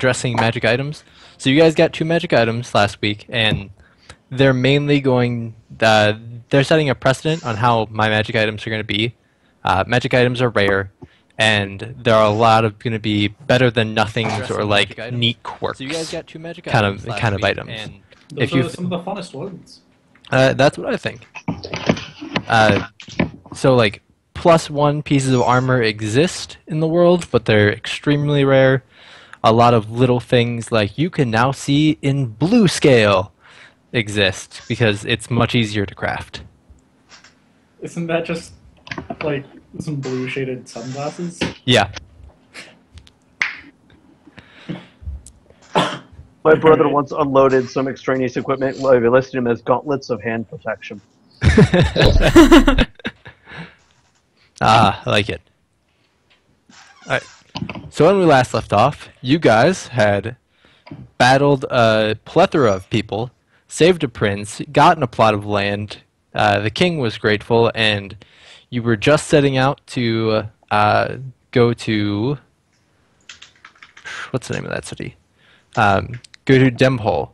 addressing magic items. So you guys got 2 magic items last week, and they're mainly going. They're setting a precedent on how my magic items are going to be. Magic items are rare, and there are a lot of going to be better than nothings or like neat quirks. So you guys got 2 magic items kind of items. And those are some of the funnest ones. That's what I think. So like +1 pieces of armor exist in the world, but they're extremely rare. A lot of little things like you can now see in blue scale exist because it's much easier to craft. Isn't that just like some blue shaded sunglasses? Yeah. My brother once unloaded some extraneous equipment. Well, we listed them as gauntlets of hand protection. I like it. Alright. So when we last left off, you guys had battled a plethora of people, saved a prince, gotten a plot of land, the king was grateful, and you were just setting out to go to... What's the name of that city? Go to Demhol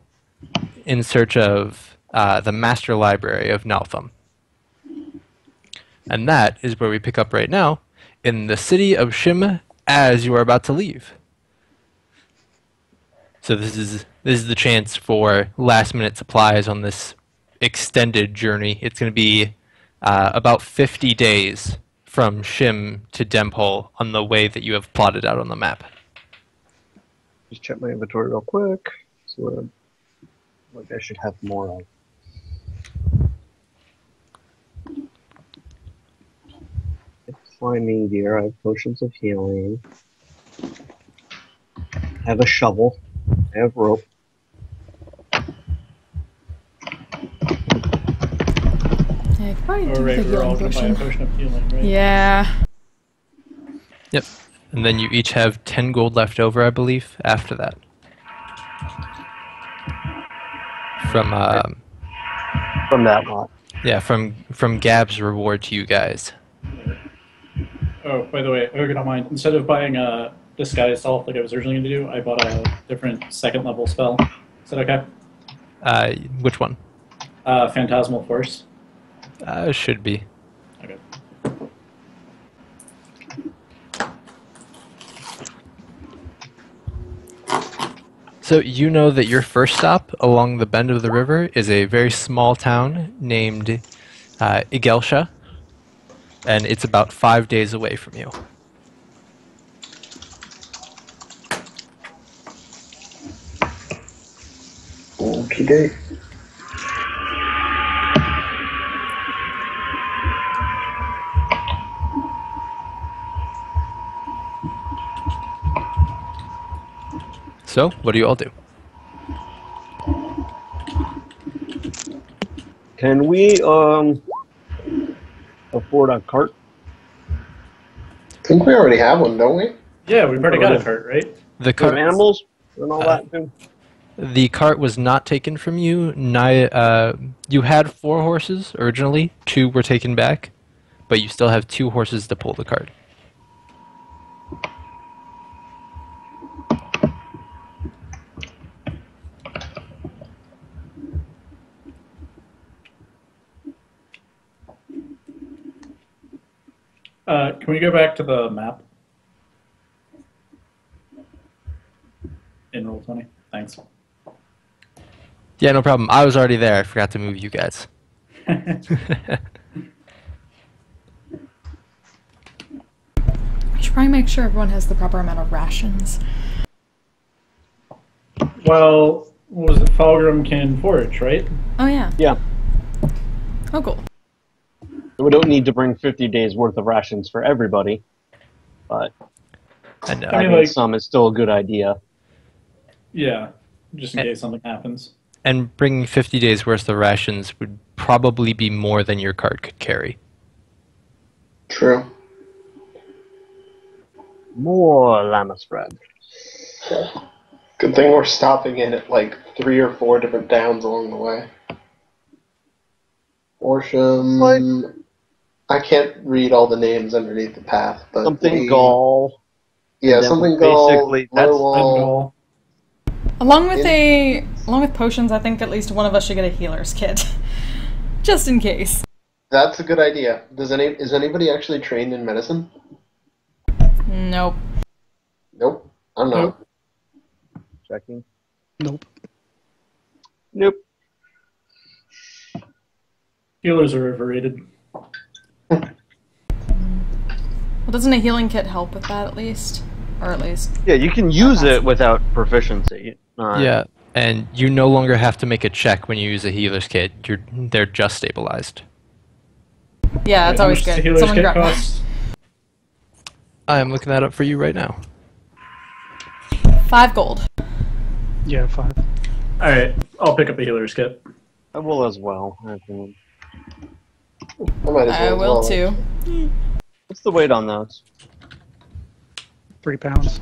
in search of the Master Library of Naltham. And that is where we pick up right now, in the city of Shim as you are about to leave. So this is the chance for last-minute supplies on this extended journey. It's going to be about 50 days from Shim to Demhol on the way that you have plotted out on the map. Just check my inventory real quick. So what I should have more of. Climbing gear. I have potions of healing. I have a shovel. I have rope. Yeah, I could probably do Alright, the we're all healing gonna buy a potion. potion of healing, right? Yeah. Yep. And then you each have 10 gold left over, I believe, after that. From From that lot. yeah, from Gab's reward to you guys. Oh, by the way, I hope you don't mind. Instead of buying a disguise self like I was originally going to do, I bought a different 2nd level spell. Is that okay? Which one? Phantasmal Force. Should be. Okay. So you know that your first stop along the bend of the river is a very small town named Igelsha, and it's about 5 days away from you. Okay. So, what do you all do? Can we afford a cart? I think we already have one, don't we? Yeah, we've already got a cart, right? The For cart, animals and all that too? the cart was not taken from you. You had 4 horses originally. 2 were taken back, but you still have 2 horses to pull the cart. Can we go back to the map? In Roll20. Thanks. Yeah, no problem. I was already there. I forgot to move you guys. We should probably make sure everyone has the proper amount of rations. Well, what was it? Falgrim can forage, right? Oh, yeah. Yeah. Oh, cool. We don't need to bring 50 days worth of rations for everybody, but I know. I mean, having like- some is still a good idea. Yeah, just in case something happens. And bringing 50 days worth of rations would probably be more than your cart could carry. True. More llama spread. Good thing we're stopping in at like 3 or 4 different towns along the way. Orsham. I can't read all the names underneath the path, but Something we- Gaul. Yeah, Then something Gaul. basically, that's- Lowell. Bengal. Along with potions, I think at least one of us should get a healer's kit, just in case. That's a good idea. Is anybody actually trained in medicine? Nope. Nope. I'm not. Nope. Checking. Nope. Nope. Healers are overrated. Well, doesn't a healing kit help with that at least? Or at least... Yeah, you can use it without proficiency. Yeah, and you no longer have to make a check when you use a healer's kit. They're just stabilized. Yeah, it's How always much does good. the healer's Someone kit grab mine. cost? I am looking that up for you right now. 5 gold. Yeah, 5. Alright, I'll pick up a healer's kit. I will as well. I think. I might as well. I will as well. too. What's the weight on those? 3 pounds.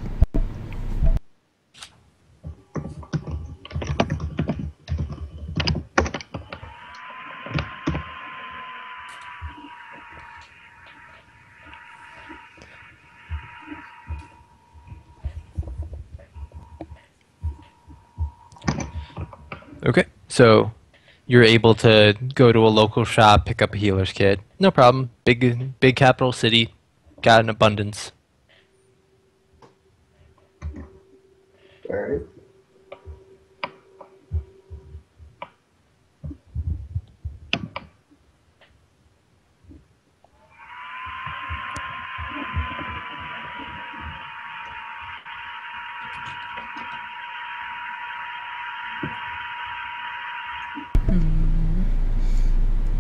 Okay, so you're able to go to a local shop, pick up a healer's kit. No problem. Big capital city, got an abundance. Alright.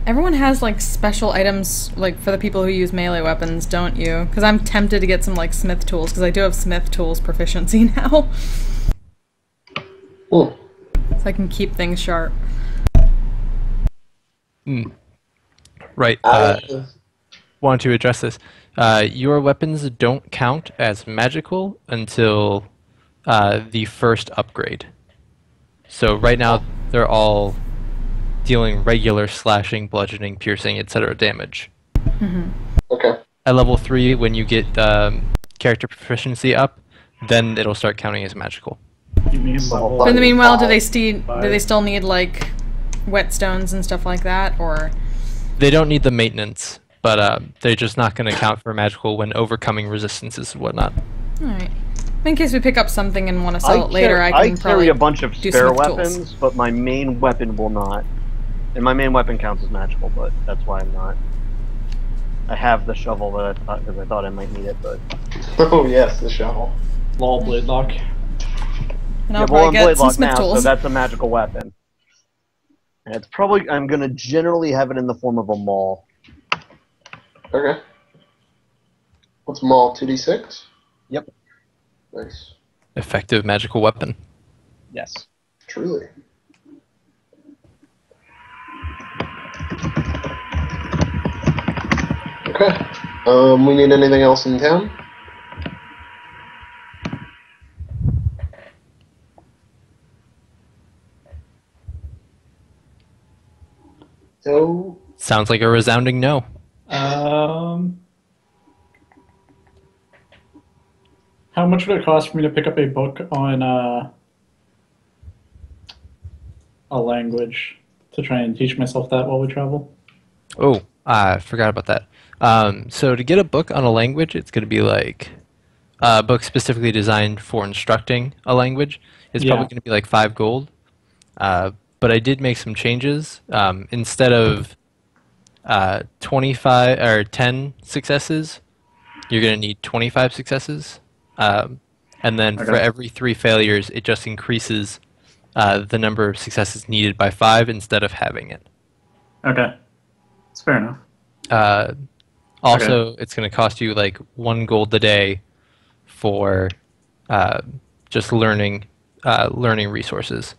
Everyone has like special items like for the people who use melee weapons, don't you? Because I'm tempted to get some like smith tools because I do have smith tools proficiency now, Hmm. so I can keep things sharp. Right. Want to address this. Your weapons don't count as magical until the first upgrade. So right now they're all dealing regular slashing, bludgeoning, piercing, etc. damage. Okay. At level 3, when you get character proficiency up, then it'll start counting as magical. You mean level But in the meanwhile, do they Five. still need like whetstones and stuff like that, or? They don't need the maintenance, but they're just not going to count for magical when overcoming resistances and whatnot. All right. In case we pick up something and want to sell it later, I can carry probably a bunch of do spare smith tools. weapons, but my main weapon will not. And my main weapon counts as magical, but that's why I'm not. I have the shovel that because I thought I might need it, but Oh yes, the shovel. Lol blade lock. And I'll I'm probably get blade some lock smith now, tools. so that's a magical weapon. And it's probably I'm gonna generally have it in the form of a maul. Okay. What's Maul 2d6? Yep. Nice. Effective magical weapon. Yes. Truly. Okay. We need anything else in town? No. Sounds like a resounding no. How much would it cost for me to pick up a book on a language to try and teach myself that while we travel? Oh, I forgot about that. So to get a book on a language, it's going to be like a book specifically designed for instructing a language. It's Yeah. probably going to be like 5 gold. But I did make some changes. Instead of 25 or 10 successes, you're going to need 25 successes. And then for Okay. every 3 failures, it just increases the number of successes needed by 5 instead of having it. Okay. It's fair enough. Also, it's going to cost you like 1 gold a day for just learning resources.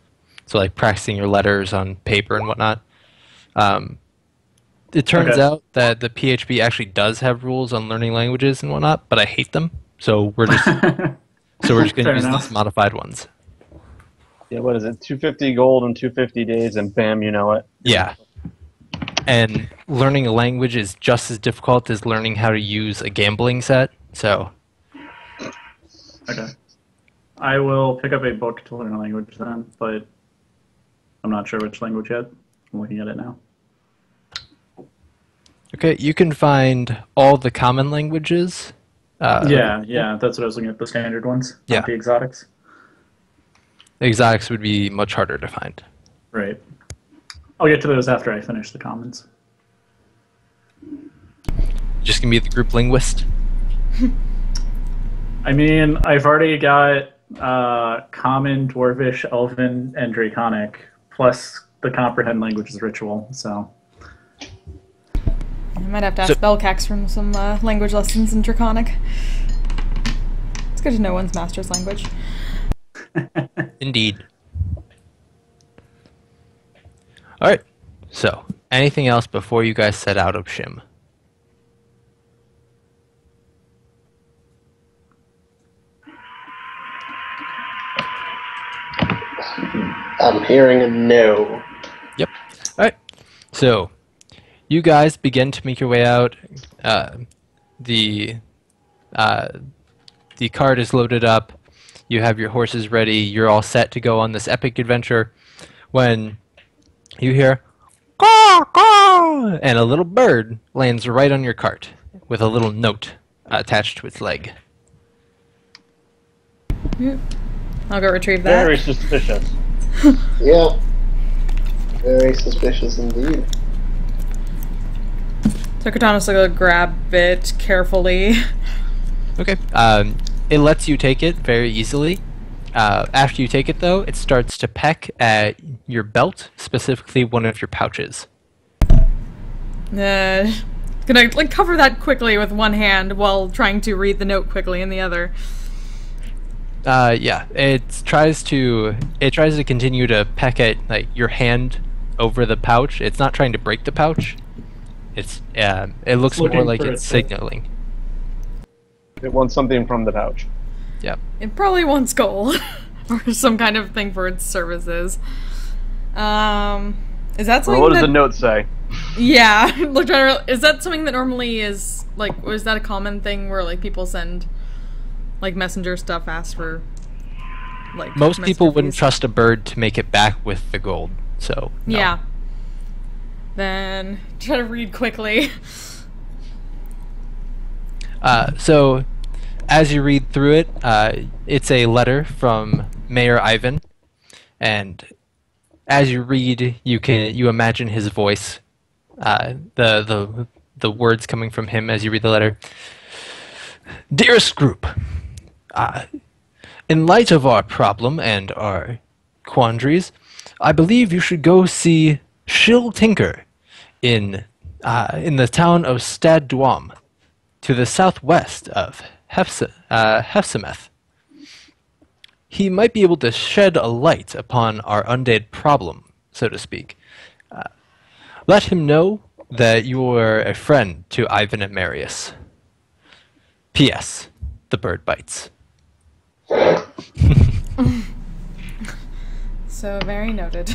So like practicing your letters on paper and whatnot. It turns Okay. out that the PHP actually does have rules on learning languages and whatnot, but I hate them. So we're just going to Fair use enough. these modified ones. Yeah, what is it? 250 gold and 250 days, and bam, you know it. Yeah. And learning a language is just as difficult as learning how to use a gambling set. So Okay. I will pick up a book to learn a language then, but I'm not sure which language yet. I'm looking at it now. Okay, you can find all the common languages. Yeah, that's what I was looking at, the standard ones, Yeah. not the exotics. Exotics would be much harder to find. Right. I'll get to those after I finish the commons. Just gonna be the group linguist. I mean, I've already got Common, Dwarvish, Elven, and Draconic, plus the Comprehend Languages ritual, so... I might have to ask Belcax from some language lessons in Draconic. It's good to know one's master's language. Indeed. Alright, so, anything else before you guys set out of Shim? I'm hearing a no. Yep. Alright, so, you guys begin to make your way out. The cart is loaded up. You have your horses ready. You're all set to go on this epic adventure when you hear caw, caw, and a little bird lands right on your cart with a little note attached to its leg. I'll go retrieve that. Very suspicious. Yeah. Very suspicious indeed. So Katana's gonna grab it carefully. Okay. It lets you take it very easily. After you take it, though, it starts to peck at your belt, specifically one of your pouches. Gonna like cover that quickly with one hand while trying to read the note quickly in the other. Yeah, it tries to continue to peck at like your hand over the pouch. It's not trying to break the pouch. It looks more like it's signaling. It wants something from the pouch. Yep. It probably wants gold or some kind of thing for its services. Is that something? Or what does that... the note say? Yeah, is that something that normally is like? Was that a common thing where like people send like messenger stuff, ask for like? Most people wouldn't fees? trust a bird to make it back with the gold, so no. Yeah. Then try to read quickly. So, as you read through it, it's a letter from Mayor Ivan, and as you read, you imagine his voice, the words coming from him as you read the letter. Dearest group, in light of our problem and our quandaries, I believe you should go see Shill Tinker in the town of Stad Duam, to the southwest of Hefsemeth. He might be able to shed a light upon our undead problem, so to speak. Let him know that you are a friend to Ivan and Marius. P.S. The bird bites. So very noted.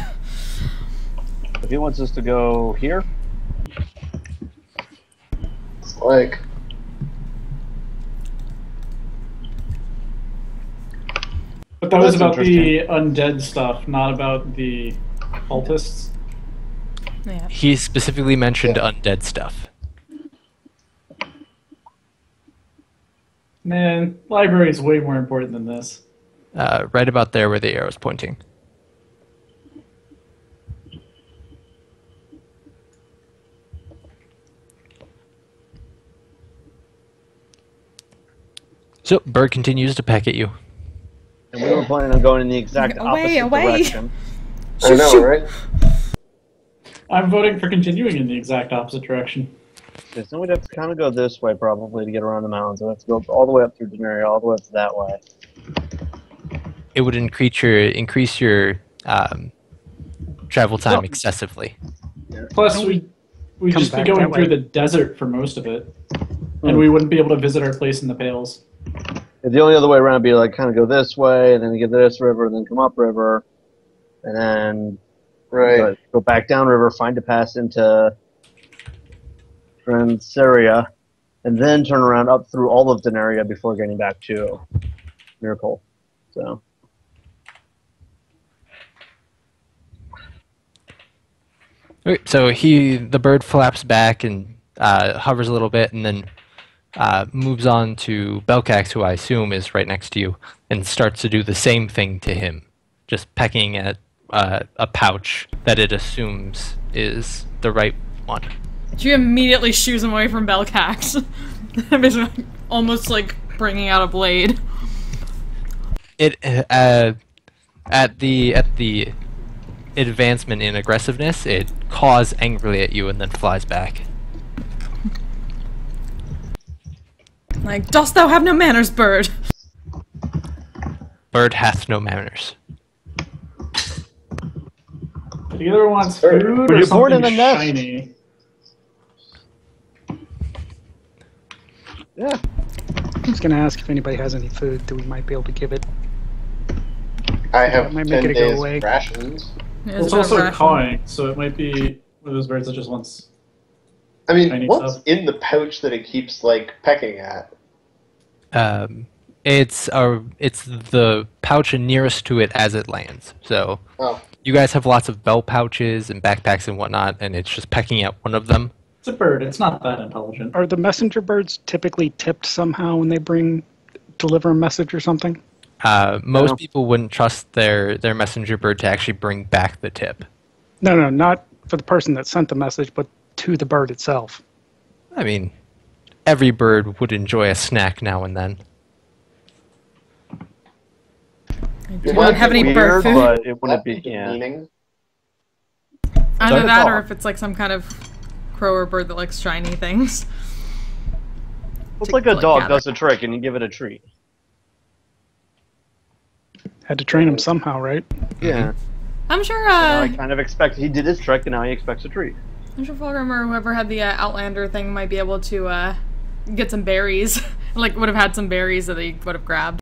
If he wants us to go here, It's like... But that was That's about the interesting. undead stuff, not about the cultists. Yeah. He specifically mentioned Yeah. undead stuff. Man, library is way more important than this. Right about there where the arrow's pointing. So, bird continues to peck at you. and we were planning on going in the exact Away, opposite away. direction. I know, right? I'm voting for continuing in the exact opposite direction. Because then we'd have to kind of go this way probably to get around the mountains. We'd have to go all the way up through Denaria, all the way up to that way. It would increase your travel time excessively. Plus, we'd come just be back going that through way? the desert for most of it. And we wouldn't be able to visit our place in the Pales. The only other way around would be like kind of go this way, and then get this river, and then come up river, and then Right. go back down river, find a pass into Transaria, and then turn around up through all of Denaria before getting back to Miracle. So Okay, so the bird flaps back and hovers a little bit, and then moves on to Belcax, who I assume is right next to you, and starts to do the same thing to him, just pecking at a pouch that it assumes is the right one. She immediately shoos him away from Belcax. Basically, almost like bringing out a blade. It at the advancement in aggressiveness, it caws angrily at you and then flies back. Like, dost thou have no manners, bird? Bird hath no manners. He either wants Bird. food Were or you born in something a nest? shiny. yeah, I was going to ask if anybody has any food that we might be able to give it. I have Might 10 make it go days away. rations. Yeah, Well, it's a bit of also ration. cawing, so it might be one of those birds that just wants. I mean, Tiny what's stuff. in the pouch that it keeps, like, pecking at? It's the pouch nearest to it as it lands. So Oh, you guys have lots of belt pouches and backpacks and whatnot, and it's just pecking at one of them. It's a bird. It's not that intelligent. Are the messenger birds typically tipped somehow when they deliver a message or something? Most No. people wouldn't trust their messenger bird to actually bring back the tip. No, not for the person that sent the message, but to the bird itself. I mean, every bird would enjoy a snack now and then. I do It not might have be any bird weird, food. but it wouldn't that be. Yeah. meaning. Either Sorry? that or if it's like some kind of crow or bird that likes shiny things. It's To, like a like, dog gather. does a trick and you give it a treat. Had to train them somehow, right? Yeah. I'm sure, Now I kind of expect he did his trick and now he expects a treat. I'm sure Fulgrim or whoever had the Outlander thing might be able to get some berries. Like, would have had some berries that they would have grabbed.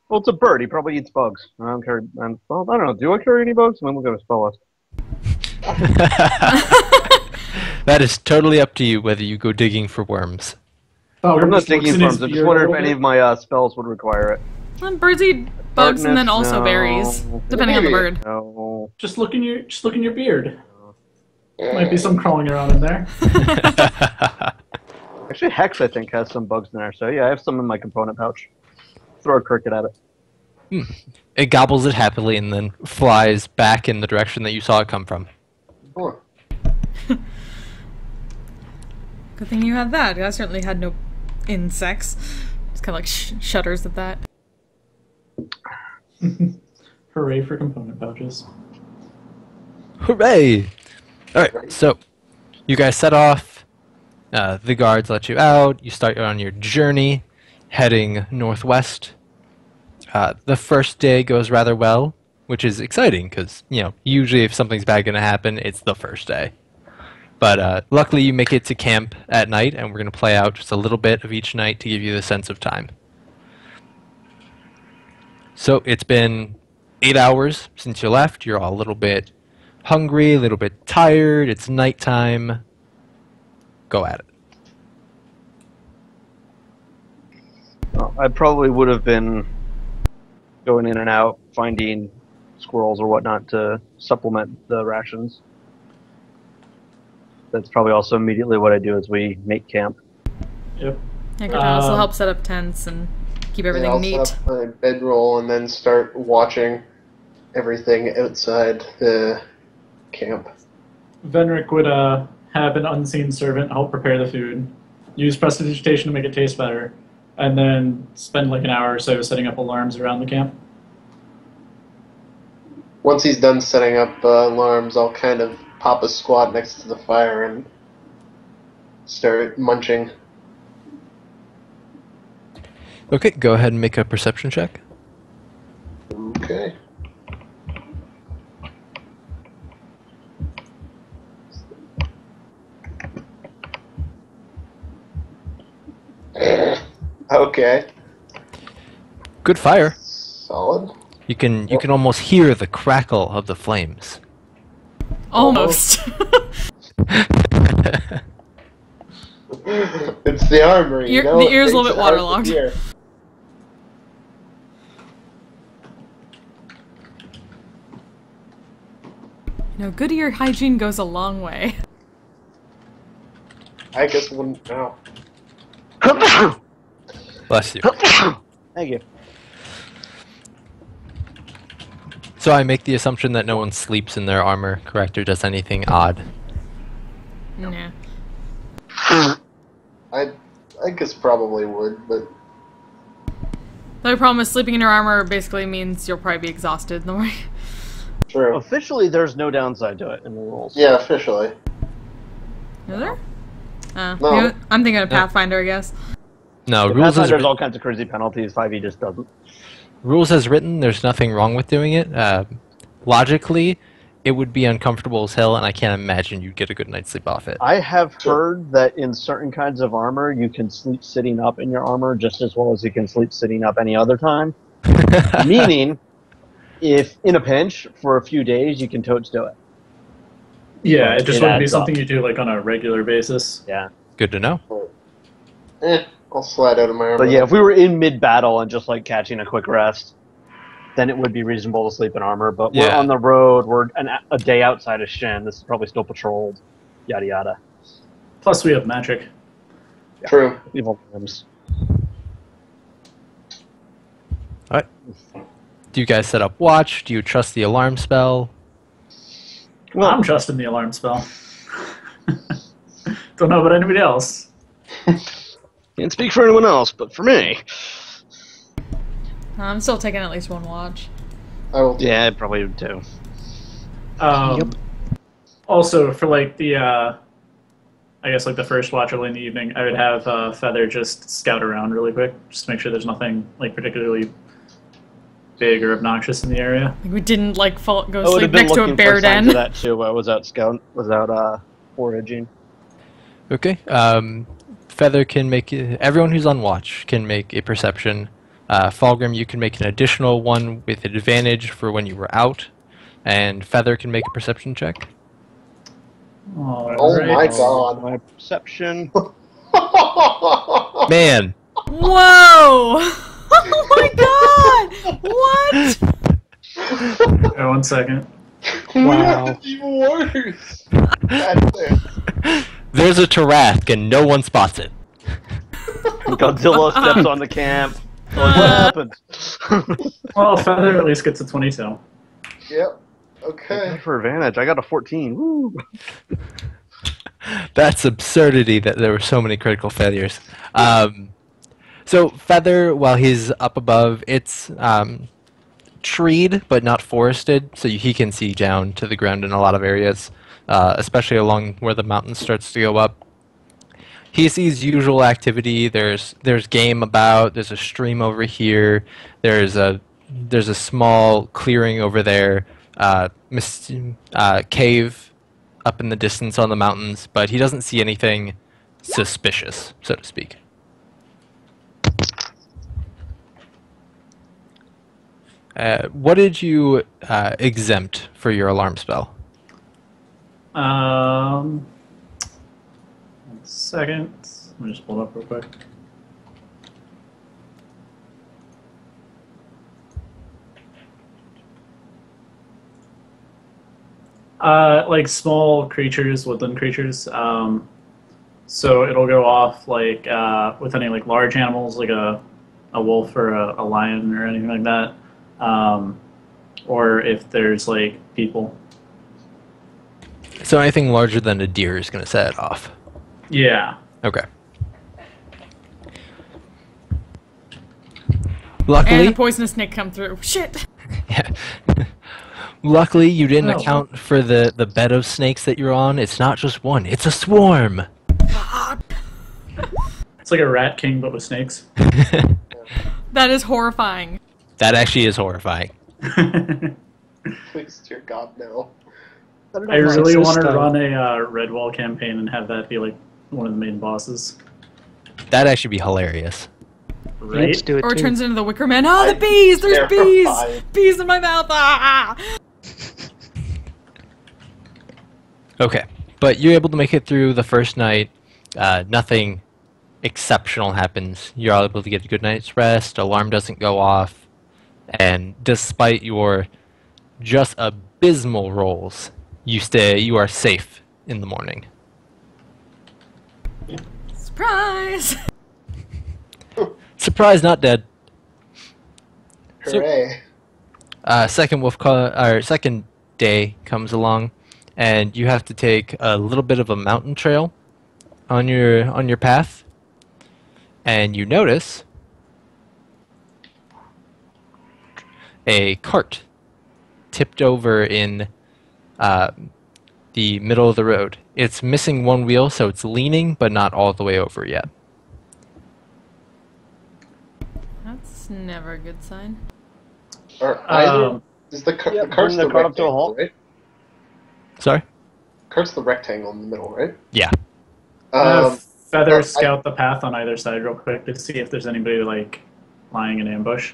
Well, it's a bird. He probably eats bugs. I don't carry. Well, I don't know. Do I carry any bugs? I'm gonna look at a spell list. That is totally up to you whether you go digging for worms. Oh, I'm not just looks digging in for his them. I'm just beard a wondering if little any of bit. my spells would require it. Birds eat bugs and then Darkness, also no. berries, depending on the bird. No. Just look in your beard. Might be some crawling around in there. Actually, Hex I think has some bugs in there. So yeah, I have some in my component pouch. Throw a cricket at it. It gobbles it happily and then flies back in the direction that you saw it come from. Huh. Good thing you had that. I certainly had no insects. Just kind of like shudders at that. Hooray for component pouches. Hooray! Alright, so you guys set off. The guards let you out. You start on your journey, heading northwest. The first day goes rather well, which is exciting because, usually if something's bad going to happen, it's the first day. But luckily you make it to camp at night, and we're going to play out just a little bit of each night to give you the sense of time. So it's been 8 hours since you left. You're all a little bit hungry, a little bit tired. It's nighttime. Go at it. Well, I probably would have been going in and out, finding squirrels or whatnot to supplement the rations. That's probably also immediately what I do as we make camp. Yep. I could also help set up tents and keep everything I'll neat. set up my bedroll and then start watching everything outside the camp. Venric would have an unseen servant help prepare the food, use prestidigitation to make it taste better, and then spend like an hour or so setting up alarms around the camp. Once he's done setting up alarms, I'll kind of pop a squat next to the fire and start munching. Okay, go ahead and make a perception check. Okay. Okay. Good fire. Solid. You can almost hear the crackle of the flames. Almost. It's the armory, Ear- you know? the ear's a It little bit makes it hard to waterlogged. hear. No, Goodyear hygiene goes a long way. I guess wouldn't know. Bless you. Thank you. So I make the assumption that no one sleeps in their armor, correct, or does anything odd. Nah. I guess probably would, but The only problem is sleeping in your armor basically means you'll probably be exhausted in the morning. true. Officially, there's no downside to it in the rules. Yeah, officially. Is there? No. Maybe- I'm thinking of Pathfinder, I guess. No, The rules as, Pathfinder's all kinds of crazy penalties. 5e just doesn't. rules as written, there's nothing wrong with doing it. Logically, it would be uncomfortable as hell, and I can't imagine you'd get a good night's sleep off it. I have heard that in certain kinds of armor, you can sleep sitting up in your armor just as well as you can sleep sitting up any other time. Meaning, if in a pinch for a few days, you can totes do it. Yeah, it just It wouldn't be adds up. something you do like on a regular basis. Yeah. Good to know. I'll slide out of my armor. But yeah, if we were in mid-battle and just like catching a quick rest, then it would be reasonable to sleep in armor. But we're Yeah. on the road. We're a day outside of Shen. This is probably still patrolled. Yada yada. Plus, we have magic. True. Evil limbs. Alright. Do you guys set up watch? Do you trust the alarm spell? Well, I'm trusting the alarm spell. Don't know about anybody else. can't speak for anyone else, but for me, I'm still taking at least one watch. I will. yeah, I probably would too. Um, Also, for like the, I guess like the first watch early in the evening, I would have Feather just scout around really quick, just to make sure there's nothing like particularly big or obnoxious in the area. Like we didn't like go I would have sleep been next to a looking bear for signs den. of that too. While I was out foraging. Okay. Feather can make everyone who's on watch can make a perception. Fulgrim, you can make an additional one with advantage for when you were out, and Feather can make a perception check. Oh my god. My perception. Man, Whoa! Oh my god! What? Oh, 1 second. Wow. Even worse. That's it. there's a Tarask and no one spots it. Godzilla steps on the camp. Like, what happened? Well, Feather at least gets a 22. Yep. Okay. For advantage, I got a 14. Woo! That's absurdity that there were so many critical failures. So Feather, while he's up above, it's treed but not forested, so he can see down to the ground in a lot of areas, especially along where the mountain starts to go up. He sees usual activity. There's game about. There's a stream over here. There's a small clearing over there. Cave up in the distance on the mountains, but he doesn't see anything suspicious, so to speak. What did you exempt for your alarm spell? 1 second. Let me just pull it up real quick. Like small creatures, woodland creatures. So it'll go off like with any like large animals, like a wolf or a lion or anything like that. Or if there's like people. So anything larger than a deer is going to set it off. Yeah. Okay. And Luckily, the poisonous snake come through. Shit! yeah. Luckily, you didn't Oh. account for the bed of snakes that you're on. It's not just one; it's a swarm. It's like a rat king but with snakes. That is horrifying. That actually is horrifying. Please, dear God, no. I really want to System. run a Redwall campaign and have that be like one of the main bosses. That'd actually be hilarious. Right? Let's do it Or it too. turns into the Wicker Man. Oh, the I'm bees! There's bees! terrified. Bees in my mouth! Ah! Okay, but you're able to make it through the first night. Nothing exceptional happens. You're able to get a good night's rest. Alarm doesn't go off, and despite your just abysmal rolls, You are safe in the morning. Surprise! Surprise, not dead. So- Hooray. Second day comes along, and you have to take a little bit of a mountain trail on your path, and you notice a cart tipped over in the middle of the road. It's missing one wheel, so it's leaning, but not all the way over yet. That's never a good sign. Are either, is the, yeah, the cart's bring the cart up to a rectangle, halt. right? Sorry? Cart's the rectangle in the middle, right? Yeah. Feather I- scout the path on either side real quick to see if there's anybody like lying in ambush.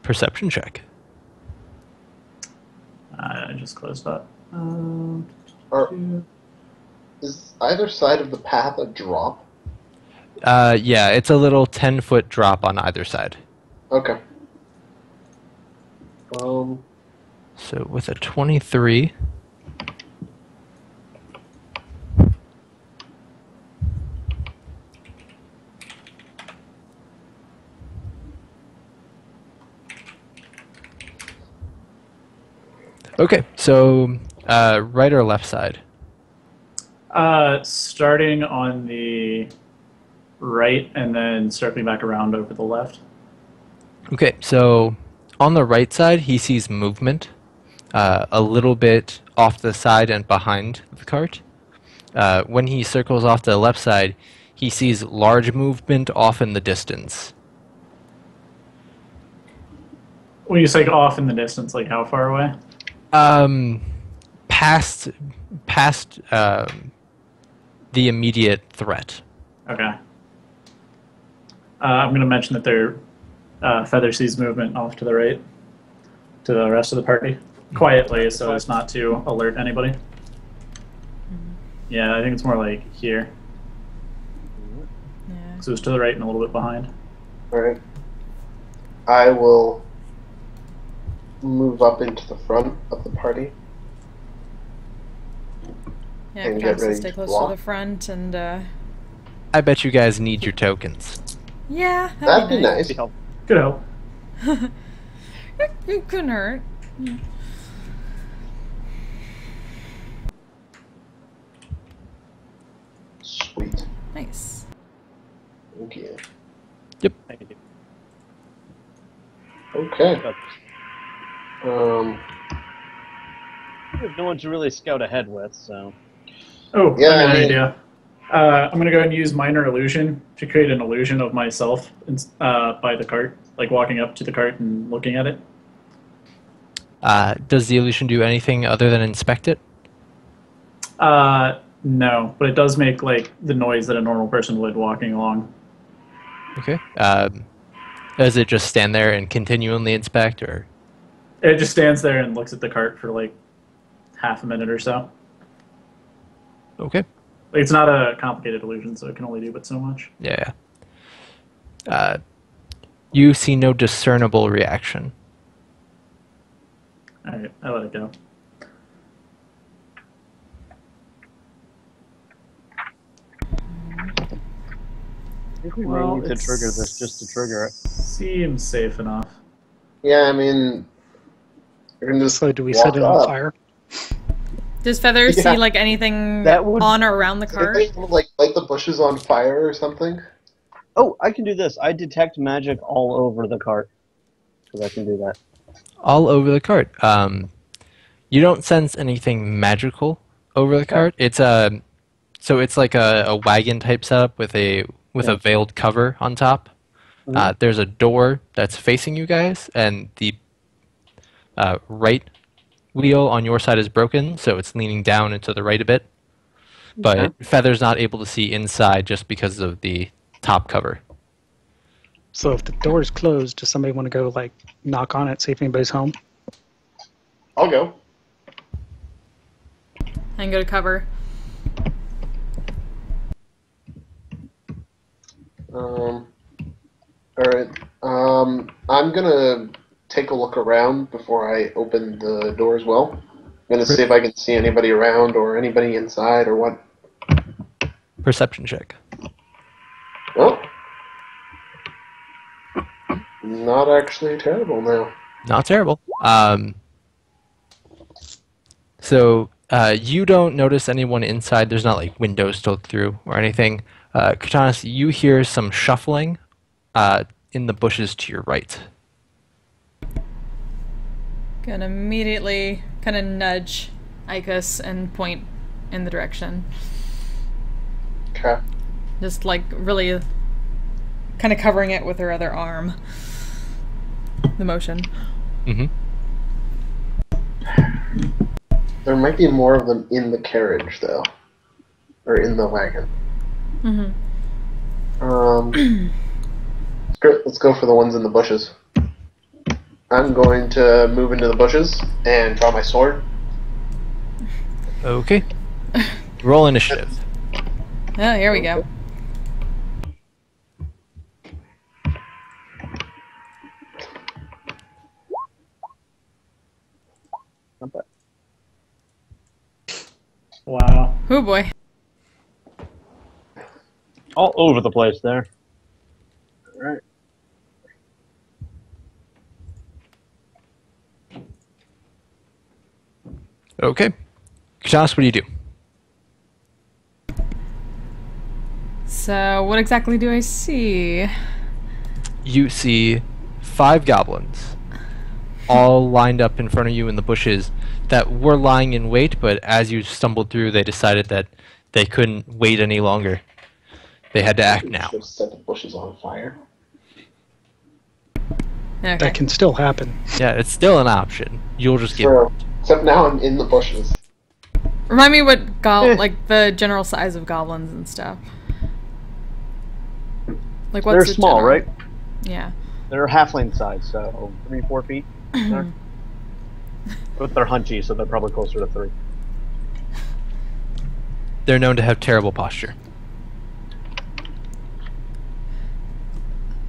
Perception check. I just closed that. Are, is either side of the path a drop? Yeah, it's a little 10-foot drop on either side. Okay. So with a 23, okay, so right or left side? Starting on the right and then circling back around over the left. Okay, so on the right side, he sees movement a little bit off the side and behind the cart. When he circles off to the left side, he sees large movement off in the distance. When you say off in the distance, like how far away? Past the immediate threat. Okay. I'm going to mention that their Feather sees movement off to the right, to the rest of the party, quietly, so as not to alert anybody. Yeah, I think it's more like here. Yeah. So it's to the right and a little bit behind. Alright. I will move up into the front of the party. Yeah, And get Cass will ready stay to close block. to the front and, I bet you guys need your tokens. yeah, That'd be nice. Good help. It couldn't hurt. Sweet. Nice. Okay. Yep. Okay. We have no one to really scout ahead with, so. Oh, Yeah, I got I an mean- idea. I'm going to go ahead and use Minor Illusion to create an illusion of myself by the cart, like walking up to the cart and looking at it. Does the illusion do anything other than inspect it? No, but it does make like the noise that a normal person would walking along. Okay. Does it just stand there and continually inspect, or? It just stands there and looks at the cart for like half a minute or so. Okay. Like, it's not a complicated illusion, so it can only do but so much. Yeah. You see no discernible reaction. Alright, I let it go. I think we may Well, need to it's- trigger this just to trigger it. Seems safe enough. Yeah, I mean, you're gonna just So do we walk set it on up. fire? Does Feather Yeah. see like anything That would- on or around the cart? Anything, like light the bushes on fire or something? Oh, I can do this. I detect magic all over the cart. Because I can do that. All over the cart. You don't sense anything magical over the cart. It's so it's like a wagon type setup with a veiled cover on top. Mhm. There's a door that's facing you guys, and the right wheel on your side is broken, so it's leaning down and to the right a bit. But Okay. Feather's not able to see inside just because of the top cover. So if the door's closed, does somebody want to go like knock on it, see if anybody's home? I'll go. And go to cover. Alright. I'm gonna take a look around before I open the door as well. gonna see if I can see anybody around or anybody inside or what. Perception check. Oh. Not actually terrible now. Not terrible. So you don't notice anyone inside. There's not like windows to look through or anything. Katanas, you hear some shuffling in the bushes to your right. Gonna immediately kind of nudge Ikus and point in the direction. Okay. Just like really kind of covering it with her other arm. The motion. Mm-hmm. There might be more of them in the carriage, though. Or in the wagon. Mm-hmm. Let's go for the ones in the bushes. I'm going to move into the bushes and draw my sword. Okay. Roll initiative. Oh, here we go. Not bad. Wow. Oh boy. All over the place there. All right. Okay. Katanas, what do you do? So, what exactly do I see? You see 5 goblins all lined up in front of you in the bushes that were lying in wait, but as you stumbled through, they decided that they couldn't wait any longer. They had to act now. Should have set the bushes on fire. Okay. That can still happen. Yeah, it's still an option. You'll just get... True. Except now I'm in the bushes. Remind me what like the general size of goblins and stuff. Like what's They're the small, general- right? Yeah. They're halfling size, so 3-4 feet. There. But they're hunchy, so they're probably closer to 3. They're known to have terrible posture.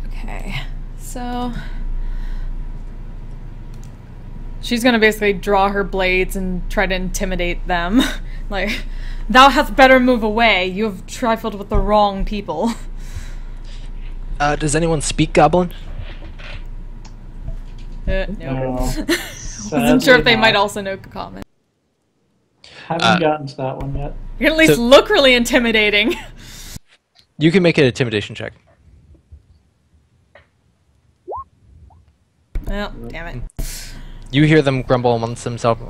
Okay. So she's gonna basically draw her blades and try to intimidate them. Like, thou hast better move away. You have trifled with the wrong people. Does anyone speak Goblin? No. No. Wasn't sure if they might also know common. Haven't gotten to that one yet. You can at least So- look really intimidating. You can make an intimidation check. Well, damn it. You hear them grumble amongst themselves.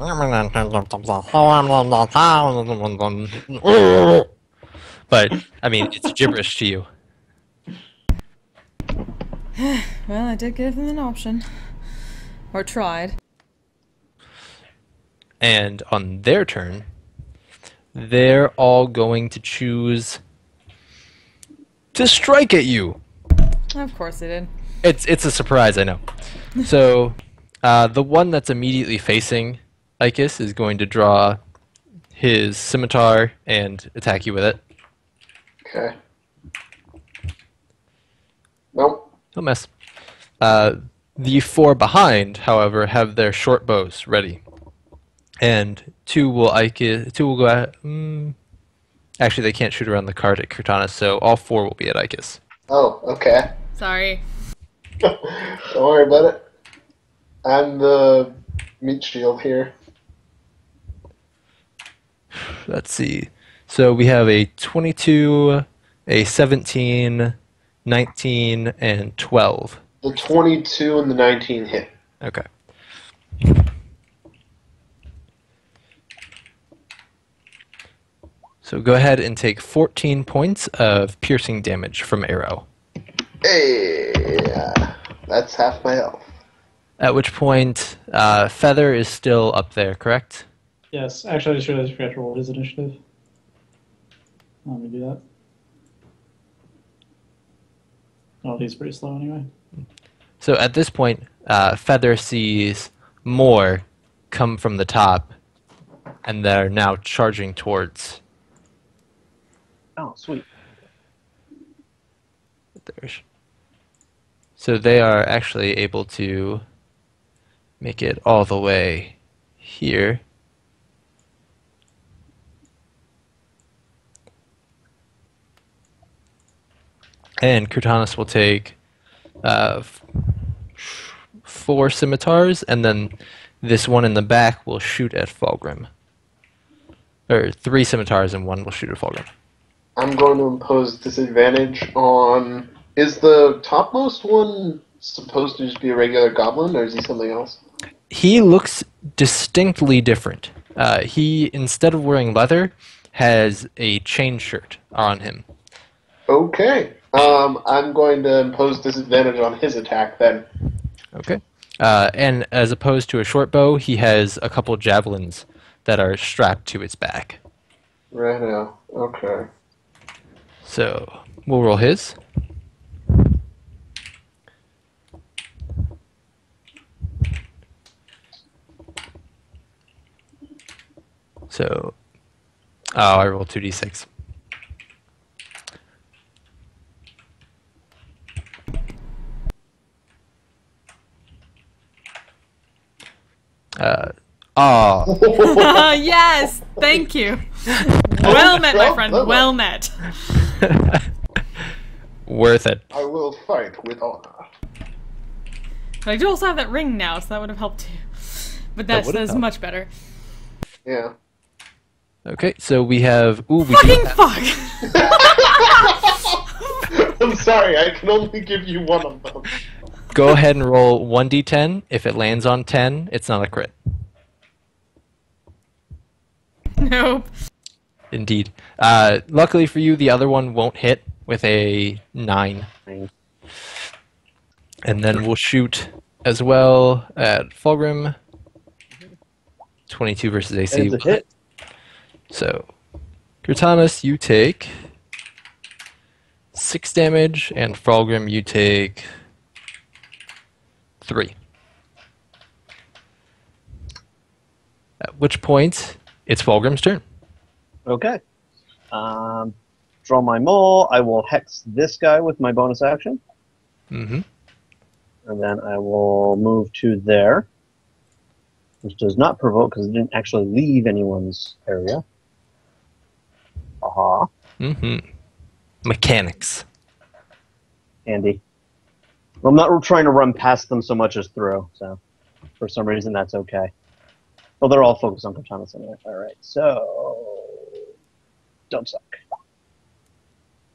But, I mean, it's gibberish to you. Well, I did give them an option. Or tried. And on their turn, they're all going to choose to strike at you. Of course they did. It's a surprise, I know. So, the one that's immediately facing Ikus is going to draw his scimitar and attack you with it. Okay. Nope. He'll miss. The 4 behind, however, have their short bows ready, and 2 will go at. Actually, they can't shoot around the cart at Kurtana, so all 4 will be at Ikus. Oh, okay. Sorry. Don't worry about it. I'm the meat shield here. Let's see. So we have a 22, a 17, 19, and 12. The 22 and the 19 hit. Okay. So go ahead and take 14 points of piercing damage from arrow. Hey, that's half my health. At which point, Feather is still up there, correct? Yes, actually, I just realized I forgot to roll his initiative. Let me do that. Oh, he's pretty slow anyway. So at this point, Feather sees more come from the top, and they're now charging towards. Oh, sweet. There's. So they are actually able to make it all the way here. And Kurtanis will take 4 scimitars, and then this one in the back will shoot at Fulgrim. Or 3 scimitars and 1 will shoot at Fulgrim. I'm going to impose disadvantage on... Is the topmost one supposed to just be a regular goblin, or is he something else? He looks distinctly different. He, instead of wearing leather, has a chain shirt on him. Okay. I'm going to impose disadvantage on his attack then. Okay. And as opposed to a short bow, he has a couple javelins that are strapped to its back. Right now. Okay. So we'll roll his. So, I rolled 2d6. Yes, thank you. Well met, my friend. Well met. Worth it. I will fight with honor. But I do also have that ring now, so that would have helped too. But that's much better. Yeah. Okay, so we have. Ooh, we Fucking do have, fuck! I'm sorry, I can only give you one of them. Go ahead and roll 1d10. If it lands on 10, it's not a crit. Nope. Indeed. Luckily for you, the other one won't hit with a 9. And then we'll shoot as well at Fulgrim. 22 versus AC. It's a hit. So, Kurtanis, you take 6 damage, and Fulgrim, you take 3. At which point, it's Fulgrim's turn. Okay. Draw my mole. I will hex this guy with my bonus action. Mm-hmm. And then I will move to there. Which does not provoke because it didn't actually leave anyone's area. Aha. Mm-hmm. Mechanics. Handy. Well, I'm not trying to run past them so much as through, so for some reason that's okay. Well, they're all focused on Kurtanis anyway. Alright, so... Don't suck.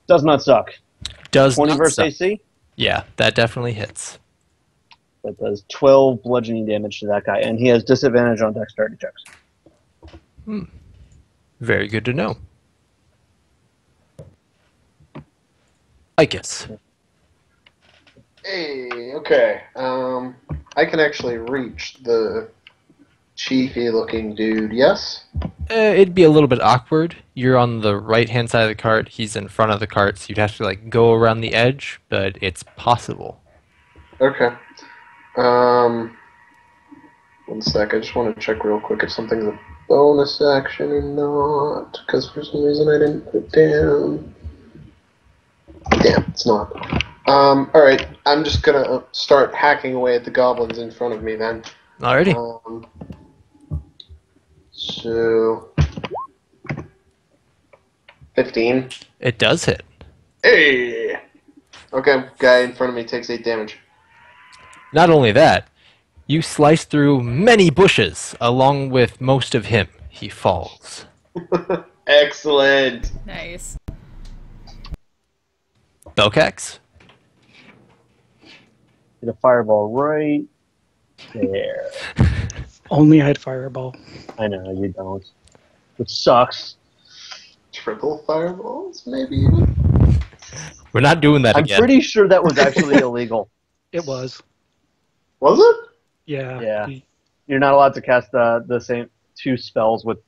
Does not suck. Does 20 not versus suck. AC? Yeah, that definitely hits. That does 12 bludgeoning damage to that guy, and he has disadvantage on dexterity checks. Very good to know. I guess. Hey, okay. I can actually reach the chiefy-looking dude, yes? It'd be a little bit awkward. You're on the right-hand side of the cart. He's in front of the cart, so you'd have to like go around the edge, but it's possible. Okay. One sec, I just want to check real quick if something's a bonus action or not, because for some reason I didn't put it down. Damn, it's not. Alright, I'm just gonna start hacking away at the goblins in front of me then. Alrighty. So... 15. It does hit. Hey! Okay, guy in front of me takes 8 damage. Not only that, you slice through many bushes along with most of him. He falls. Excellent! Nice. Belcax? Get a fireball right there. Only I had fireball. I know, you don't. Which sucks. Triple fireballs, maybe even? We're not doing that I'm again. pretty sure that was actually illegal. It was. Was it? Yeah. Yeah. You're not allowed to cast the same 2 spells with...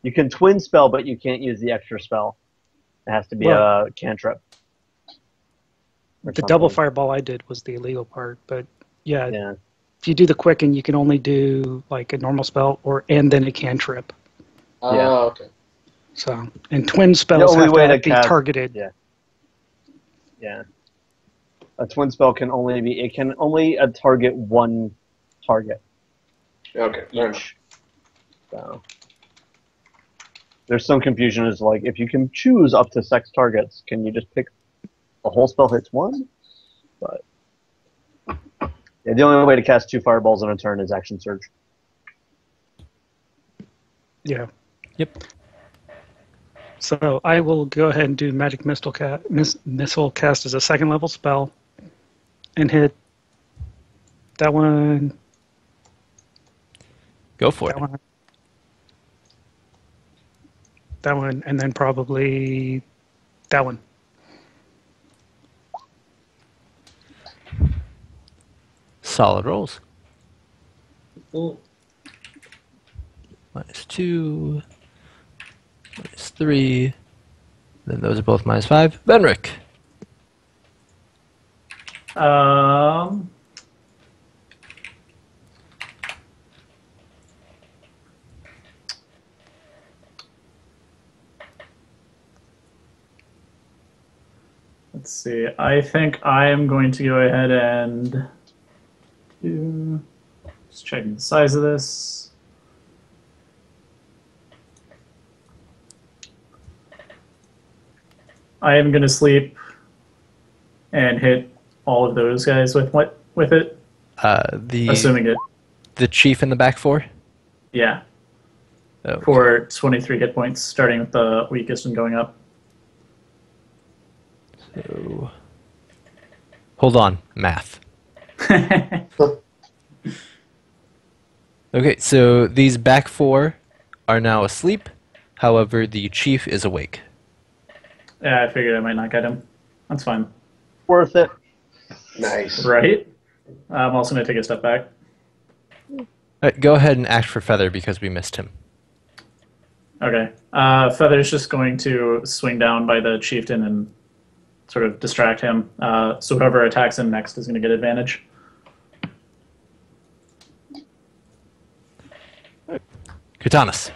You can twin spell, but you can't use the extra spell. It has to be a cantrip. Or The double something. fireball I did was the illegal part, but yeah, Yeah. if you do the quicken, you can only do like a normal spell and then a cantrip. Oh, Yeah. okay. So, and twin spells only have way to to be cast- targeted. Yeah. Yeah. A twin spell can only be... It can only target one target Okay, fair enough. each. So... There's some confusion as like, if you can choose up to 6 targets, can you just pick a whole spell hits one, but yeah, the only way to cast 2 fireballs in a turn is action surge. Yeah. Yep. So I will go ahead and do magic missile cast as a 2nd level spell, and hit that one. Go for it. That one, and then probably that one. Solid rolls. Mm. -2, -3. Then those are both -5. Benric. Let's see. I think I am going to go ahead and do. Just checking the size of this. I am going to sleep and hit all of those guys with it. Assuming it. The chief in the back 4? Yeah. Oh. For 23 hit points, starting with the weakest and going up. So, hold on, math. Okay, so these back 4 are now asleep. However, the chief is awake. Yeah, I figured I might not get him. That's fine. Worth it. Nice. Right? I'm also going to take a step back. Go ahead and act for Feather because we missed him. Okay. Feather's just going to swing down by the chieftain and sort of distract him. So whoever attacks him next is going to get advantage. Katanas.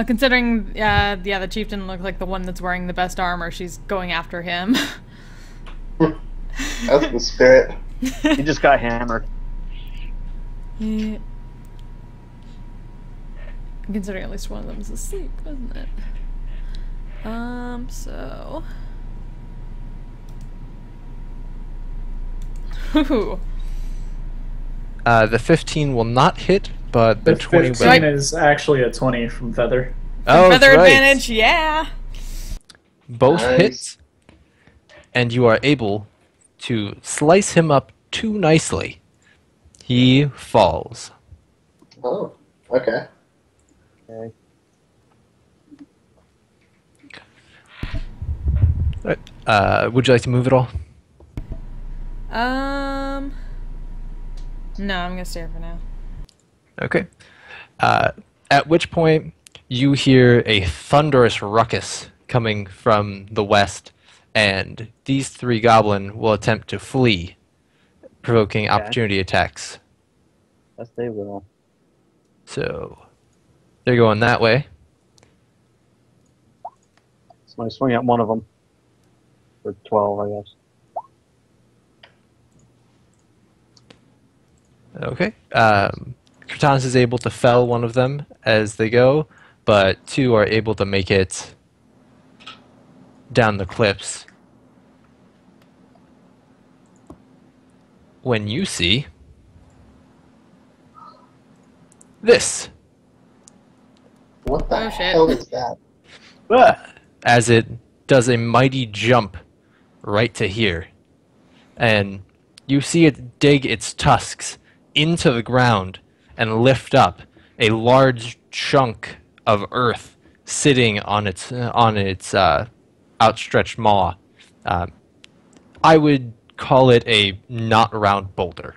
Considering, the chieftain looks like the one that's wearing the best armor, she's going after him. That's the spirit. He just got hammered. Yeah. Considering at least one of them is asleep, isn't it? So... Ooh. The 15 will not hit, but the 20 will. 15 is actually a 20 from Feather. Oh, Feather that's right. advantage, yeah! Both Nice. hits, and you are able to slice him up too nicely. He falls. Oh, okay. Okay. Would you like to move at all? No, I'm gonna stay here for now. Okay. At which point, you hear a thunderous ruckus coming from the west, and these 3 goblin will attempt to flee, provoking opportunity attacks. Yes, they will. So, they're going that way. So I swing at one of them for 12, I guess. Okay. Cortanus is able to fell one of them as they go, but 2 are able to make it down the cliffs. When you see this, What the Oh, shit. hell is that? as it does a mighty jump right to here, and you see it dig its tusks into the ground and lift up a large chunk of earth sitting on its outstretched maw. I would call it a not round boulder.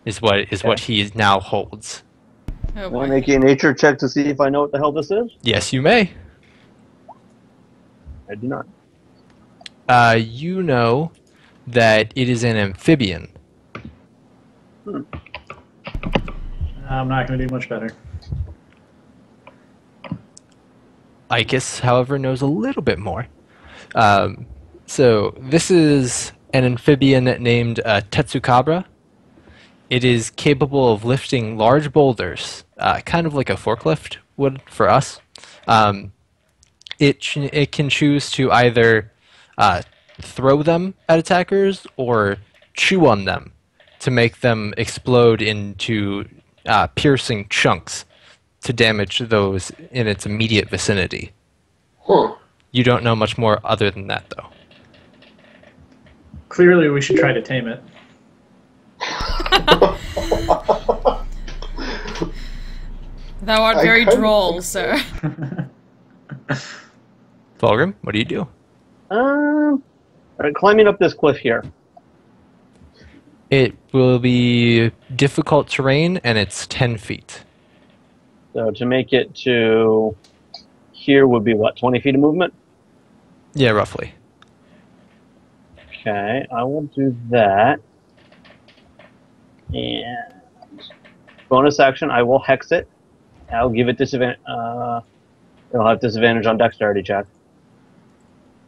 Is what he now holds. Oh Can I boy. make a nature check to see if I know what the hell this is? Yes, you may. I do not. You know that it is an amphibian. I'm not going to do much better. Ikus, however, knows a little bit more. So this is an amphibian named Tetsukabra. It is capable of lifting large boulders, kind of like a forklift would for us. it can choose to either throw them at attackers or chew on them to make them explode into piercing chunks to damage those in its immediate vicinity. Huh. You don't know much more other than that, though. Clearly, we should try to tame it. Thou art very droll, sir. Fulgrim, what do you do? All right, climbing up this cliff here. It will be difficult terrain, and it's 10 feet. So to make it to here would be what, 20 feet of movement? Yeah, roughly. Okay, I will do that. And bonus action, I will hex it. I'll give it disadvantage. It'll have disadvantage on dexterity check.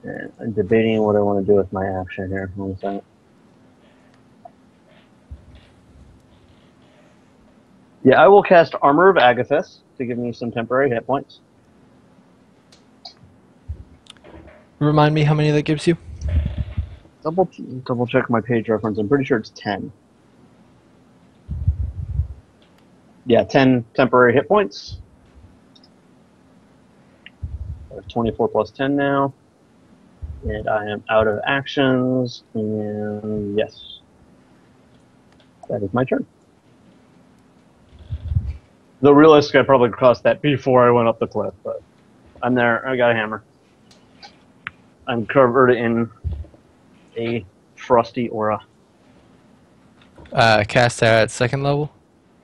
And I'm debating what I want to do with my action here. Hold on a second. Yeah, I will cast Armor of Agathis to give me some temporary hit points. Remind me how many that gives you? Double check my page reference. I'm pretty sure it's 10. Yeah, 10 temporary hit points. 24 plus 10 now. And I am out of actions. And yes. That is my turn. Though realistically, I probably crossed that before I went up the cliff, but I'm there. I got a hammer. I'm covered in a frosty aura. Cast at second level?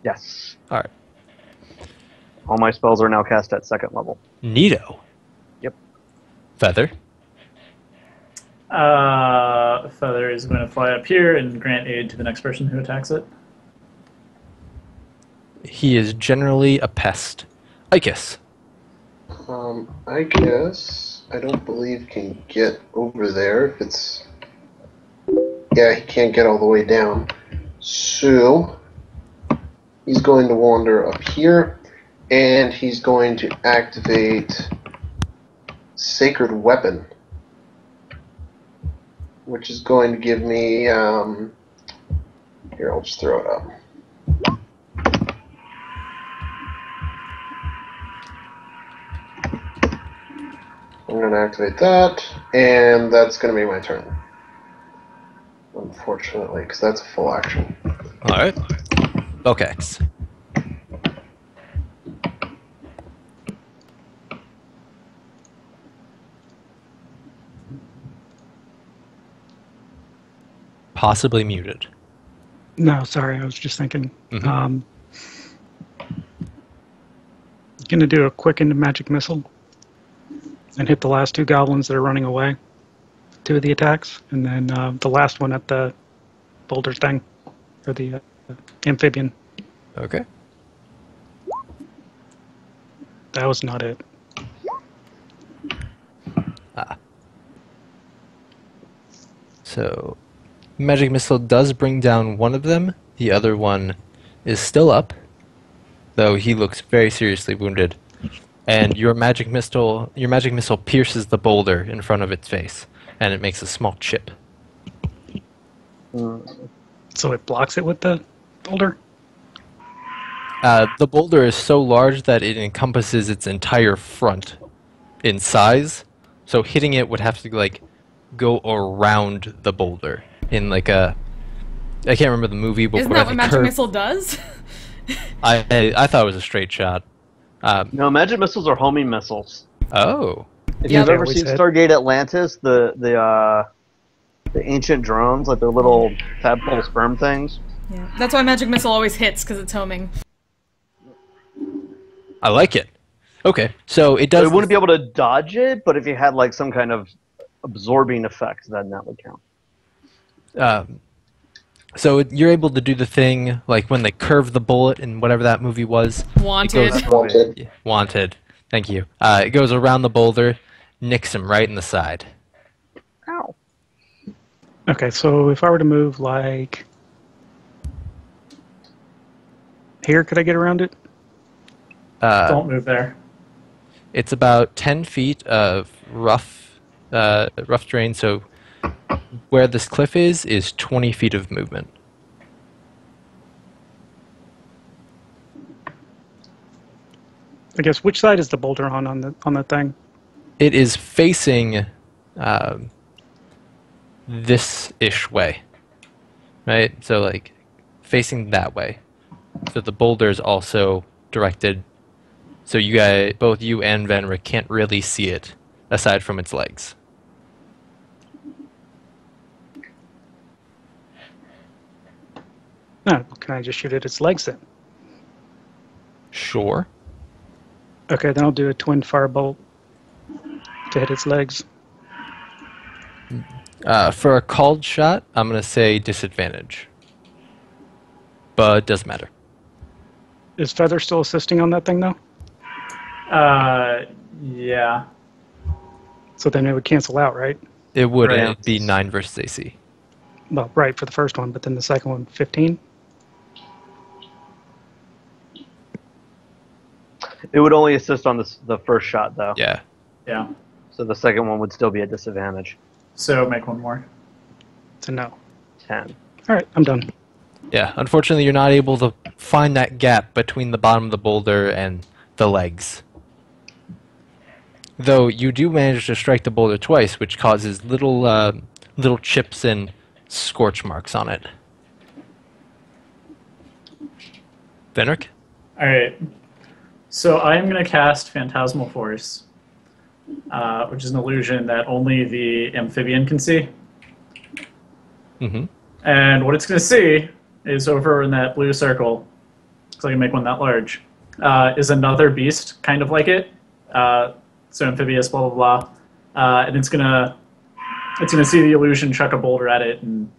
Yes. Alright. All my spells are now cast at second level. Neato. Yep. Feather. Feather is going to fly up here and grant aid to the next person who attacks it. He is generally a pest. Icus. I guess I don't believe can get over there if it's. Yeah, he can't get all the way down. So he's going to wander up here, and he's going to activate Sacred Weapon, which is going to give me. Here, I'll just throw it up. I'm going to activate that, and that's going to be my turn. Unfortunately, because that's a full action. Alright. Bokex. Possibly muted. No, sorry, I was just thinking. Mm-hmm. Gonna do a quick into magic missile and hit the last two goblins that are running away. 2 of the attacks, and then the last one at the boulder thing, or the amphibian. Okay. That was not it. So, magic missile does bring down one of them. The other one is still up, though he looks very seriously wounded. And your magic missile pierces the boulder in front of its face, and it makes a small chip. So it blocks it with the boulder? The boulder is so large that it encompasses its entire front in size, so hitting it would have to like go around the boulder in like a. I can't remember the movie, but Isn't that what magic missile does? I thought it was a straight shot. No, magic missiles are homing missiles. Oh. If Yeah, you've they ever always seen had. Stargate Atlantis, the ancient drones, like their little tadpole sperm things. Yeah. That's why magic missile always hits, because it's homing. I like it. Okay, so it So does. you wouldn't be able to dodge it, but if you had like some kind of absorbing effect, then that would count. So you're able to do the thing like when they curve the bullet in whatever that movie was. Wanted. It goes, Wanted. yeah, wanted. Thank you. It goes around the boulder, nicks him right in the side. Ow. Okay, so if I were to move like here, could I get around it? Don't move there. It's about 10 feet of rough terrain. So where this cliff is 20 feet of movement. I guess which side is the boulder on the thing? It is facing this-ish way, right? So like facing that way. So the boulder is also directed. So you guys, both you and Venric, can't really see it aside from its legs. No, can I just shoot at its legs then? Sure. Okay, then I'll do a twin firebolt to hit its legs. For a called shot, I'm going to say disadvantage. But it doesn't matter. Is Feather still assisting on that thing, though? Yeah. So then it would cancel out, right? It would Right. It'd be 9 versus AC. Well, right, for the first one, but then the second one, 15? It would only assist on the first shot, though. Yeah. Yeah. So the second one would still be a disadvantage. So make one more. It's a no. 10. All right, I'm done. Yeah, unfortunately you're not able to find that gap between the bottom of the boulder and the legs. Though you do manage to strike the boulder twice, which causes little chips and scorch marks on it. Venric? Alright. So I'm going to cast Phantasmal Force, which is an illusion that only the amphibian can see. Mm-hmm. And what it's going to see is over in that blue circle, so I can make one that large, is another beast, kind of like it. So amphibious, blah, blah, blah. And it's going to see the illusion, chuck a boulder at it, and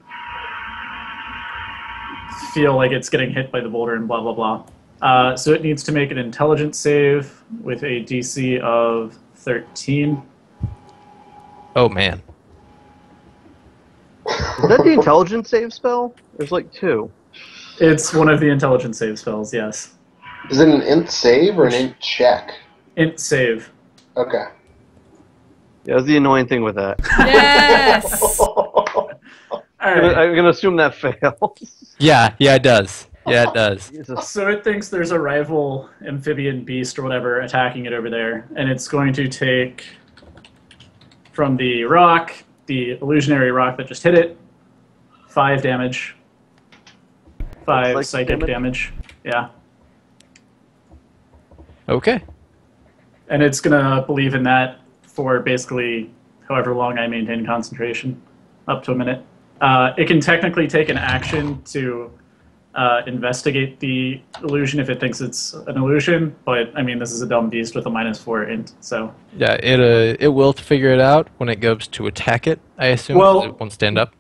feel like it's getting hit by the boulder and blah, blah, blah. So it needs to make an intelligence save with a DC of 13. Oh man. Is that the intelligence save spell? There's like 2. It's one of the intelligence save spells, yes. Is it an int save or an int check? Int save. Okay. Yeah, that's the annoying thing with that. Yes! All right. I'm gonna assume that fails. Yeah, it does. Yeah, it does. Jesus. So it thinks there's a rival amphibian beast or whatever attacking it over there, and it's going to take from the rock, the illusionary rock that just hit it, 5 damage. 5 psychic damage. Yeah. Okay. And it's going to believe in that for basically however long I maintain concentration, up to a minute. It can technically take an action to investigate the illusion if it thinks it's an illusion, but I mean, this is a dumb beast with a -4 int, so. Yeah, it will figure it out when it goes to attack it, I assume. Well- 'Cause it won't stand up.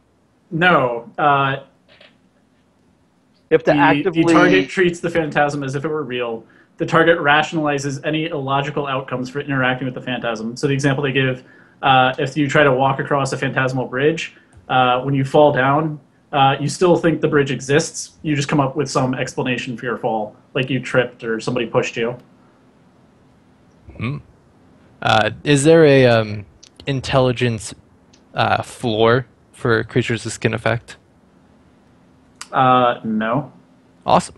No, You have to the actively. target treats the phantasm as if it were real. The target rationalizes any illogical outcomes for interacting with the phantasm. So the example they give, if you try to walk across a phantasmal bridge, when you fall down, you still think the bridge exists. You just come up with some explanation for your fall, like you tripped or somebody pushed you. Is there a intelligence floor for creatures with skin effect? No. Awesome.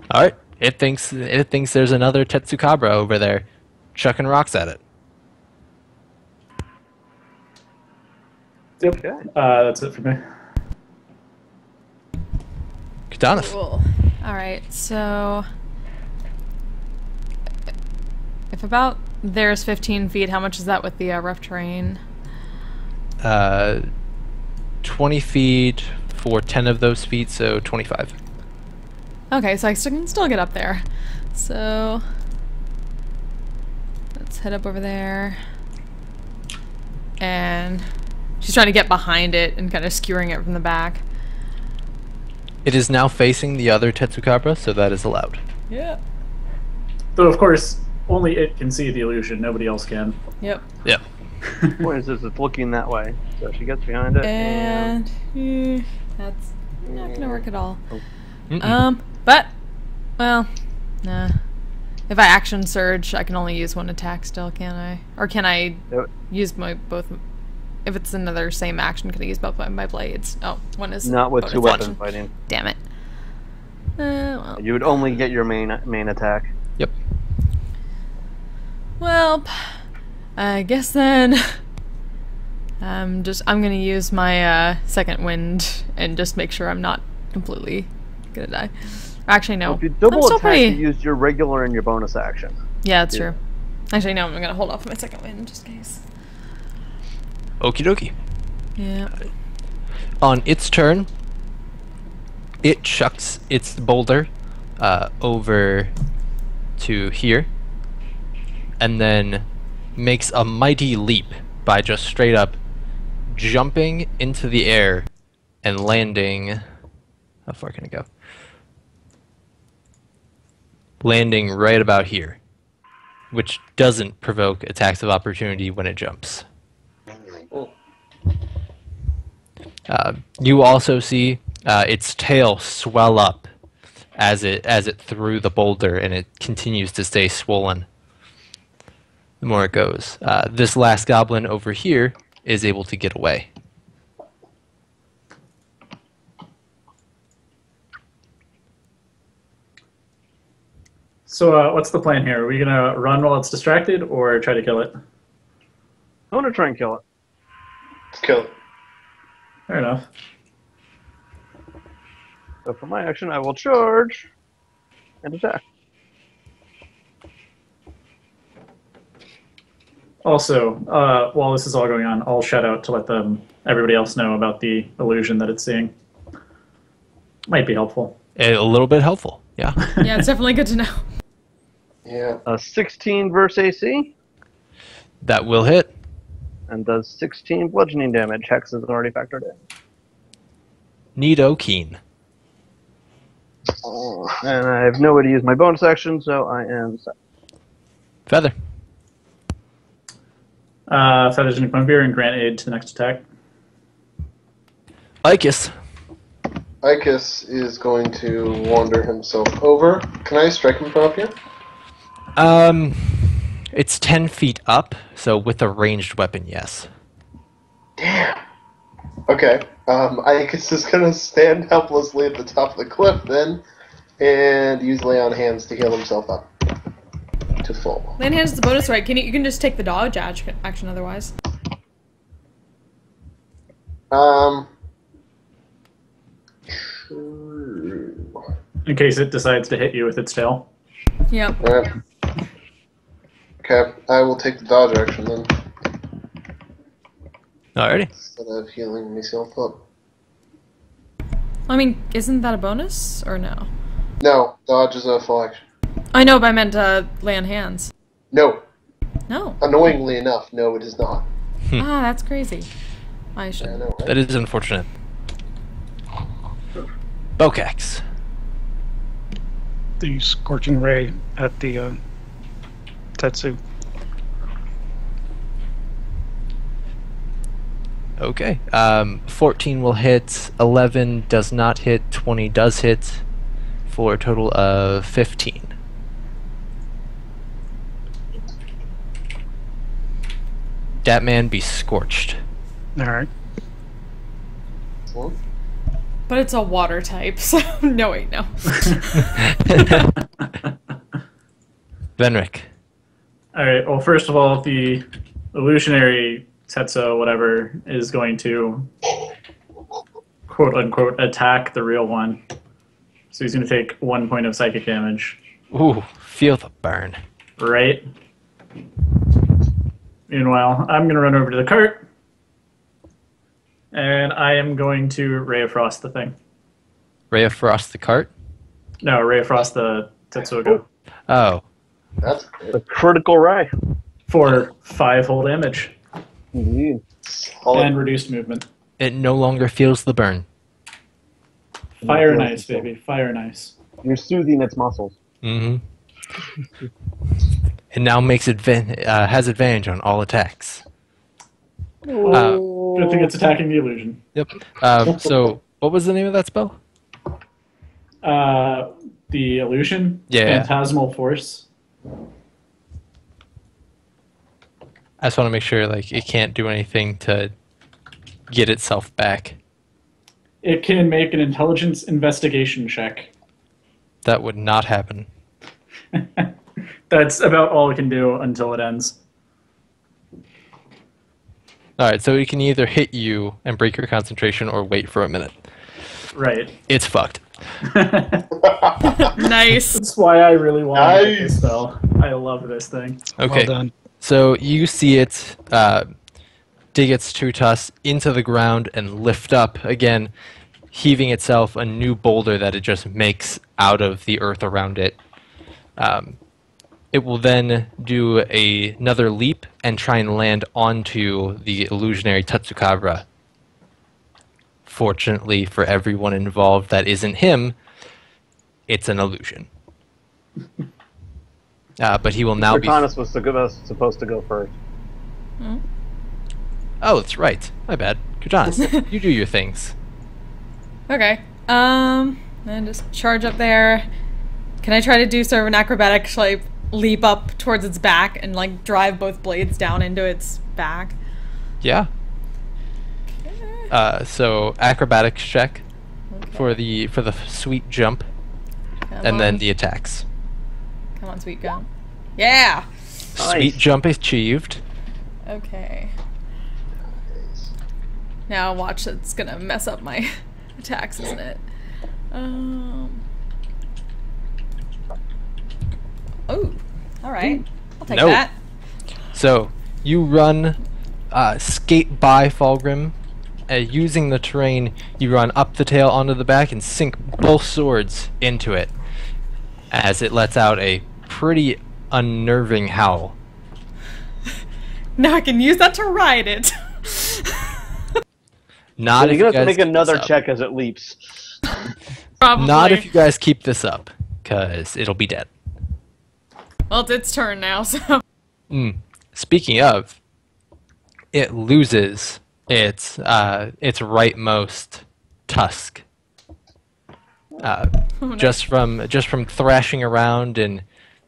All right. It thinks there's another Tetsukabra over there, chucking rocks at it. Yep. Okay. That's it for me. Katanith. Cool. Alright, so if about there's 15 feet, how much is that with the rough terrain? 20 feet for 10 of those feet, so 25. Okay, so I can still get up there. So let's head up over there. And she's trying to get behind it and kind of skewering it from the back. It is now facing the other Tetsukabra, so that is allowed. Yeah. Though, of course, only it can see the illusion. Nobody else can. Yep. Yep. Point is, it's looking that way. So she gets behind it. And that's not gonna work at all. Mm-mm. But well, nah. If I action surge, I can only use one attack still, can I? Or can I Yep. use my both? If it's another same action, can I use both my blades? Oh, one is Not with bonus two weapon action. fighting. Damn it. Well, You would only get your main attack. Yep. well, I guess then I'm gonna use my second wind and just make sure I'm not completely gonna die. Actually, no. If you I'm double still attack, pretty. you use your regular and your bonus action. Yeah, that's Yeah. true. Actually, no. I'm gonna hold off on my second wind just in case. Okie dokie. Yeah. On its turn, it chucks its boulder over to here, and then makes a mighty leap by just straight up jumping into the air and landing. How far can it go? Landing right about here, which doesn't provoke attacks of opportunity when it jumps. You also see its tail swell up as it threw the boulder, and it continues to stay swollen the more it goes. This last goblin over here is able to get away. So what's the plan here? Are we gonna run while it's distracted, or try to kill it? I want to try and kill it. Let's kill it. Fair enough. So for my action, I will charge and attack. Also, while this is all going on, I'll shout out to let everybody else know about the illusion that it's seeing. Might be helpful. A little bit helpful, yeah. Yeah, it's definitely good to know. Yeah. 16 versus AC That will hit. and does 16 bludgeoning damage. Hex is already factored in. Neato keen. And I have no way to use my bonus action, so I am set. Feather. Feathers in Beer and grant aid to the next attack. Icus. Icus is going to wander himself over. Can I strike him from up here? It's 10 feet up, so with a ranged weapon, yes. Damn. Okay. Icus is going to stand helplessly at the top of the cliff then, and use lay on hands to heal himself up to full. Land hands is the bonus, right? You can just take the dodge action otherwise. True. In case it decides to hit you with its tail. Yep. Alright. Okay, I will take the dodge action then, Alrighty. instead of healing myself up. I mean, isn't that a bonus or no? No, dodge is a full action. I know, but I meant land hands. No. No. Annoyingly enough, no, it is not. Ah, that's crazy. I I should. know, right? That is unfortunate. Bokax. The scorching ray at the Tetsu. Okay. 14 will hit, 11 does not hit, 20 does hit, for a total of 15. Dat man be scorched. All right. Well, But it's a water type, so no, wait, no. Venric. Alright, well, first of all, the illusionary Tetsuo, whatever, is going to quote-unquote attack the real one. So he's going to take 1 point of psychic damage. Ooh, feel the burn. Right? Meanwhile, I'm going to run over to the cart. And I am going to Ray of Frost the thing. Ray of Frost the cart? No, Ray of Frost the Tetsuo Oh. that's The good. critical ray. for 5 whole damage. Indeed. And reduced movement. It no longer feels the burn. Fire and ice, baby. Fire and ice. You're soothing its muscles. Mm-hmm. It now makes has advantage on all attacks. Good thing it's attacking the illusion. Yep. So, what was the name of that spell? The illusion, Yeah. Phantasmal Force. I just want to make sure like it can't do anything to get itself back. It can make an intelligence investigation check. That would not happen. That's about all it can do until it ends. Alright, so it can either hit you and break your concentration or wait for a minute. Right. It's fucked. Nice. That's why I really want to get this Nice. spell. I love this thing. Okay. Well done. So you see it dig its true tusk into the ground and lift up, again, heaving itself a new boulder that it just makes out of the earth around it. It will then do another leap and try and land onto the illusionary Tatsukabra. Fortunately for everyone involved that isn't him, it's an illusion. But he will now be... Cortanus was supposed to go first. Oh, that's right. My bad. Kujanis, you do your things. Okay. Then just charge up there. Can I try to do sort of an acrobatic like leap up towards its back and like drive both blades down into its back? Yeah. So acrobatics check for the sweet jump, Come and then on. the attacks. Come on, sweet go. Yeah. Sweet jump achieved. Okay. Now watch, it's gonna mess up my attacks, isn't it? Oh, all right. I'll take No. that. So you run, skate by Fulgrim. Using the terrain, you run up the tail onto the back and sink both swords into it as it lets out a pretty unnerving howl. Now I can use that to ride it. Not You're if gonna you have to guys make keep another this up. check as it leaps. Probably. Not if you guys keep this up, because it'll be dead. Well, it's its turn now, so. Speaking of, it loses its rightmost tusk. Oh, no. Just from thrashing around and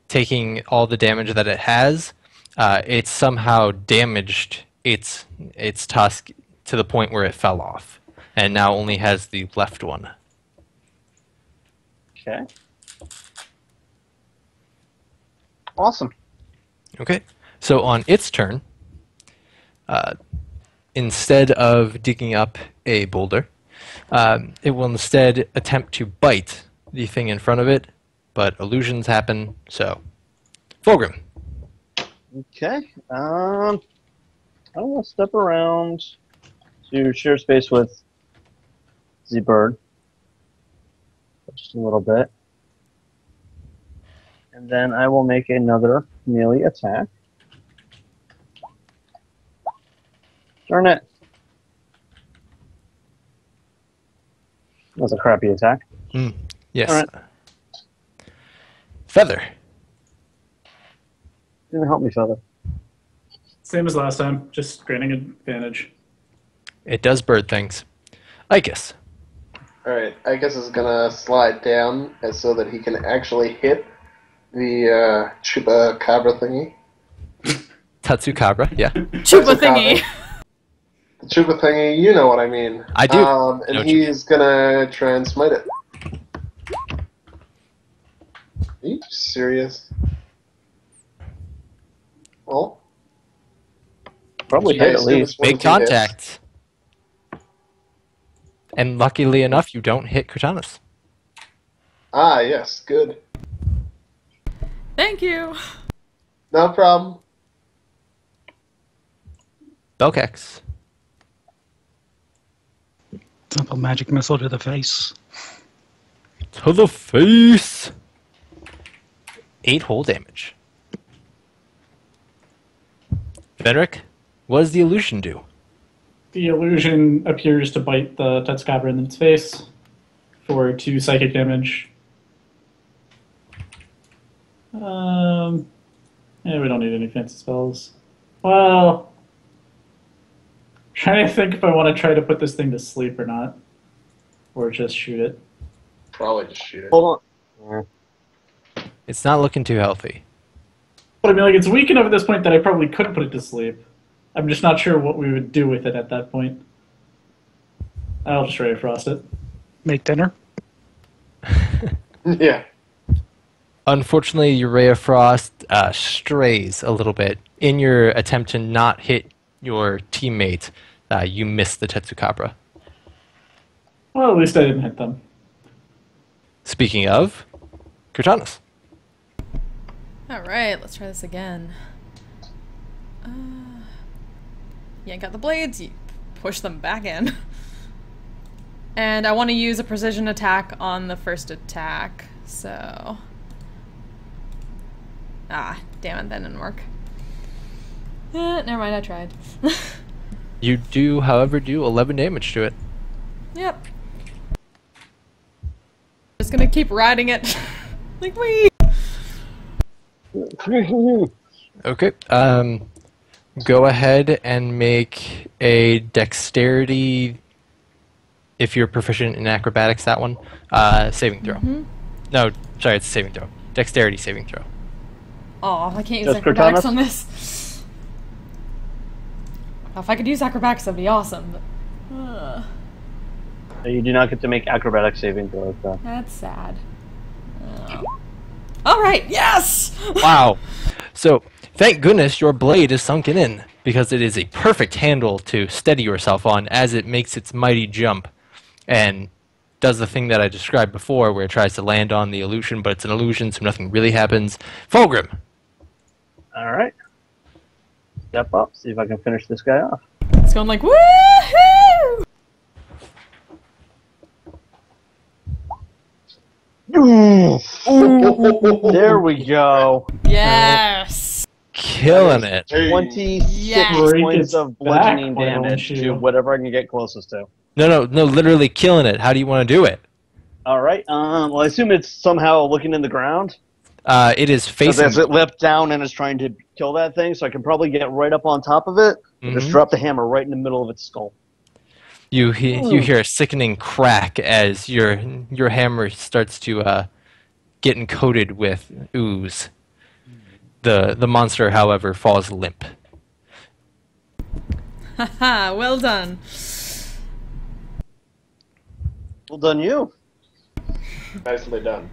taking all the damage that it has, it's somehow damaged its tusk to the point where it fell off, and now only has the left one. Okay. Awesome. Okay, so on its turn, instead of digging up a boulder, it will instead attempt to bite the thing in front of it, but illusions happen, so... Fulgrim. Okay. I will step around to share space with the bird. Just a little bit. And then I will make another melee attack. Darn it. That was a crappy attack. Yes. All right. Feather. Didn't help me, Feather. Same as last time, just granting advantage. It does bird things. Icus. Alright, I guess it's gonna slide down so that he can actually hit the chupacabra thingy. Tatsukabra, yeah. Chupa thingy. The chupa thingy, you know what I mean. I do. And Know what you he's gonna try and smite it. Are you serious? Well, Probably yeah, hit at as soon as least. one Big of you hits- contact. And luckily enough, you don't hit Cortanus. Ah, yes, good. Thank you. No problem. Belkex. Simple magic missile to the face. To the face! 8 whole damage. Frederick, what does the illusion do? The illusion appears to bite the Tatsukabra in its face for 2 psychic damage. Yeah, we don't need any fancy spells. Well, trying to think if I want to try to put this thing to sleep or not. Or just shoot it. Probably just shoot it. Hold on. It's not looking too healthy. But I mean, like, it's weak enough at this point that I probably could put it to sleep. I'm just not sure what we would do with it at that point. I'll just Ray of Frost it. Make dinner. Yeah. Unfortunately, your Ray of Frost strays a little bit. In your attempt to not hit your teammate, you miss the Tetsukabra. Well, at least I didn't hit them. Speaking of, Kurtanis. Alright, let's try this again. Yank out the blades, you push them back in. And I want to use a precision attack on the first attack, so... Ah, damn it, that didn't work. Never mind, I tried. You do, however, do 11 damage to it. Yep. Just gonna keep riding it. Like, wee! Okay. Go ahead and make a dexterity, if you're proficient in acrobatics, that one, saving throw. No, sorry, it's a saving throw. Dexterity saving throw. Aw, I can't use Just acrobatics Kurtanis? on this. If I could use acrobatics, that'd be awesome. But, You do not get to make acrobatic saving throws, though. that's sad. Alright, yes! Wow. So, thank goodness your blade is sunken in, because it is a perfect handle to steady yourself on as it makes its mighty jump, and does the thing that I described before, where it tries to land on the illusion, but it's an illusion, so nothing really happens. Fulgrim! Alright. Step up, see if I can finish this guy off. It's going like, woohoo! There we go. Yes! Killing it. Hey. 26 Yes. points of bludgeoning Back, why don't damage to you? whatever I can get closest to. No, literally killing it. How do you want to do it? Alright, well, I assume it's somehow looking in the ground. It is Because facing... as it leapt down and is trying to kill that thing, so I can probably get right up on top of it and just Mhm. drop the hammer right in the middle of its skull. You hear a sickening crack as your hammer starts to get encoded with ooze. The monster, however, falls limp. Haha, well done. Well done, you. Nicely done.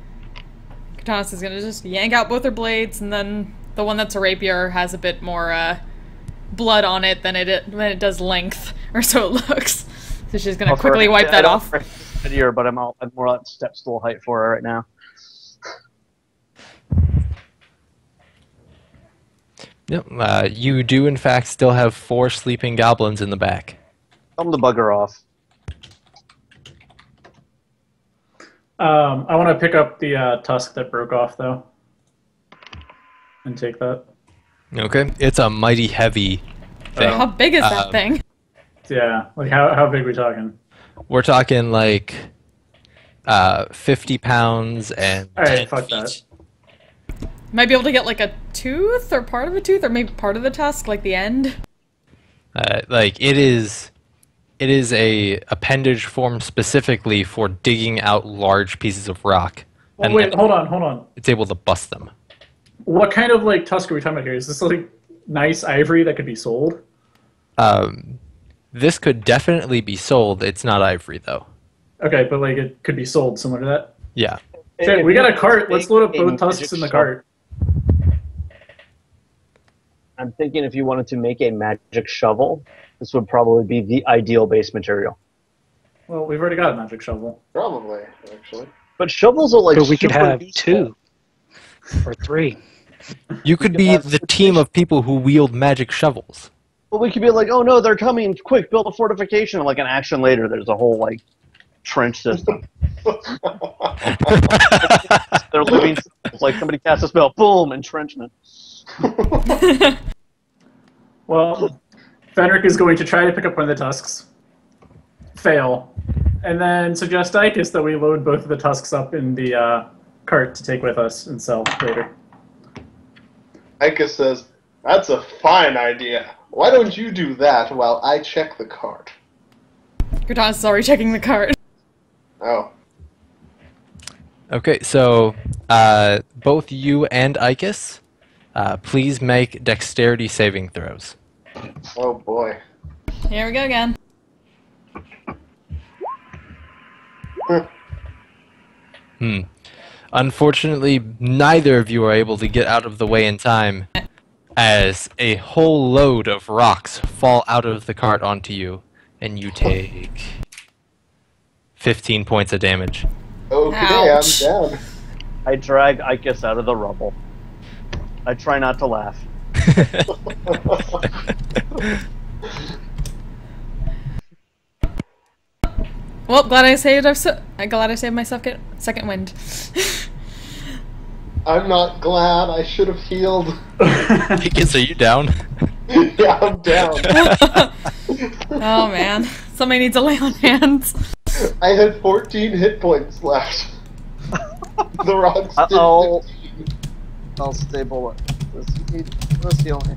Katana is gonna just yank out both her blades, and then the one that's a rapier has a bit more blood on it than it does length, or so it looks. So she's gonna quickly wipe that off. Here, but I'm more at step stool height for her right now. Yep. You do, in fact, still have 4 sleeping goblins in the back. Tell them to bugger off. I want to pick up the tusk that broke off, though. And take that. Okay. It's a mighty heavy thing. How big is that thing? Yeah, like how big are we talking? We're talking like 50 pounds and All right, 10 fuck feet. that. Might be able to get like a tooth, or part of a tooth, or maybe part of the tusk, like the end. Like it is a appendage formed specifically for digging out large pieces of rock. Well, and wait, then hold on. it's able to bust them. What kind of like tusk are we talking about here? Is this like nice ivory that could be sold? This could definitely be sold. It's not ivory though. Okay, but like it could be sold similar to that. Yeah. Okay, we got a cart. Let's load up both tusks in the cart. I'm thinking if you wanted to make a magic shovel, this would probably be the ideal base material. Well, we've already got a magic shovel. Probably, actually. But shovels are like But we could super have useful. 2 or 3. You could be the team of people who wield magic shovels. But we could be like, oh no, they're coming! Quick, build a fortification. And like an action later, there's a whole like trench system. They're living. It's like somebody casts a spell, boom, entrenchment. Well, Fenric is going to try to pick up one of the tusks. Fail. And then suggest Icus that we load both of the tusks up in the cart to take with us and sell later. Ika says, "That's a fine idea. Why don't you do that while I check the cart?" Katana's already checking the cart. Oh. Okay, so both you and Icus Please make dexterity saving throws. Oh boy. Here we go again. Unfortunately, neither of you are able to get out of the way in time as a whole load of rocks fall out of the cart onto you, and you take 15 points of damage. Okay, Ouch. I'm down. I drag Icus out of the rubble. I try not to laugh. Well, glad I saved myself second wind. I'm not glad. I should have healed. Icus, are you down? Yeah, I'm down. Oh man, somebody needs to lay on hands. I had 14 hit points left. The rocks did Uh-oh. 15. I'll stable it. Let's heal me.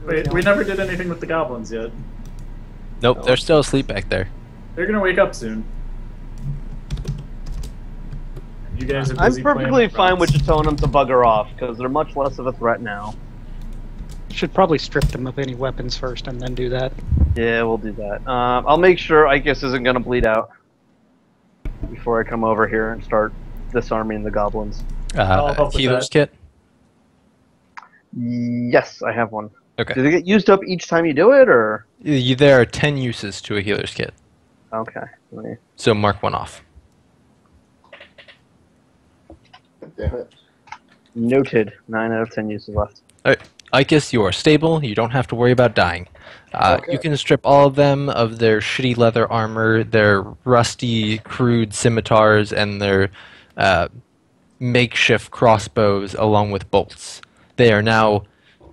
Wait, we never did anything with the goblins yet. Nope, they're still asleep back there. They're gonna wake up soon. You guys are I'm busy perfectly playing fine with rocks. just telling them to bugger off, because they're much less of a threat now. Should probably strip them of any weapons first and then do that. Yeah, we'll do that. I'll make sure Icus isn't going to bleed out before I come over here and start disarming the goblins. I'll help with Healer's that. kit? Yes, I have one. Do Okay. they get used up each time you do it, or? There are 10 uses to a healer's kit, Okay. Let me- so mark one off. Damn it. Noted. 9 out of 10 uses left. Alright, Icus, you are stable. You don't have to worry about dying. Okay. You can strip all of them of their shitty leather armor, their rusty, crude scimitars, and their makeshift crossbows, along with bolts. They are now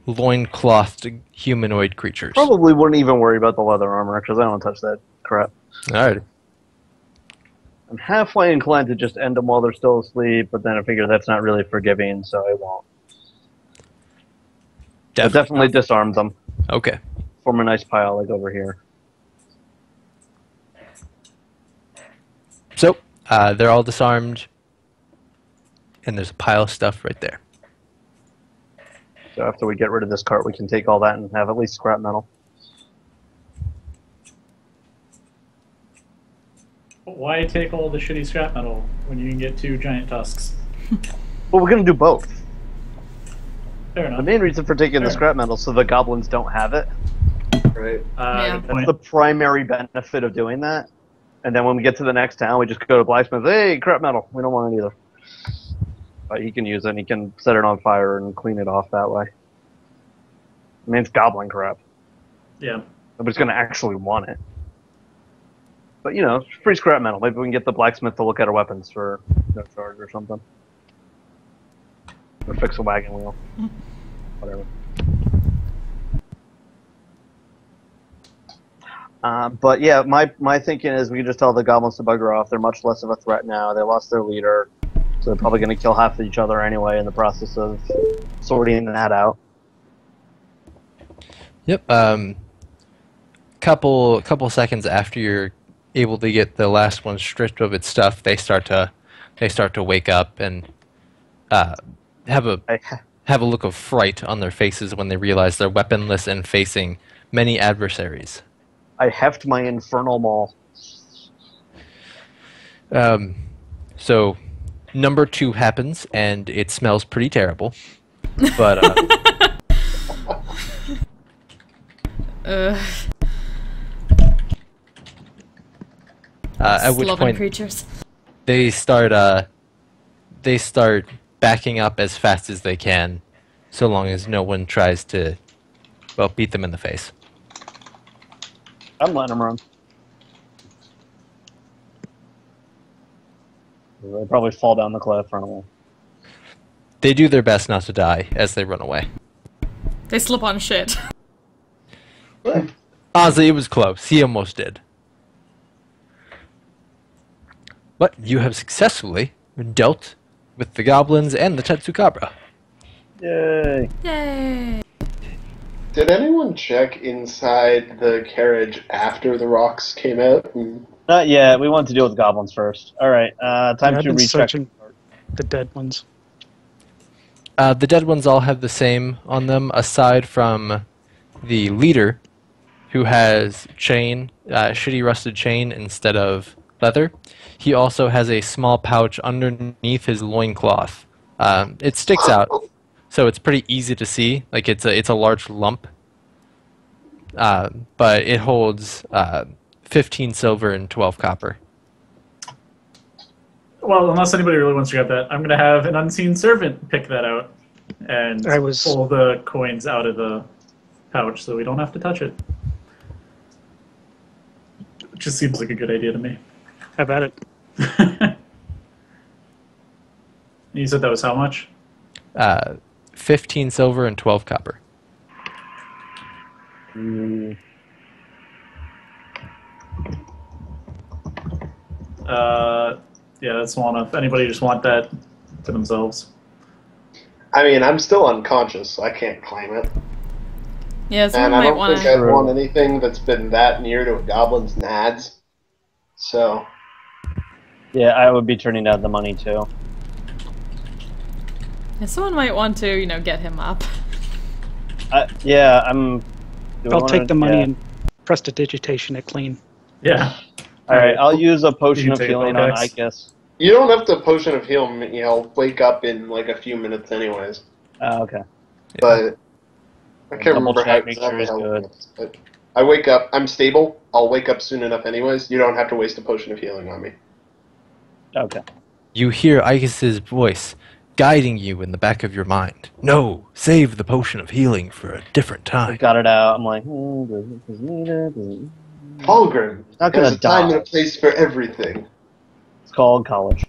loinclothed humanoid creatures. Probably wouldn't even worry about the leather armor, because I don't touch that crap. Alright. I'm halfway inclined to just end them while they're still asleep, but then I figure that's not really forgiving, so I won't. I'll definitely disarm them. Okay. Form a nice pile like over here. So, they're all disarmed, and there's a pile of stuff right there. So after we get rid of this cart, we can take all that and have at least scrap metal. Why take all the shitty scrap metal when you can get 2 giant tusks? Well, we're going to do both. Fair The enough. main reason for taking the Sure. scrap metal so the goblins don't have it. Right. Yeah. Good That's point. the primary benefit of doing that. And then when we get to the next town, we just go to blacksmith. Hey, scrap metal. We don't want it either. But he can use it and he can set it on fire and clean it off that way. I mean, it's goblin crap. Yeah. Nobody's going to actually want it. But, you know, free scrap metal. Maybe we can get the blacksmith to look at our weapons for no charge or something. Or fix a wagon wheel. Whatever. But yeah, my thinking is we can just tell the goblins to bugger off. They're much less of a threat now. They lost their leader. So they're probably going to kill half of each other anyway in the process of sorting that out. Yep. Couple seconds after you're able to get the last one stripped of its stuff, they start to wake up and have a look of fright on their faces when they realize they're weaponless and facing many adversaries. I heft my infernal maul. So number 2 happens, and it smells pretty terrible. But at which Sloven point creatures. they start backing up as fast as they can, so long as no one tries to, well, beat them in the face. I'm letting them run. They'll probably fall down the cliff, run away. They do their best not to die as they run away. They slip on shit. Honestly, it was close. He almost did. But you have successfully dealt with the goblins and the Tetsukabra. Yay! Yay! Did anyone check inside the carriage after the rocks came out? Not yet. We want to deal with goblins first. All right. Time I've to been recheck. searching the dead ones. The dead ones all have the same on them, aside from the leader, who has shitty rusted chain instead of leather. He also has a small pouch underneath his loincloth. It sticks out, so it's pretty easy to see. Like it's a large lump, but it holds 15 silver and 12 copper. Well, unless anybody really wants to grab that, I'm going to have an unseen servant pick that out and pull the coins out of the pouch so we don't have to touch it. It just seems like a good idea to me. Have at it. You said that was how much? 15 silver and 12 copper. Yeah, that's one. If anybody just want that for themselves. I mean, I'm still unconscious, so I can't claim it. Yeah, And someone I might don't want think to. I'd want anything that's been that near to a goblin's nads. So, Yeah, I would be turning down the money too. Yeah, someone might want to, you know, get him up. Yeah, I'm. do we I'll wanna- take the money yeah. and prestidigitation it clean. Yeah. All right, I'll use a potion You of can take healing it, on okay. Icus. you don't have to potion of heal me. I'll wake up in like a few minutes anyways. Okay. But I can't Double remember how check, make sure exactly it's how good. it works, but I wake up, I'm stable, I'll wake up soon enough anyways. You don't have to waste a potion of healing on me. Okay. You hear Icus's voice guiding you in the back of your mind. No, save the potion of healing for a different I time. got it out. I'm like, does it need it? Does it- Holgrim, Not gonna there's a time die. and a place for everything. It's called college.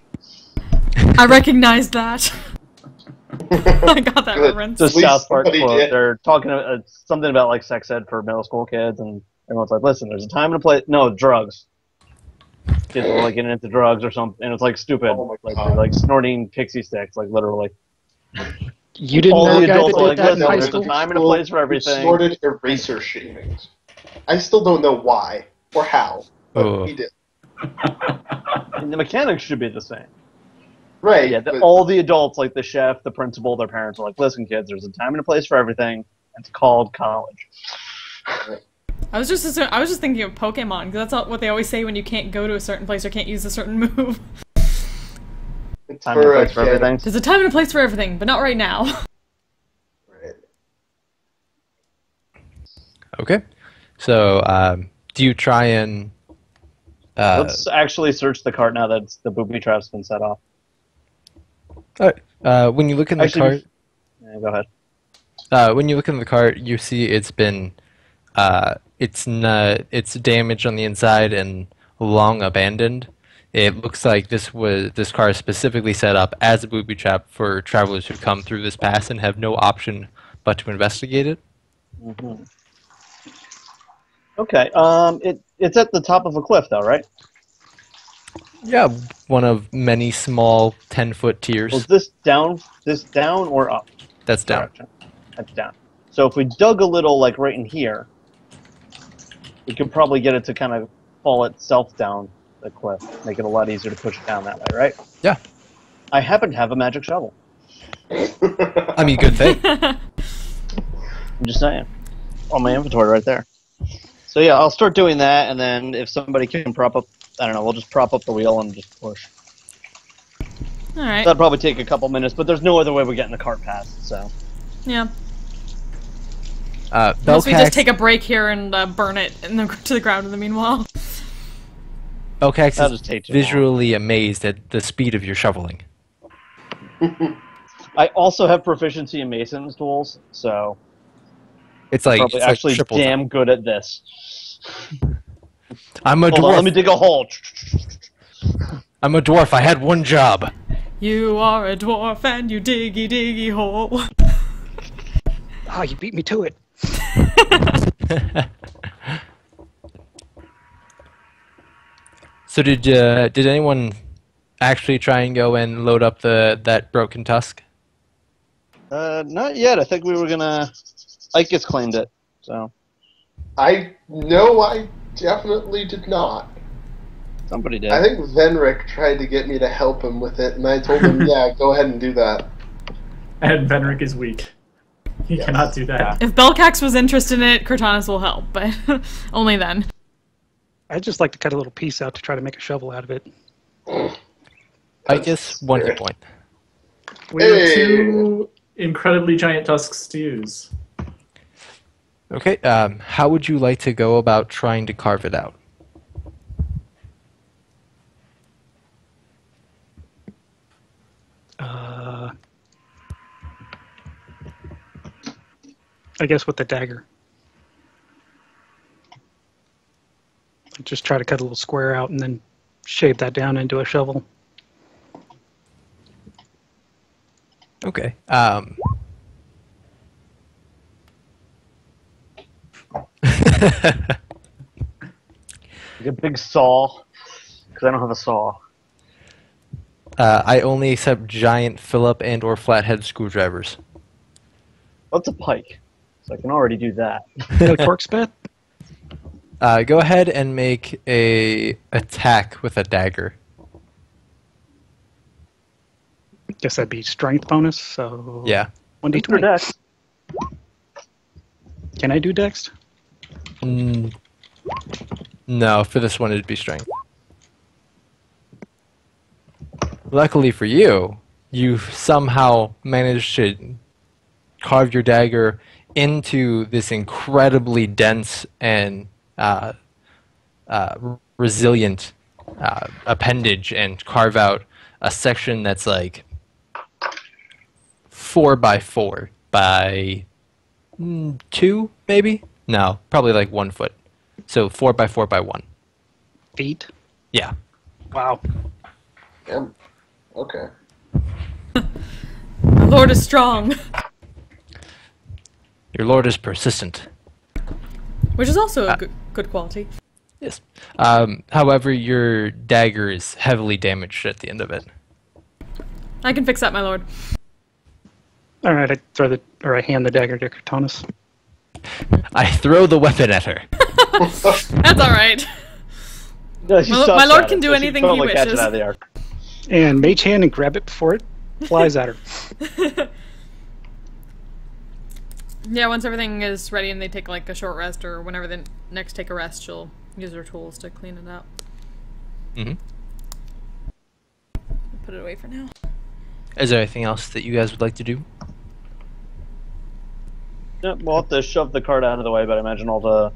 I recognize that. I got that Good. reference. It's a At least South Park somebody quote. did. They're talking something about like sex ed for middle school kids, and everyone's like, "Listen, there's a time and a place." No, drugs. Kids are like getting into drugs or something, and it's like stupid. Oh my like God. they're like snorting pixie sticks, like literally. You didn't All know the a guy adults that are did like, that in "Listen, high there's a school? time and a place for Who everything." snorted eraser shavings. I still don't know why or how, but Oh. he did. And the mechanics should be the same. Right. Yeah, but all the adults, like the chef, the principal, their parents, are like, "Listen, kids, there's a time and a place for everything. It's called college." I was just thinking of Pokemon because that's what they always say when you can't go to a certain place or can't use a certain move. it's Time and a for a place for kid. everything. There's a time and a place for everything, but not right now. Right. Okay. So, do you try and... Let's actually search the cart now that the booby trap's been set off. when you look in the Actually, cart... Yeah, go ahead. When you look in the cart, you see it's been... it's damaged on the inside and long abandoned. It looks like this car is specifically set up as a booby trap for travelers who come through this pass and have no option but to investigate it. Mm-hmm. Okay. It's at the top of a cliff, though, right? Yeah, one of many small 10-foot tiers. Was this down? This down or up? That's down. Direction? That's down. So if we dug a little, like right in here, we could probably get it to kind of fall itself down the cliff, make it a lot easier to push it down that way, right? Yeah. I happen to have a magic shovel. I mean, good thing. I'm just saying. On my inventory right there. So yeah, I'll start doing that, and then if somebody can prop up, I don't know, we'll just prop up the wheel and just push. All right. That'll probably take a couple minutes, but there's no other way we're getting the cart past, so. Yeah. Unless we Belcax, just take a break here and burn it to the ground in the meanwhile. Belcax That'll is just take too long. visually amazed at the speed of your shoveling. I also have proficiency in Mason's tools, so It's like, probably it's like actually triple damn good at this. I'm a Hold on, let me dwarf. dig a hole. I'm a dwarf. I had one job. You are a dwarf and you diggy diggy hole. Oh, you beat me to it. So did anyone actually try and go and load up that broken tusk? Not yet. I think we were gonna. Icus claimed it, so I know I definitely did not. somebody did. I think Venric tried to get me to help him with it, and I told him, yeah, go ahead and do that. And Venric is weak. He cannot do that. If Belcax was interested in it, Cortanus will help, but only then. I'd just like to cut a little piece out to try to make a shovel out of it. I guess 1 hit point. We have 2 incredibly giant tusks to use. Okay, how would you like to go about trying to carve it out? I guess with the dagger. Just try to cut a little square out and then shape that down into a shovel. Okay. Like a big saw, because I don't have a saw. I only accept giant Phillip and or flathead screwdrivers. What's a pike? So I can already do that. No torque spit? Go ahead and make a attack with a dagger. Guess that'd be strength bonus, so... Yeah. 1d20. Dex. Can I do dex? No, for this one it'd be strength. Luckily for you, you somehow managed to carve your dagger into this incredibly dense and resilient appendage and carve out a section that's like 4 by 4 by 2, maybe? No, probably like 1 foot. So 4 by 4 by 1. Feet? Yeah. Wow. Yeah. Okay. My lord is strong. Your lord is persistent. Which is also a good quality. Yes. However, your dagger is heavily damaged at the end of it. I can fix that, my lord. All right, I hand the dagger to Cortanus. I throw the weapon at her. That's all right. No, she My sucks lord at can it, do so she anything totally he catches wishes. it out of the air. And mage hand and grab it before it flies at her. Yeah, once everything is ready and they take like a short rest or whenever they next take a rest, she'll use her tools to clean it up. Mm-hmm. Put it away for now. Is there anything else that you guys would like to do? Yeah, we'll have to shove the cart out of the way, but I imagine all the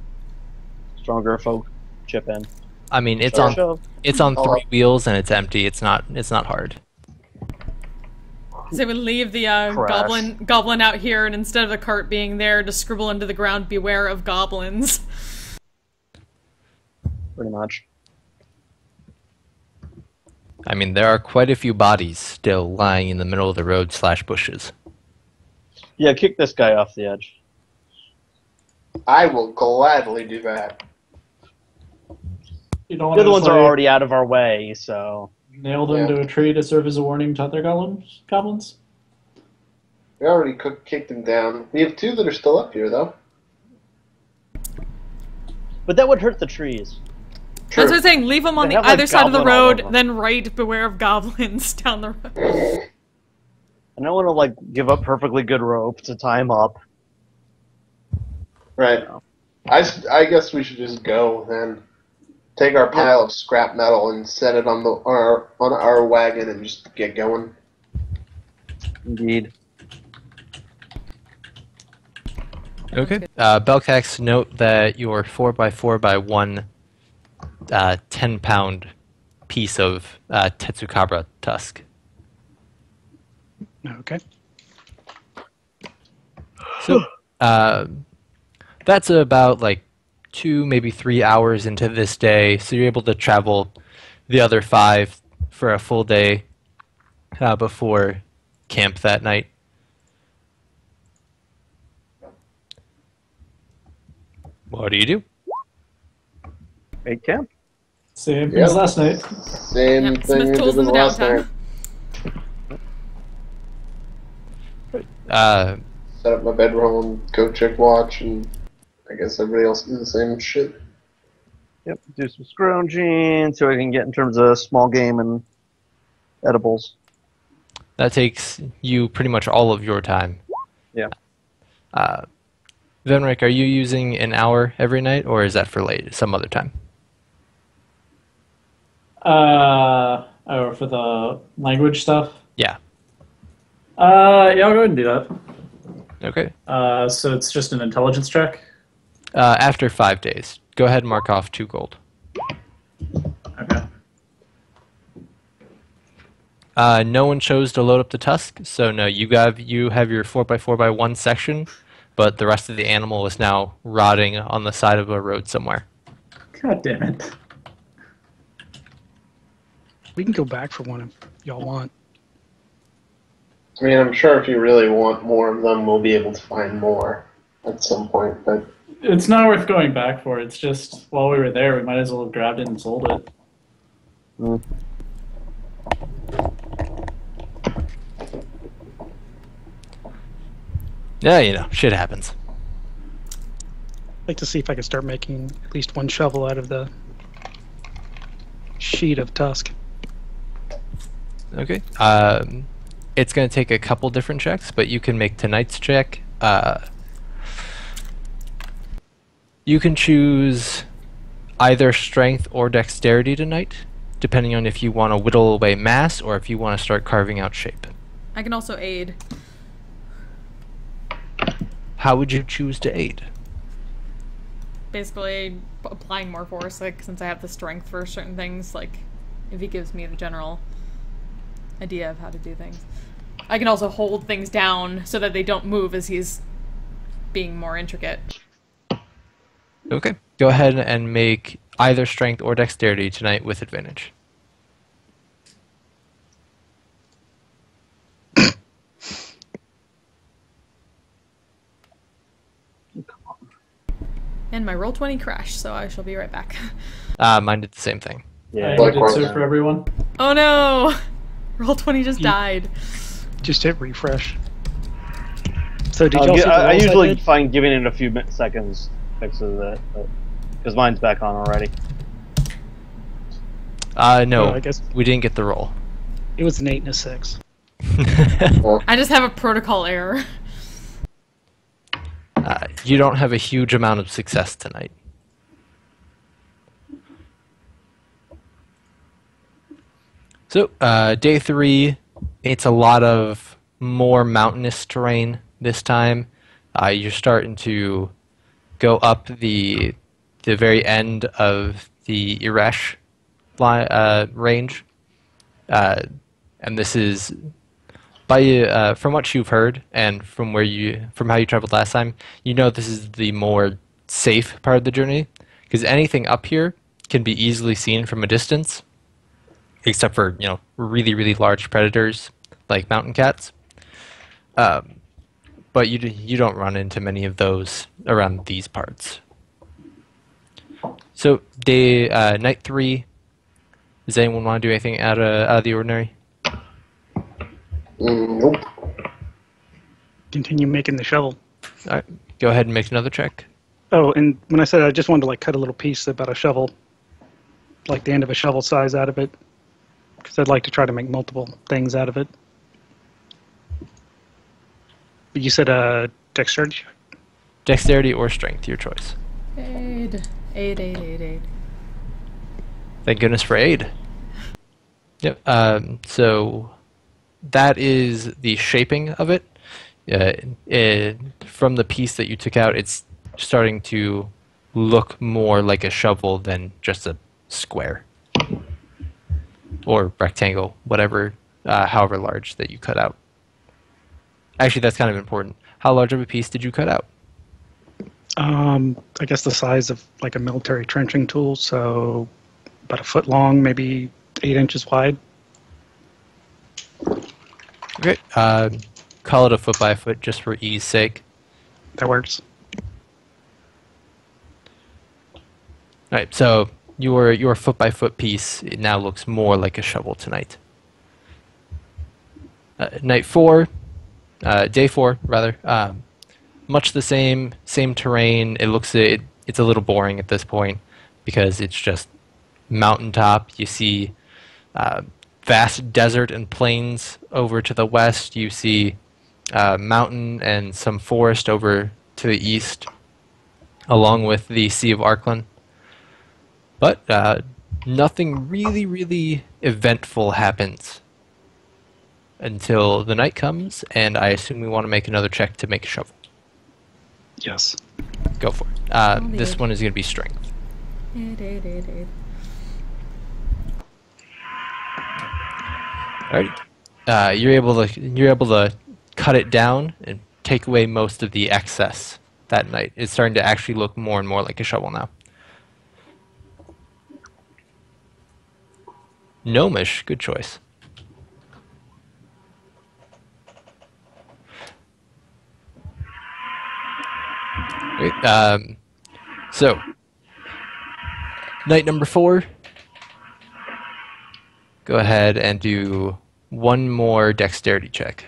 stronger folk chip in. I mean, it's Sure. on Shove. it's on 3 wheels and it's empty. It's not hard. So they would leave the Crash. goblin out here, and instead of the cart being there, to scribble into the ground, "Beware of goblins." Pretty much. I mean, there are quite a few bodies still lying in the middle of the road / bushes. Yeah, kick this guy off the edge. I will gladly do that. You don't The other want ones are already out of our way, so... nail them Yeah. to a tree to serve as a warning to other goblins? We already kicked him down. We have 2 that are still up here, though. But that would hurt the trees. True. That's what I'm saying. Leave them on They the have, like, either side of the goblin all road, over. then write "Beware of goblins" down the road. I don't want to, like, give up perfectly good rope to tie him up. Right. I guess we should just go then. Take our pile of scrap metal and set it on our wagon and just get going. Indeed. Okay. Belcax, note that your 4 by 4 by 1 10-pound piece of Tetsukabra tusk. Okay. So that's about like 2, maybe 3 hours into this day, so you're able to travel the other 5 for a full day before camp that night. What do you do? Make camp? Same Yep. as last night. Same Yep, thing Smith we tools did in the last downtown. night. Set up my bedroll and go check watch, and I guess everybody else do the same shit. Yep, do some scrounging, see what I can get in terms of small game and edibles. That takes you pretty much all of your time. Yeah. Venric, are you using an hour every night, or is that for late, some other time? Oh, for the language stuff? Yeah. Yeah, I'll go ahead and do that. Okay. So it's just an intelligence check? After 5 days. Go ahead and mark off 2 gold. Okay. No one chose to load up the tusk, so no, you have your 4x4x1 section, but the rest of the animal is now rotting on the side of a road somewhere. God damn it. We can go back for one if y'all want. I mean, I'm sure if you really want more of them, we'll be able to find more at some point, but It's not worth going back for. It's just, while we were there, we might as well have grabbed it and sold it. Mm. Yeah, you know, shit happens. I'd like to see if I can start making at least one shovel out of the sheet of tusk. Okay. It's going to take a couple different checks, but you can make tonight's check. You can choose either strength or dexterity tonight, depending on if you want to whittle away mass or if you want to start carving out shape. I can also aid. How would you choose to aid? Basically, applying more force, like, since I have the strength for certain things, like, if he gives me the general idea of how to do things. I can also hold things down so that they don't move as he's being more intricate. Okay. Go ahead and make either strength or dexterity tonight with advantage. And my roll 20 crashed, so I shall be right back. Mine did the same thing. Yeah. I did so for everyone. Oh no! Roll 20 just died. Just hit refresh. So did I y'all see the rolls I usually did? find giving it a few seconds fixes it, because mine's back on already. No, Oh, I guess- we didn't get the roll. It was an 8 and a 6. I just have a protocol error. You don't have a huge amount of success tonight. So, day 3, it's a lot of more mountainous terrain this time. You're starting to go up the very end of the Irash range. And this is, from what you've heard and from how you traveled last time, you know this is the more safe part of the journey, because anything up here can be easily seen from a distance, except for, you know, really, really large predators like mountain cats. But you don't run into many of those around these parts. So night 3. Does anyone want to do anything out of the ordinary? nope. Continue making the shovel. All right, go ahead and make another check. Oh, and when I said I just wanted to like cut a little piece about a shovel, like the end of a shovel size out of it, because I'd like to try to make multiple things out of it. But you said dexterity? Dexterity or strength, your choice. Aid. Aid. Thank goodness for aid. Yep. So that is the shaping of it. From the piece that you took out, it's starting to look more like a shovel than just a square or rectangle, whatever, however large that you cut out. Actually, that's kind of important. How large of a piece did you cut out? I guess the size of like a military trenching tool, so about 1 foot long, maybe 8 inches wide. Okay. Call it a foot by foot just for ease sake. That works. All right. So your foot by foot piece, it now looks more like a shovel tonight. Night 4, day 4 rather. Much the same terrain. It's a little boring at this point because it's just mountaintop. You see vast desert and plains over to the west. You see mountain and some forest over to the east, along with the Sea of Arklan. But nothing really eventful happens until the night comes, and I assume we want to make another check to make a shovel. Yes. Go for it. This one is going to be strength. All right. You're able to cut it down and take away most of the excess that night. It's starting to actually look more and more like a shovel now. Gnomish, good choice. Great. So, night number 4. Go ahead and do one more dexterity check.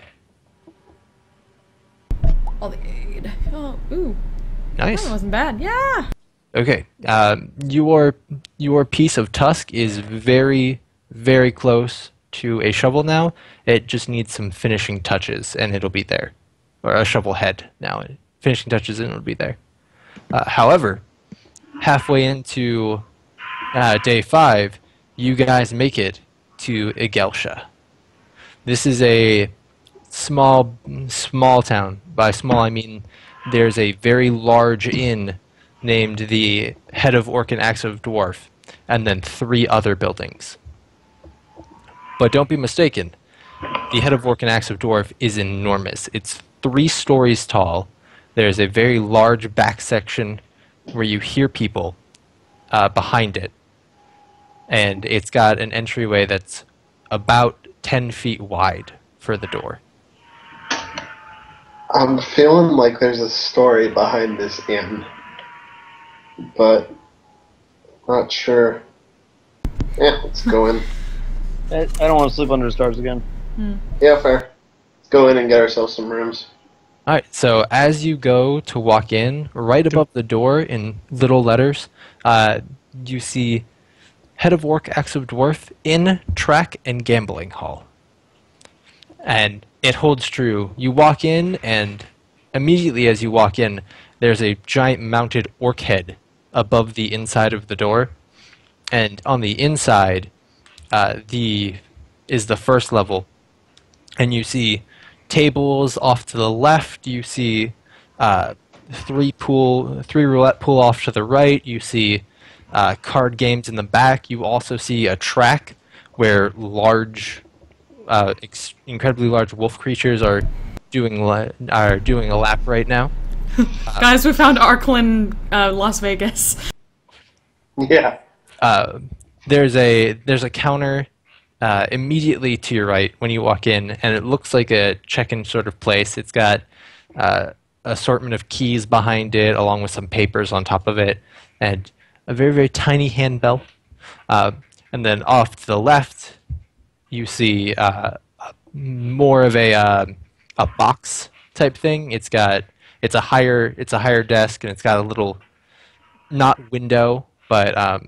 All the aid. Oh, ooh. Nice. That wasn't bad. Yeah. Okay. Your piece of tusk is very close to a shovel now. It just needs some finishing touches, and it'll be there. Or a shovel head now. Finishing touches, and it'll be there. However, halfway into day 5, you guys make it to Igelsha. This is a small town. By small, I mean there's a very large inn named the Head of Orc and Axe of Dwarf, and then 3 other buildings. But don't be mistaken, the Head of Orc and Axe of Dwarf is enormous. It's 3 stories tall. There's a very large back section where you hear people behind it. And it's got an entryway that's about 10 feet wide for the door. I'm feeling like there's a story behind this inn, but not sure. Yeah, let's go in. I don't want to sleep under the stars again. Yeah, fair. Let's go in and get ourselves some rooms. Alright, so as you go to walk in, right above the door in little letters, you see Head of Orc, Axe of Dwarf, Inn, Track, and Gambling Hall. And it holds true. You walk in, and immediately as you walk in, there's a giant mounted orc head above the inside of the door. And on the inside is the first level. And you see tables off to the left. You see 3 roulette pool off to the right. You see card games in the back. You also see a track where incredibly large wolf creatures are doing a lap right now. Guys, we found Arklan, Las Vegas. Yeah. There's a counter immediately to your right when you walk in, and it looks like a check-in sort of place. It's got assortment of keys behind it, along with some papers on top of it, and a very tiny handbell. And then off to the left, you see more of a box type thing. It's a higher desk, and it's got a little, not window, but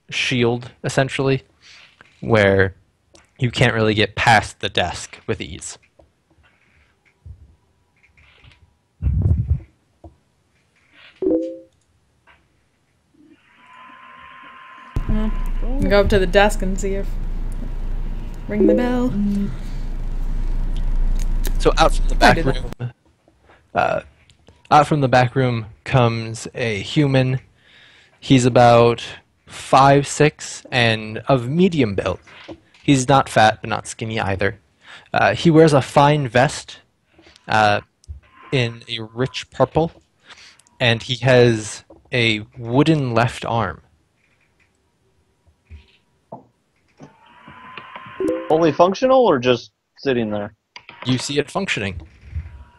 shield essentially, where you can't really get past the desk with ease. Go up to the desk and see if... Ring the bell. So out from the back room comes a human. He's about 5'6" and of medium build. He's not fat, but not skinny either. He wears a fine vest in a rich purple, and he has a wooden left arm. Fully functional or just sitting there? You see it functioning.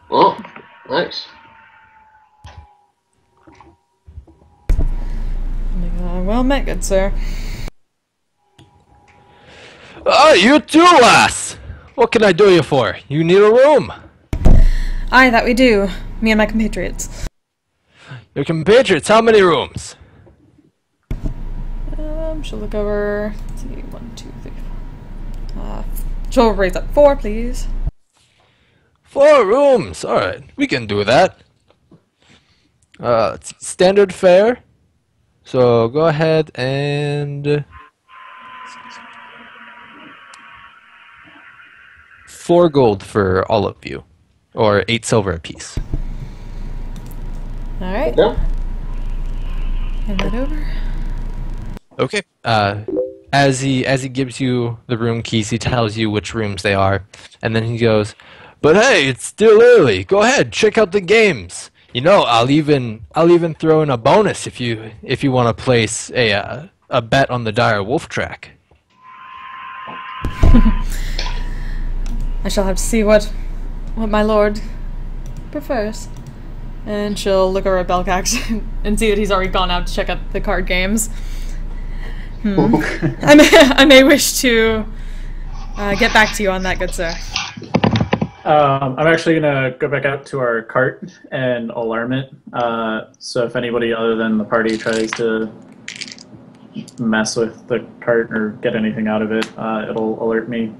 Oh, nice. Well met, good sir. Oh, you too, lass! What can I do you for? You need a room. Aye, that we do. Me and my compatriots. Your compatriots, how many rooms? She'll look over. Let's see, 1, 2, 3, 4. She'll raise up 4, please. 4 rooms. All right, we can do that. It's standard fare. So go ahead and 4 gold for all of you, or 8 silver apiece. All right. Yeah. Hand that over. Okay. As he gives you the room keys, he tells you which rooms they are, and then he goes, "But hey, it's still early. Go ahead, check out the games. You know, I'll even throw in a bonus if you want to place a bet on the dire wolf track." I shall have to see what my lord prefers. And she'll look over at Belcax and see that he's already gone out to check out the card games. I may wish to get back to you on that, good sir. I'm actually going to go back out to our cart and alarm it. So if anybody other than the party tries to mess with the cart or get anything out of it, it'll alert me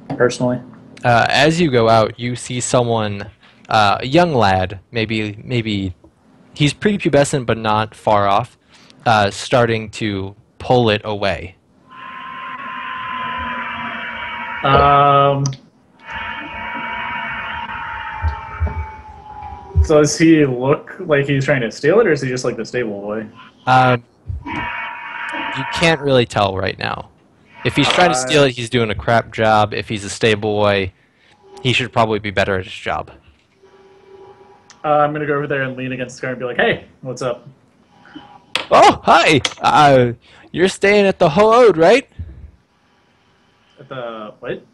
personally. As you go out, you see someone, a young lad, maybe he's prepubescent but not far off, starting to pull it away. So does he look like he's trying to steal it, or is he just like the stable boy? You can't really tell right now. If he's trying to steal it, he's doing a crap job. If he's a stable boy, he should probably be better at his job. I'm gonna go over there and lean against the car and be like, "Hey, what's up?" Oh, hi! You're staying at the Hood, right? At the what?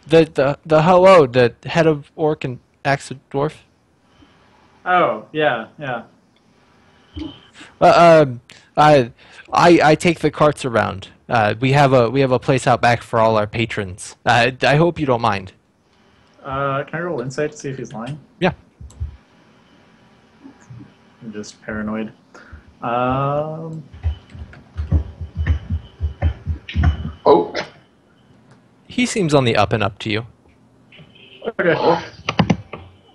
The Hood, the head of orc and axe of dwarf. Oh, yeah, yeah. I take the carts around. We have a place out back for all our patrons. I hope you don't mind. Can I roll insight to see if he's lying? Yeah. I'm just paranoid. Oh. He seems on the up and up to you. Okay.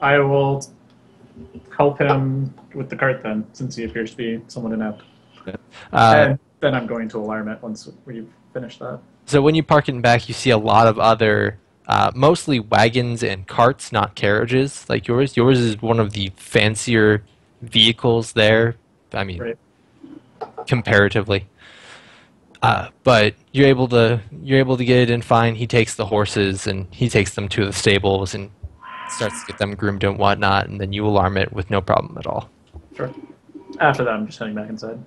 I will help him with the cart then, since he appears to be somewhat inept. And then I'm going to alarm it once we've finished that. So when you park it in back, you see a lot of other, mostly wagons and carts, not carriages like yours. Yours is one of the fancier vehicles there. I mean, Right. comparatively. But you're able to get it in fine. He takes the horses and he takes them to the stables and starts to get them groomed and whatnot, and then you alarm it with no problem at all. Sure. After that, I'm just heading back inside.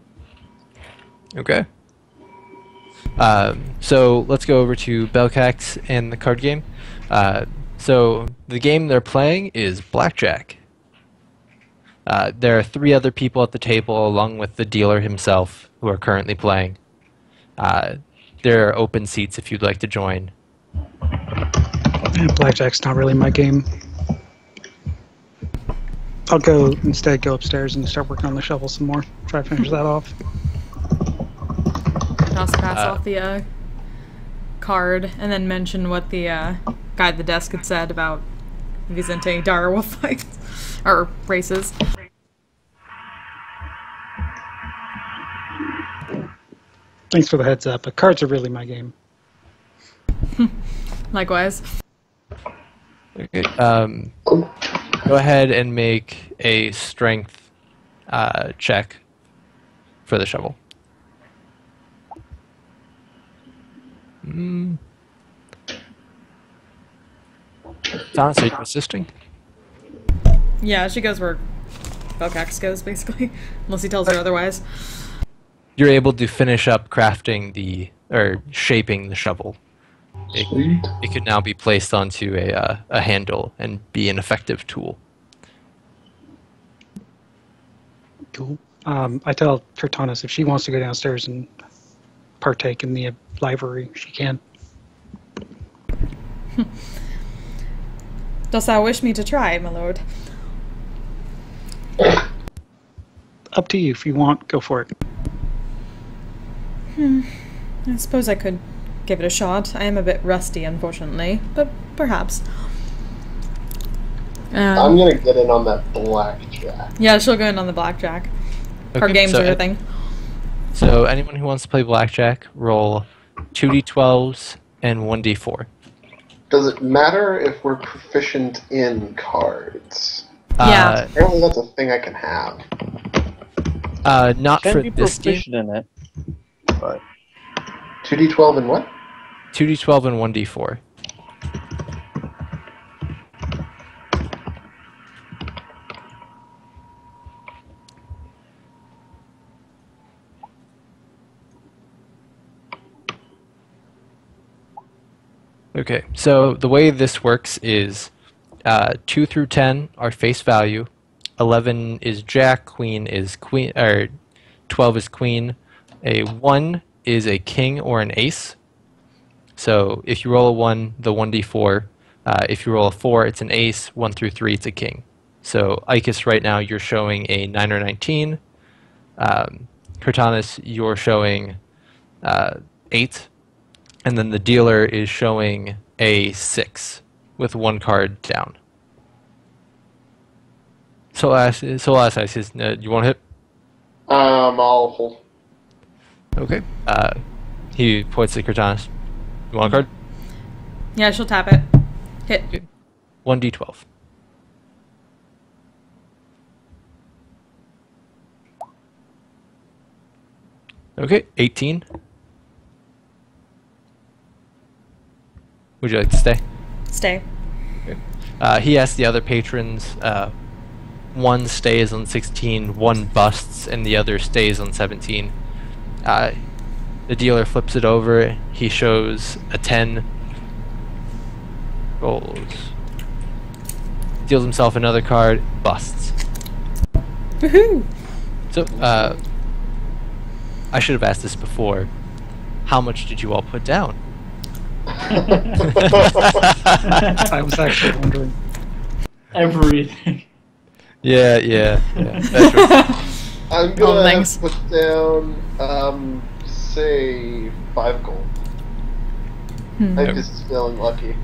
Okay. So let's go over to Belcax and the card game. So the game they're playing is blackjack. There are 3 other people at the table along with the dealer himself who are currently playing. There are open seats if you'd like to join. Yeah, blackjack's not really my game. I'll go upstairs and start working on the shovel some more. Try to finish that off. I'll also pass off the card and then mention what the guy at the desk had said about if he's into any dire wolf fights or races. Thanks for the heads up, but cards are really my game. Likewise. Okay. Go ahead and make a strength check for the shovel. Donna, so you're assisting? Yeah, she goes where Belcax goes, basically. Unless he tells her otherwise. You're able to finish up crafting or shaping the shovel. It could now be placed onto a handle and be an effective tool. Cool. I tell Tertanus if she wants to go downstairs and partake in the library, she can. Dost thou wish me to try, my lord? Up to you. If you want, go for it. I suppose I could give it a shot. I am a bit rusty, unfortunately, but perhaps. I'm gonna get in on that blackjack. Yeah, she'll go in on the blackjack. Her Okay, games so are her thing. So anyone who wants to play blackjack, roll 2d12s and 1d4. Does it matter if we're proficient in cards? Yeah. Apparently that's a thing I can have. Not Can for be this game. proficient in it, but 2d12 and what? 2d12 and 1d4. Okay, so the way this works is 2 through 10 are face value, 11 is jack, queen is queen, or 12 is queen, a 1 is a king or an ace. So if you roll a 1, the 1d4. If you roll a 4, it's an ace, 1 through 3, it's a king. So Ikis, right now, you're showing a 9 or 19. Cortanis, you're showing 8. And then the dealer is showing a 6 with 1 card down. Solas says, you want to hit? I'll hold. Okay. He points at Cortanis. You want a card? Yeah, she'll tap it. Hit. 1d12. Okay, 18. Would you like to stay? Stay. He asks the other patrons, one stays on 16, one busts, and the other stays on 17. The dealer flips it over, he shows a 10, rolls, deals himself another card, busts. Woohoo! So, I should have asked this before. How much did you all put down? I was actually wondering. Everything. Yeah. That's right. I'm gonna thanks. put down, say 5 gold. I'm just feeling lucky.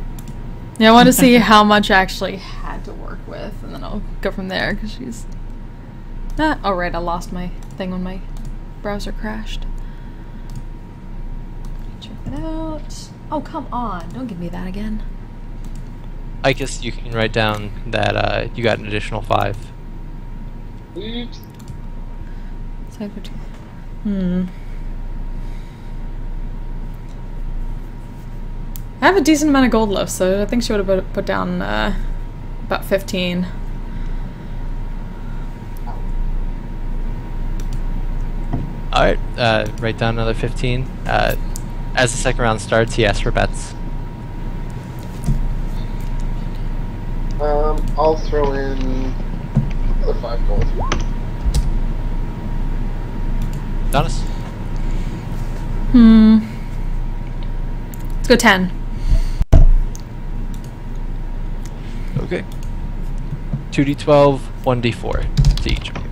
Yeah, I want to see how much I actually had to work with, and then I'll go from there, because she's... Oh, right, I lost my thing when my browser crashed. Check it out. Oh, come on. Don't give me that again. I guess you can write down that you got an additional 5. Oops. I have a decent amount of gold left, so I think she would have put down about 15. Alright, write down another 15. As the second round starts, he asks for bets. I'll throw in another 5 gold. Donis? Let's go 10. Okay. 2d12, 1d4 to each of you.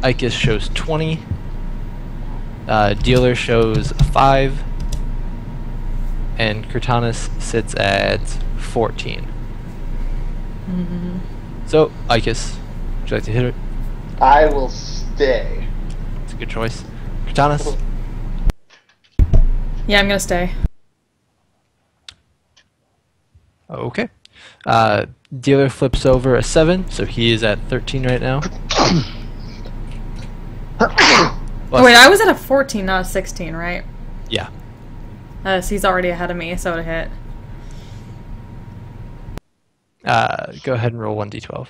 Ikis shows 20. Dealer shows 5. And Cortanis sits at 14. So, Ikis, would you like to hit it? I will stay. It's a good choice. Cortanis? Yeah, I'm gonna stay. Okay. Dealer flips over a 7, so he is at 13 right now. Oh, wait, I was at a 14, not a 16, right? Yeah. So he's already ahead of me, so it hit. Go ahead and roll 1d12.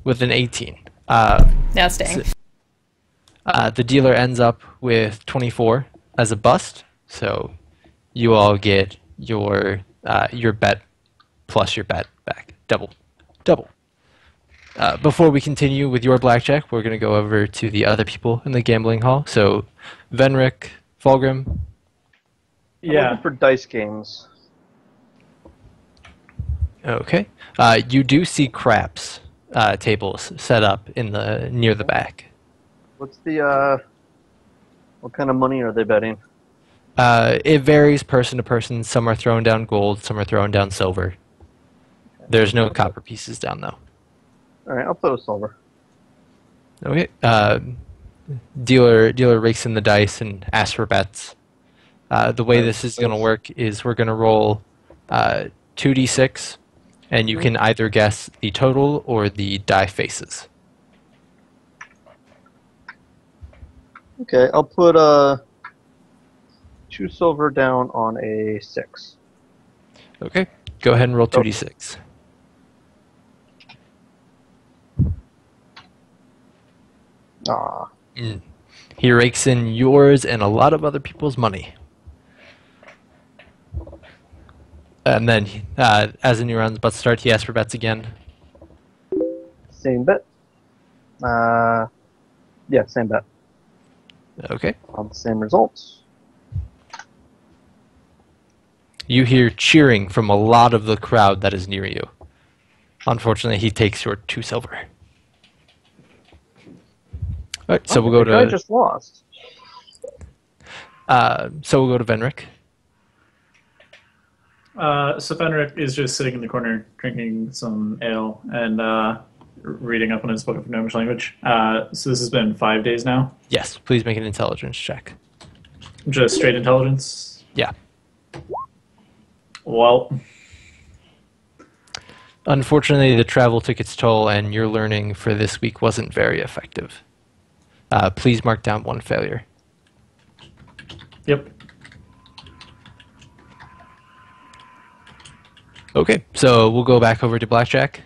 With an 18. Yeah, staying. The dealer ends up with 24 as a bust, so you all get your bet plus your bet back. Double. Before we continue with your blackjack, we're going to go over to the other people in the gambling hall. So, Venric, Fulgrim. I'm Yeah. looking for dice games. Okay. You do see craps tables set up in the near the back. What's the what kind of money are they betting? It varies person to person. Some are throwing down gold, some are throwing down silver. There's no copper pieces down though. All right, I'll throw a silver. Okay. Dealer rakes in the dice and asks for bets. The way this is going to work is we're going to roll 2d6, and you can either guess the total or the die faces. Okay, I'll put 2 silver down on a 6. Okay. Go ahead and roll 2d6. Ah, He rakes in yours and a lot of other people's money. And then, as the new round's about to start, he asks for bets again. same bet. Yeah, same bet. Okay. On the same results. You hear cheering from a lot of the crowd that is near you. Unfortunately, he takes your 2 silver. All right, so we'll go the guy to just lost. Venric. So Fenric is just sitting in the corner drinking some ale and reading up on his book of Gnomish language. So this has been 5 days now. Yes, please make an intelligence check. Just straight intelligence. Yeah. Well, Unfortunately, the travel took its toll, and your learning for this week wasn't very effective. Please mark down 1 failure. yep. Okay, so we'll go back over to Blackjack.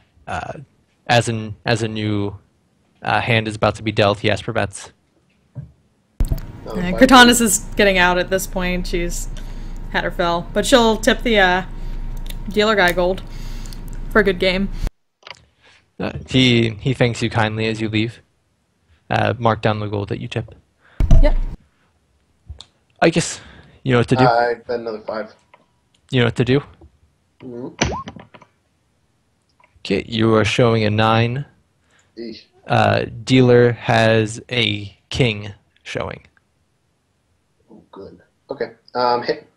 As a new hand is about to be dealt, he asks for bets. Cortanis is getting out at this point. She's had her fill. But she'll tip the dealer guy gold for a good game. He thanks you kindly as you leave. Mark down the gold that you tip. Yep. I guess you know what to do. I bet another 5. You know what to do? Mm-hmm. Okay, you are showing a 9. Eesh. Dealer has a king showing. Oh, good. Okay. Hit.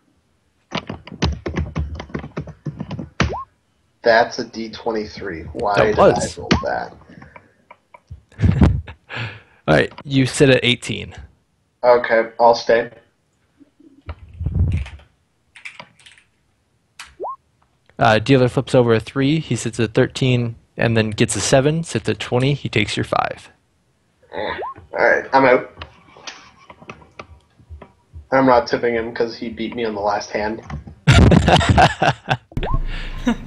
That's a D23. Why That did was. I roll that? All right, you sit at 18. Okay, I'll stay. Dealer flips over a 3. He sits at 13, and then gets a 7. Sits at 20. He takes your 5. Alright, I'm out. I'm not tipping him because he beat me on the last hand.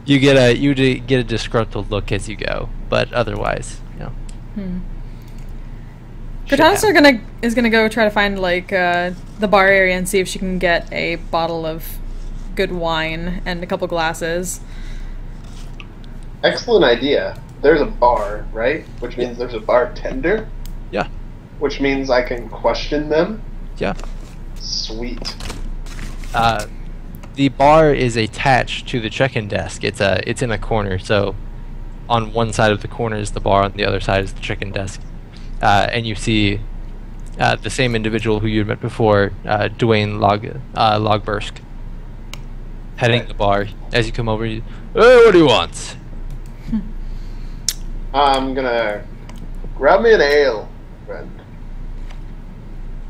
You get a disgruntled look as you go, but otherwise, you know. shit Cortanis is gonna go try to find like the bar area and see if she can get a bottle of good wine and a couple glasses. Excellent idea. There's a bar, right? Which means there's a bartender? Yeah. Which means I can question them? Yeah. Sweet. The bar is attached to the check-in desk. It's in a corner, so on one side of the corner is the bar, on the other side is the check-in desk. And you see the same individual who you had met before, Dwayne Logbursk, heading the bar. As you come over, hey, what do you want? I'm gonna grab me an ale, friend.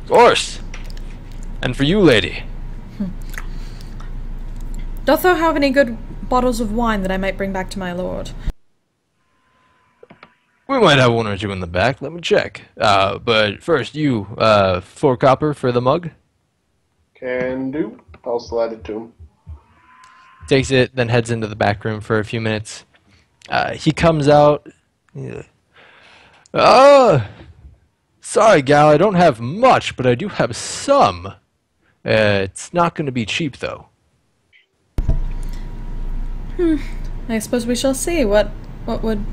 Of course. And for you, lady. Doth thou have any good bottles of wine that I might bring back to my lord? We might have 1 or 2 in the back. Let me check. But first, you, 4 copper for the mug. Can do. I'll slide it to him. Takes it, then heads into the back room for a few minutes. He comes out. Sorry, gal, I don't have much, but I do have some. It's not going to be cheap, though. I suppose we shall see. What would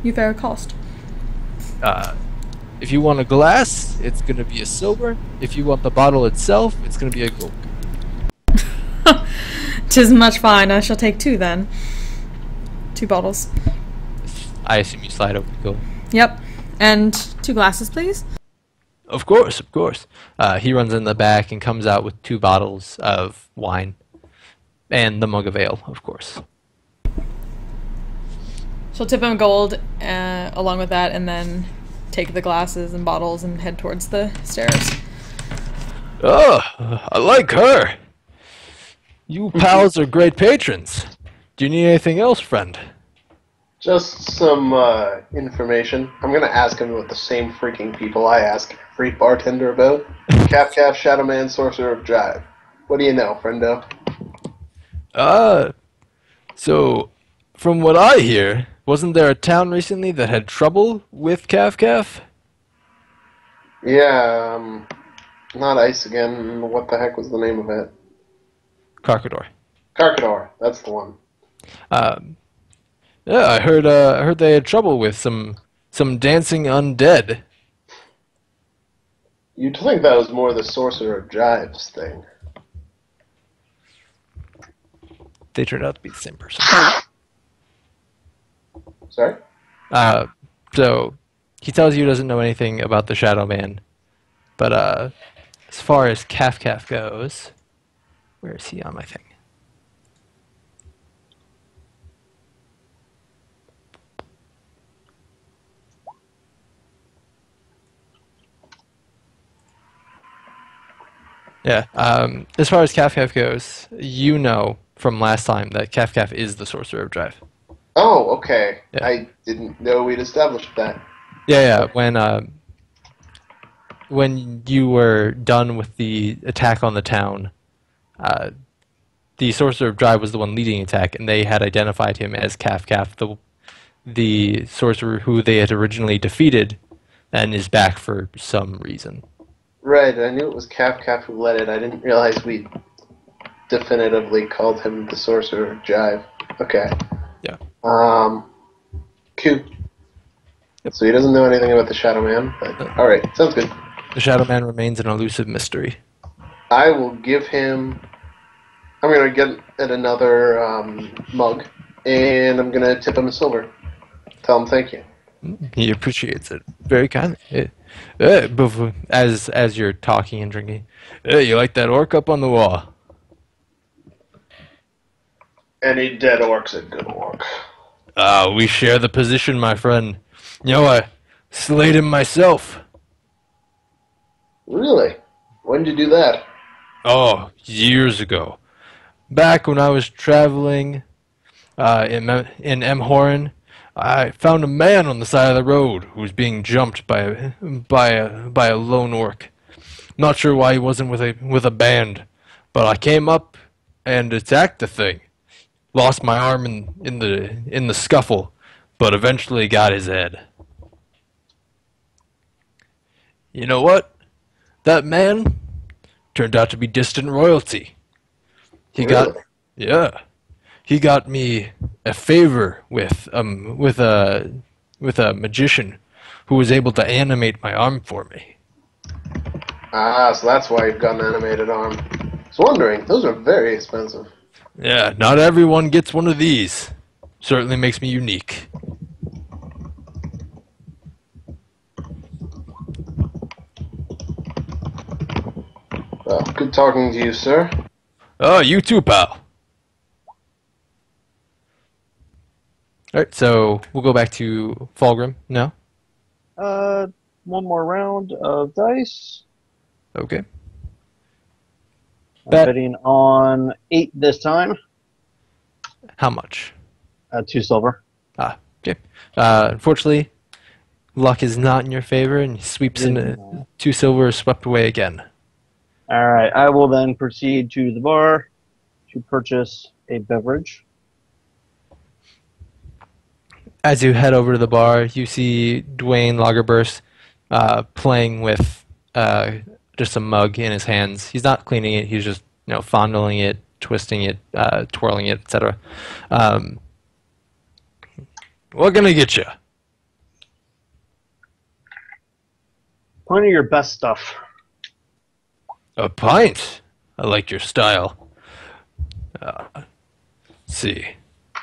you fare cost? If you want a glass, it's going to be a silver. If you want the bottle itself, it's going to be a gold. 'Tis much fine. I shall take 2 then. 2 bottles. I assume you slide over the goal. Yep. And 2 glasses, please. Of course, of course. He runs in the back and comes out with 2 bottles of wine. And the mug of ale, of course. She'll tip him gold along with that, and then take the glasses and bottles and head towards the stairs. Oh, I like her. You pals are great patrons. Do you need anything else, friend? Just some information. I'm gonna ask him about the same freaking people I ask every bartender about. Cap, Shadow Man, Sorcerer of Jive. What do you know, friendo? So, from what I hear, wasn't there a town recently that had trouble with Caf? Yeah, not Ice again. What the heck was the name of it? Carcador. Carcador. That's the one. Yeah, I heard they had trouble with some dancing undead. You'd think that was more the Sorcerer of Jive's thing. They turned out to be the same person. Sorry? So he tells you he doesn't know anything about the Shadow Man, but as far as Caf goes, where is he on my thing? Yeah. As far as Caf goes, you know from last time that Caf is the Sorcerer of Drive. Oh, okay. Yeah. I didn't know we'd established that. Yeah. When you were done with the attack on the town, the Sorcerer of Drive was the one leading the attack, and they had identified him as Caf, the sorcerer who they had originally defeated, and is back for some reason. Right, I knew it was Caf who led it. I didn't realize we definitively called him the Sorcerer of Jive. Okay. Yeah. Cool. Yep. So he doesn't know anything about the Shadow Man, but alright, sounds good. The Shadow Man remains an elusive mystery. I will give him... I'm going to get at another mug, and I'm going to tip him a silver. Tell him thank you. He appreciates it very kindly. As you're talking and drinking, you like that orc up on the wall? Any dead orc's a good orc. We share the position, my friend. You know, I slayed him myself. Really? When did you do that? Oh, years ago. Back when I was traveling in Emhoran, I found a man on the side of the road who was being jumped by a lone orc. Not sure why he wasn't with a band, but I came up and attacked the thing. Lost my arm in the scuffle, but eventually got his head. You know what? That man turned out to be distant royalty. He got me a favor with a magician who was able to animate my arm for me. Ah, so that's why you've got an animated arm. I was wondering, those are very expensive. Yeah, not everyone gets one of these. Certainly makes me unique. Well, good talking to you, sir. Oh, you too, pal. Alright, so we'll go back to Fulgrim now. One more round of dice. Okay. I'm bidding on 8 this time. How much? 2 silver. Ah, okay. Unfortunately, luck is not in your favor, and he sweeps in 2 silver, swept away again. Alright, I will then proceed to the bar to purchase a beverage. As you head over to the bar, you see Dwayne Lagerburst playing with just a mug in his hands. He's not cleaning it, he's just fondling it, twisting it, twirling it, etc. What can I get you? Plenty of your best stuff. A pint? I like your style. Let's see.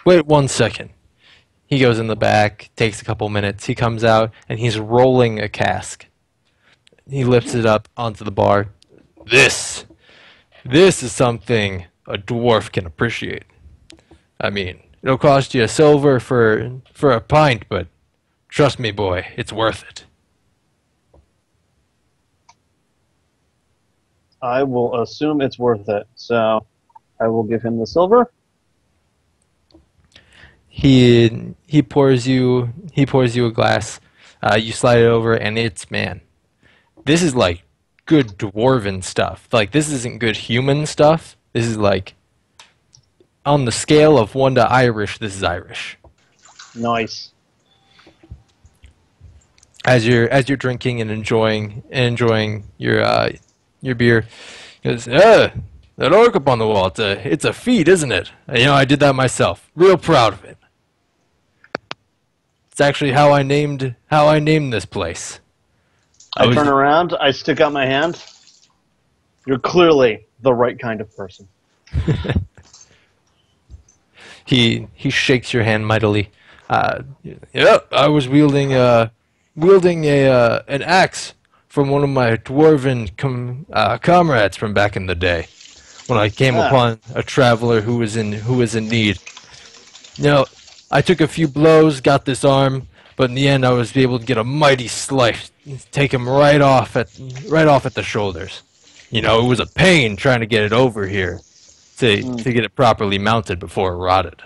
Wait 1 second. He goes in the back, takes a couple minutes. He comes out, and he's rolling a cask. He lifts it up onto the bar. This is something a dwarf can appreciate. I mean, it'll cost you a silver for a pint, but trust me, boy, it's worth it. I will assume it's worth it, so I will give him the silver. He pours you a glass. You slide it over, and this is like good dwarven stuff. Like, this isn't good human stuff. This is like, on the scale of 1 to Irish, this is Irish. Nice. As you're drinking and enjoying your beer, he goes, that orc up on the wall, it's a feat, isn't it? I did that myself. Real proud of it. It's actually how I named this place. I turn around, I stick out my hand. You're clearly the right kind of person. He shakes your hand mightily. Yeah, I was wielding an axe from one of my dwarven comrades from back in the day, when I came upon a traveler who was in need. I took a few blows, got this arm, but in the end I was able to get a mighty slice, take him right off at the shoulders. It was a pain trying to get it over here to get it properly mounted before it rotted.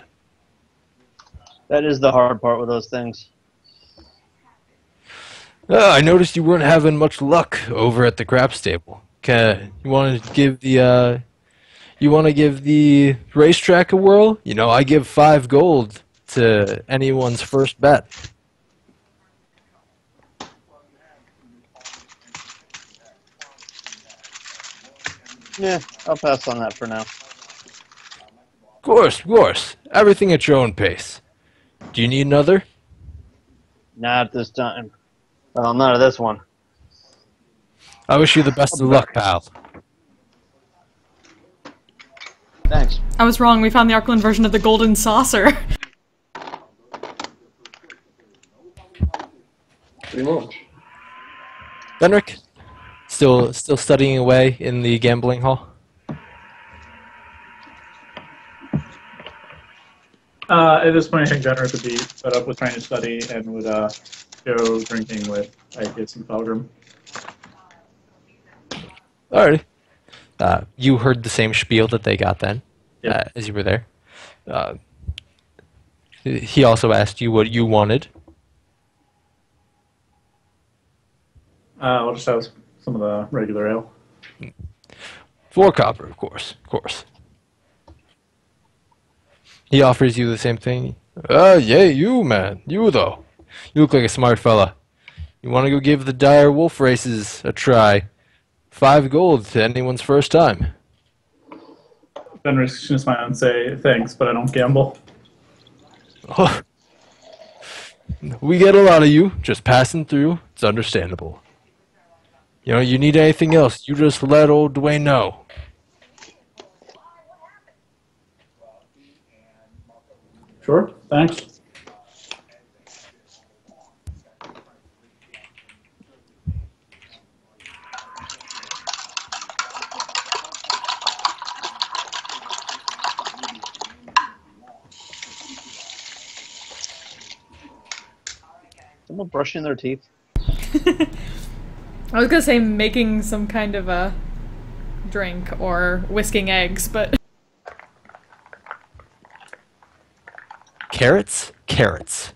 That is the hard part with those things. I noticed you weren't having much luck over at the craps table. You want to give the racetrack a whirl? I give 5 gold to anyone's first bet. Yeah, I'll pass on that for now. Of course. Everything at your own pace. Do you need another? Not at this time. Well, not at this one. I wish you the best of luck, pal. Thanks. I was wrong. We found the Arklan version of the golden saucer. Pretty much. Benric, still studying away in the gambling hall? At this point, I think Jenner would be fed up with trying to study and would go drinking with Icus and Felgrim. Alrighty. You heard the same spiel that they got then, Yep. as you were there. He also asked you what you wanted. I'll just have some of the regular ale. 4 copper, of course. He offers you the same thing. Yay, you, man. You, though. You look like a smart fella. You want to go give the dire wolf races a try? 5 gold to anyone's first time. Benrick's just smile and say, thanks, but I don't gamble. Oh. We get a lot of you, just passing through. It's understandable. You need anything else, you just let old Dwayne know. Sure, thanks. Someone brushing their teeth? I was gonna say making some kind of a drink or whisking eggs, but... Carrots? Carrots.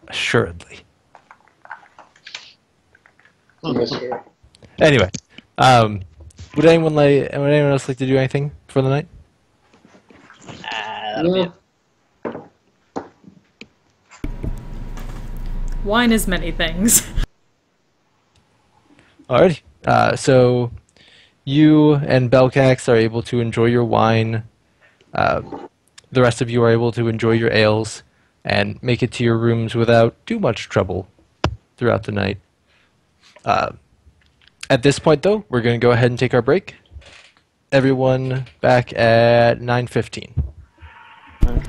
Assuredly. Yes, sir. Anyway, would anyone else like to do anything for the night? That'll be it. Wine is many things. Alrighty. So you and Belcax are able to enjoy your wine. The rest of you are able to enjoy your ales and make it to your rooms without too much trouble throughout the night. At this point, though, we're going to go ahead and take our break. Everyone back at 9:15.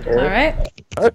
Alright. Alright.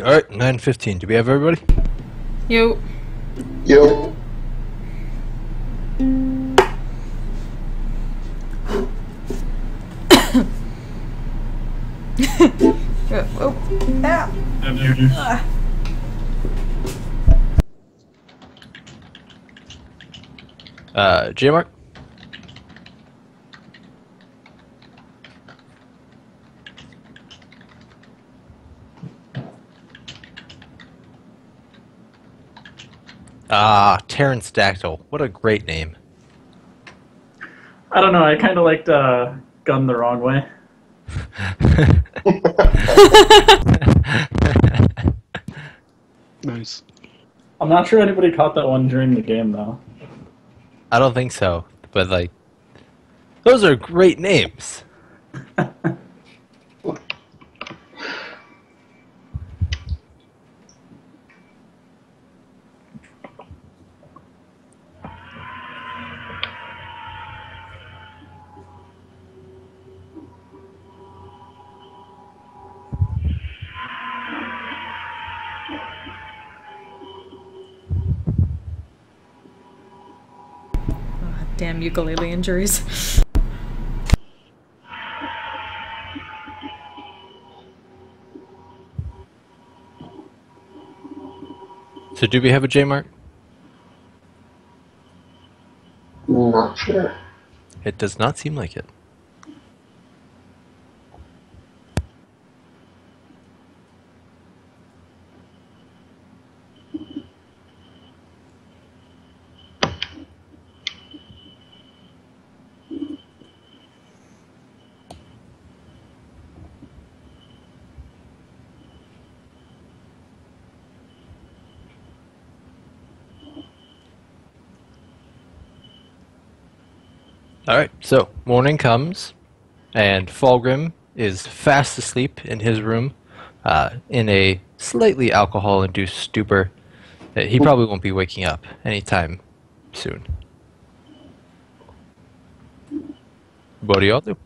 All right, 9:15. Do we have everybody? You. Yo. Oh. Ah. J-Mark? Ah, Terrence Dactyl. What a great name. I don't know. I kind of liked Gun the Wrong Way. Nice. I'm not sure anybody caught that one during the game, though. I don't think so, but like, those are great names. Damn ukulele injuries. So do we have a J-Mark? Not sure. It does not seem like it. Alright, so morning comes, and Fulgrim is fast asleep in his room, in a slightly alcohol-induced stupor. He probably won't be waking up anytime soon. What do y'all do?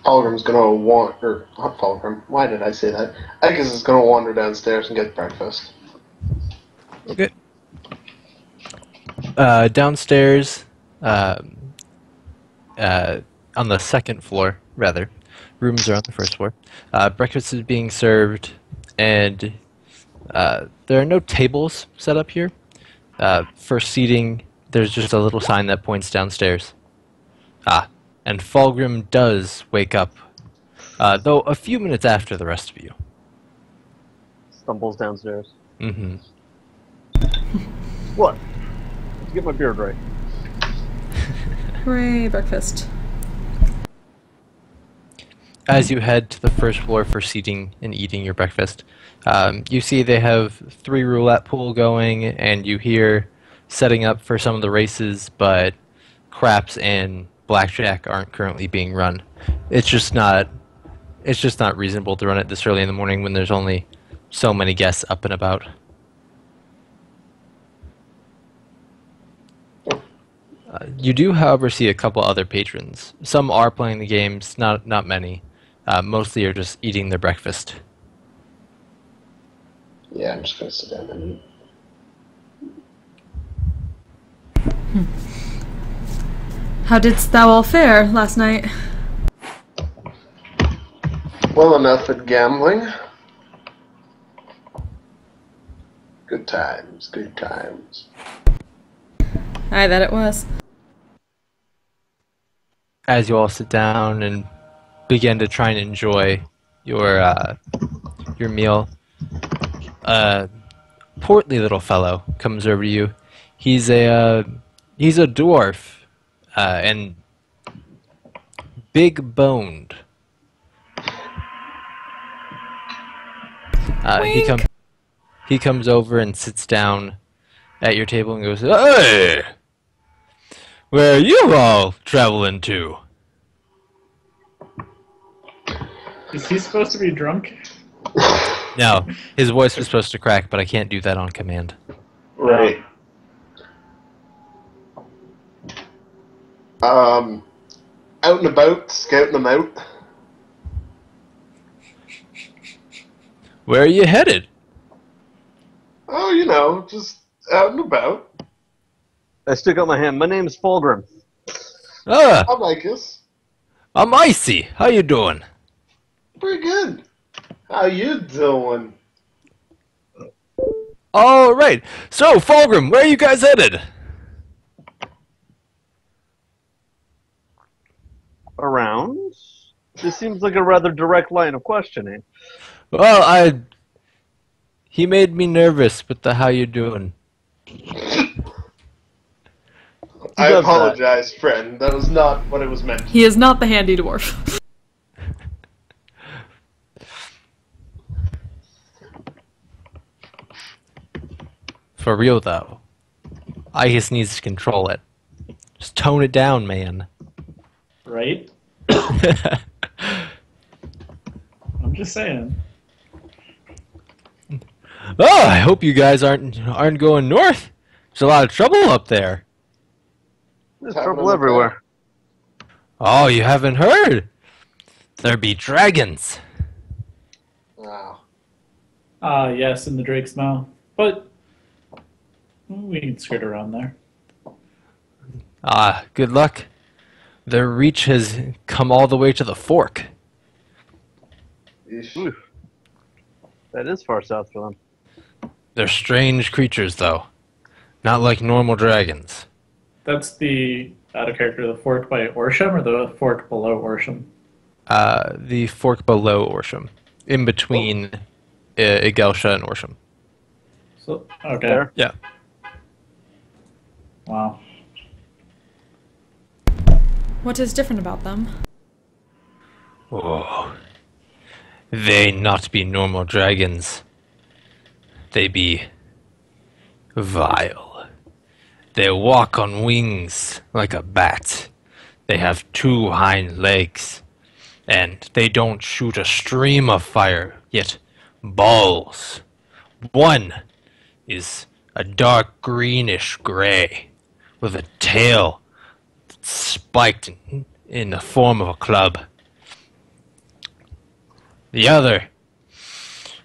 Fulgrim's gonna wander. Not Fulgrim. Why did I say that? I guess he's gonna wander downstairs and get breakfast. Okay. Downstairs, on the second floor, rather. Rooms are on the first floor. Breakfast is being served, and there are no tables set up here. For seating, there's just a little sign that points downstairs. And Fulgrim does wake up, though a few minutes after the rest of you. Stumbles downstairs. Mm-hmm. What? Let's get my beard right. Hooray, breakfast. As you head to the first floor for seating and eating your breakfast, you see they have 3 roulette pool going, and you hear setting up for some of the races, but craps and blackjack aren't currently being run. It's just not reasonable to run it this early in the morning when there's only so many guests up and about. You do, however, see a couple other patrons. Some are playing the games, not many. Mostly are just eating their breakfast. Yeah, I'm just gonna sit down and eat. How didst thou all fare last night? Well enough at gambling. Good times, good times. Aye, that it was. As you all sit down and begin to try and enjoy your meal, a portly little fellow comes over to you. He's a dwarf, and big boned. He comes over and sits down at your table and goes, "Hey, where are you all traveling to?" Is he supposed to be drunk? No, his voice was supposed to crack, but I can't do that on command. Right. I out and about, scouting them out. Where are you headed? Oh, you know, just out and about. I stick out my hand. My name's Fulgrim. Ah, I'm Icus. I'm Icy. How you doing? Pretty good. How you doing? All right. So, Fulgrim, where are you guys headed? Around? This seems like a rather direct line of questioning. Well, he made me nervous with the how you doing. I does apologize, friend. That was not what it was meant. He is not the handy dwarf. For real, though. I just needs to control it. Just tone it down, man. Right? I'm just saying. Oh, I hope you guys aren't going north. There's a lot of trouble up there. There's Happening trouble up everywhere. Oh, you haven't heard? There be dragons. Wow. Ah, yes, in the Drake's Mouth. But we can skirt around there. Ah, good luck. Their reach has come all the way to the fork. Yeesh. Oof. That is far south for them. They're strange creatures, though. Not like normal dragons. That's the out of character, the fork by Orsham or the fork below Orsham? The fork below Orsham. In between Igelsha and Orsham. So okay. There. Yeah. Wow. What is different about them? Oh. They not be normal dragons. They be vile. They walk on wings like a bat. They have 2 hind legs. And they don't shoot a stream of fire, yet balls. One is a dark greenish gray with a tail spiked in the form of a club. The other,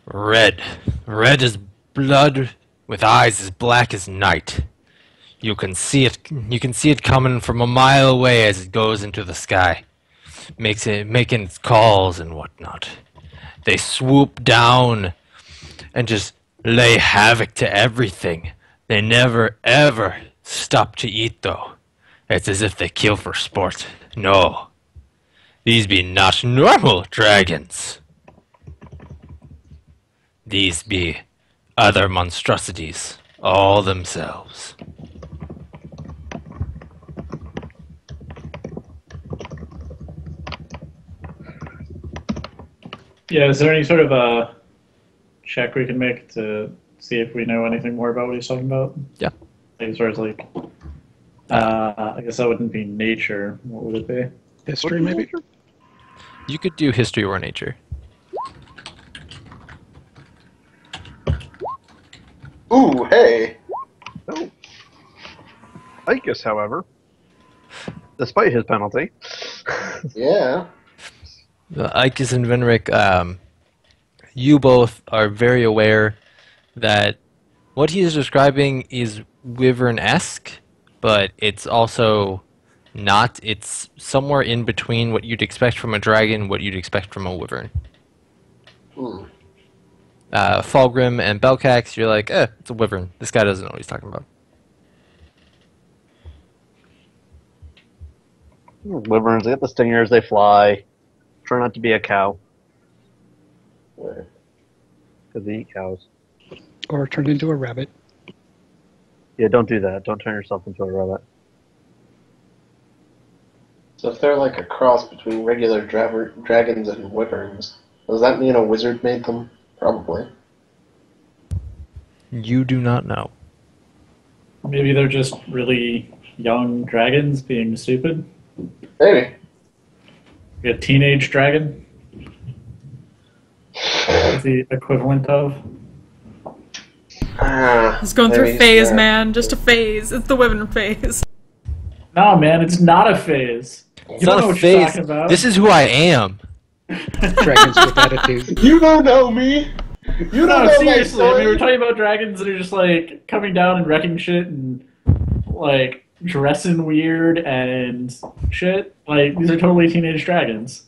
red. Red as blood with eyes as black as night. You can see it coming from a mile away as it goes into the sky. Making its calls and whatnot. They swoop down and just lay havoc to everything. They never ever stop to eat though. It's as if they kill for sport. No. These be not normal dragons. These be other monstrosities, all themselves. Yeah, is there any sort of a check we can make to see if we know anything more about what he's talking about? Yeah. Like, as far as like, I guess that wouldn't be nature. What would it be? History, maybe? You could do history or nature. Ooh, hey. Oh. Icus, however, despite his penalty, Yeah. Icus and Venric, you both are very aware that what he is describing is Wyvern-esque, but it's also not. It's somewhere in between what you'd expect from a dragon, what you'd expect from a wyvern. Hmm. Fulgrim and Belcax, you're like, it's a wyvern. This guy doesn't know what he's talking about. wyverns, they get the stingers, they fly. Try not to be a cow, Yeah. because they eat cows. Or turn into a rabbit. Yeah, don't do that. Don't turn yourself into a rabbit. So if they're like a cross between regular dragons and wyverns, does that mean a wizard made them? Probably. You do not know. Maybe they're just really young dragons being stupid. Maybe. Like a teenage dragon is the equivalent of. He's going through a Maybe, phase, yeah. man. Just a phase. It's the wyvern phase. No, man, it's not a phase. It's You don't not know a what you're phase. talking about. This is who I am. Dragons with attitude. You don't know me. You don't No, know seriously. my I mean, we're son. talking about dragons that are just like coming down and wrecking shit and like dressing weird and shit. Like these are totally teenage dragons.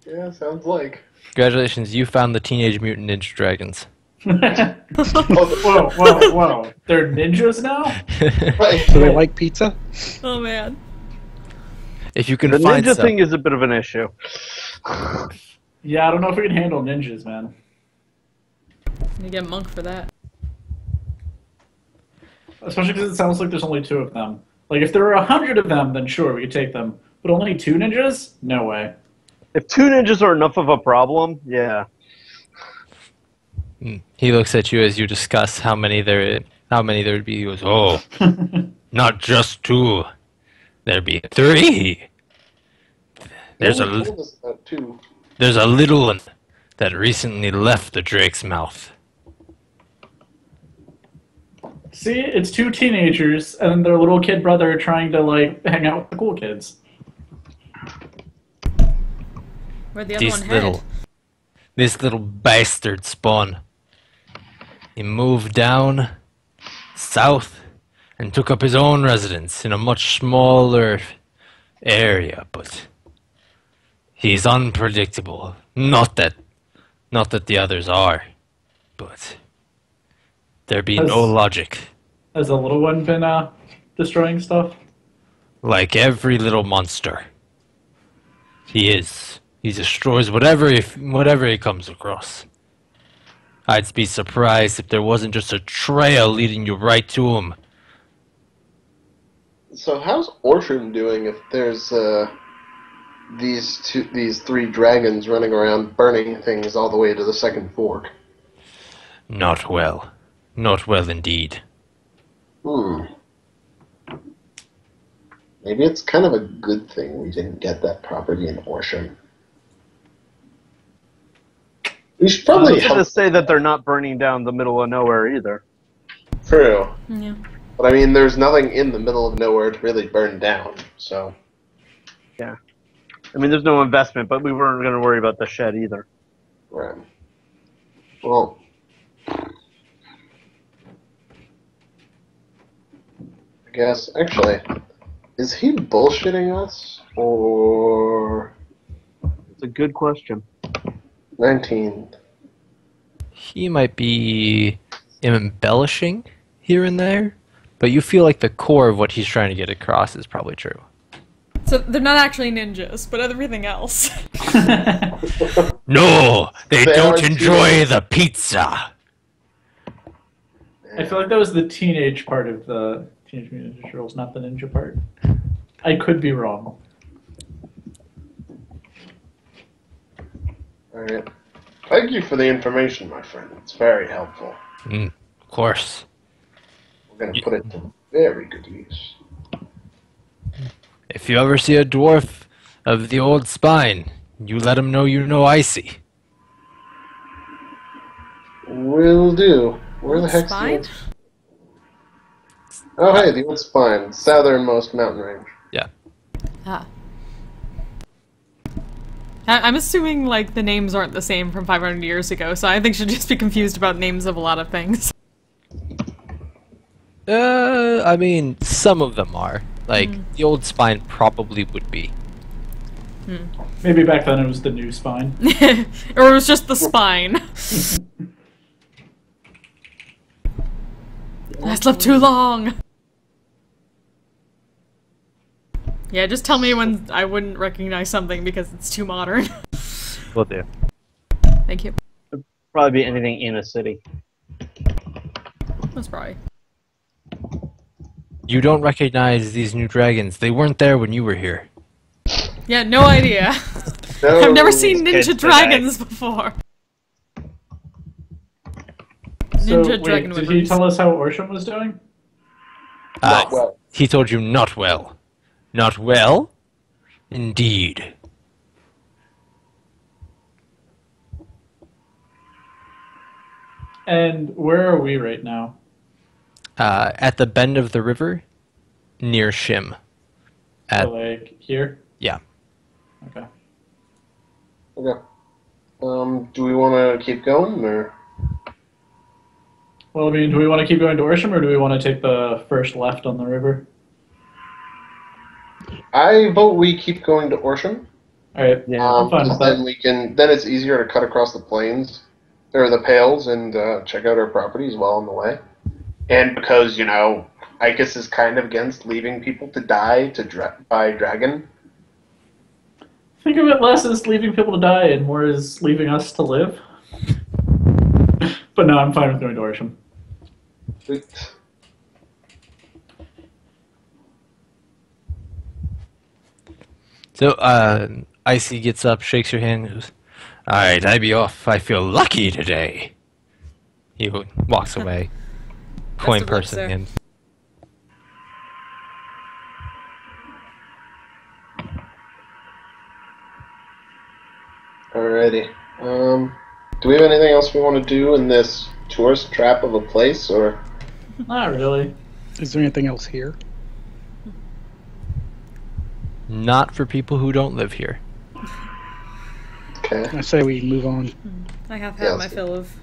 Yeah, sounds like. Congratulations, you found the Teenage Mutant Ninja Dragons. Whoa, whoa, whoa! They're ninjas now. Right. Do they like pizza? Oh man. If you can The find ninja some. thing is a bit of an issue. Yeah, I don't know if we can handle ninjas, man. You get a monk for that. Especially because it sounds like there's only 2 of them. Like if there were 100 of them, then sure we could take them. But only 2 ninjas? No way. If 2 ninjas are enough of a problem, yeah. He looks at you as you discuss how many there would be. He goes, "Oh, not just 2. There'd be 3. There's No one a told us about two. there's a little one that recently left the Drake's mouth." See, it's 2 teenagers and their little kid brother trying to like hang out with the cool kids. Where'd the other one head? This little bastard spawn. He moved down south and took up his own residence in a much smaller area, but he's unpredictable. Not that the others are, but there be no logic. Has the little one been destroying stuff? Like every little monster, he destroys whatever he comes across. I'd be surprised if there wasn't just a trail leading you right to him. So how's Orsham doing if there's these 3 dragons running around burning things all the way to the second fork? Not well. Not well indeed. Maybe it's kind of a good thing we didn't get that property in Orsham. We should I probably was going to help. say that they're not burning down the middle of nowhere either. True. Yeah. But I mean, there's nothing in the middle of nowhere to really burn down, so. Yeah. I mean, there's no investment, but we weren't going to worry about the shed either. Right. Well. I guess, actually, is he bullshitting us? Or. It's a good question. 19. He might be embellishing here and there, but you feel like the core of what he's trying to get across is probably true. So they're not actually ninjas, but everything else. No, they They don't are enjoy too. the pizza. I feel like that was the teenage part of the Teenage Mutant Ninja Turtles, not the ninja part. I could be wrong. Alright. Thank you for the information, my friend. It's very helpful. Of course. We're going to put it to very good use. If you ever see a dwarf of the old spine, you let him know you know Icy. Will do. Where the heck's the Spine? old... Oh, hey, the old spine. Southernmost mountain range. Yeah. Ah. I'm assuming like the names aren't the same from 500 years ago, so I think she'll just be confused about names of a lot of things. I mean, some of them are. Like, the old spine probably would be. Maybe back then it was the new spine. Or it was just the spine. I slept too long. Yeah, just tell me when I wouldn't recognize something because it's too modern. Will do. Thank you. Probably be anything in a city. That's probably. You don't recognize these new dragons. They weren't there when you were here. Yeah, no idea. No, I've never seen kids ninja today. dragons before. So, Ninja wait, dragon did he whippers. tell us how Orsham was doing? Not well. He told you not well. Not well? Indeed. And where are we right now? At the bend of the river, near Shim. So, like, here? Yeah. Okay. Okay. Do we want to keep going, or? Well, I mean, do we want to keep going to Orsham, or do we want to take the first left on the river? I vote we keep going to Orsham. Alright, Yeah. I'm fine with Then that. then it's easier to cut across the plains, or the pales, and check out our properties while on the way. And because, Icus is kind of against leaving people to die by dragon. Think of it less as leaving people to die and more as leaving us to live. But no, I'm fine with going to Orsham. Sweet. So, Icy gets up, shakes your hand, and goes, "Alright, I be off. I feel lucky today." He walks away. Coin of luck, purse sir. in hand. Alrighty. Do we have anything else we want to do in this tourist trap of a place, or? Not really. Is there anything else here? Not for people who don't live here. Okay. I say we move on. I have Yeah, had my let's fill of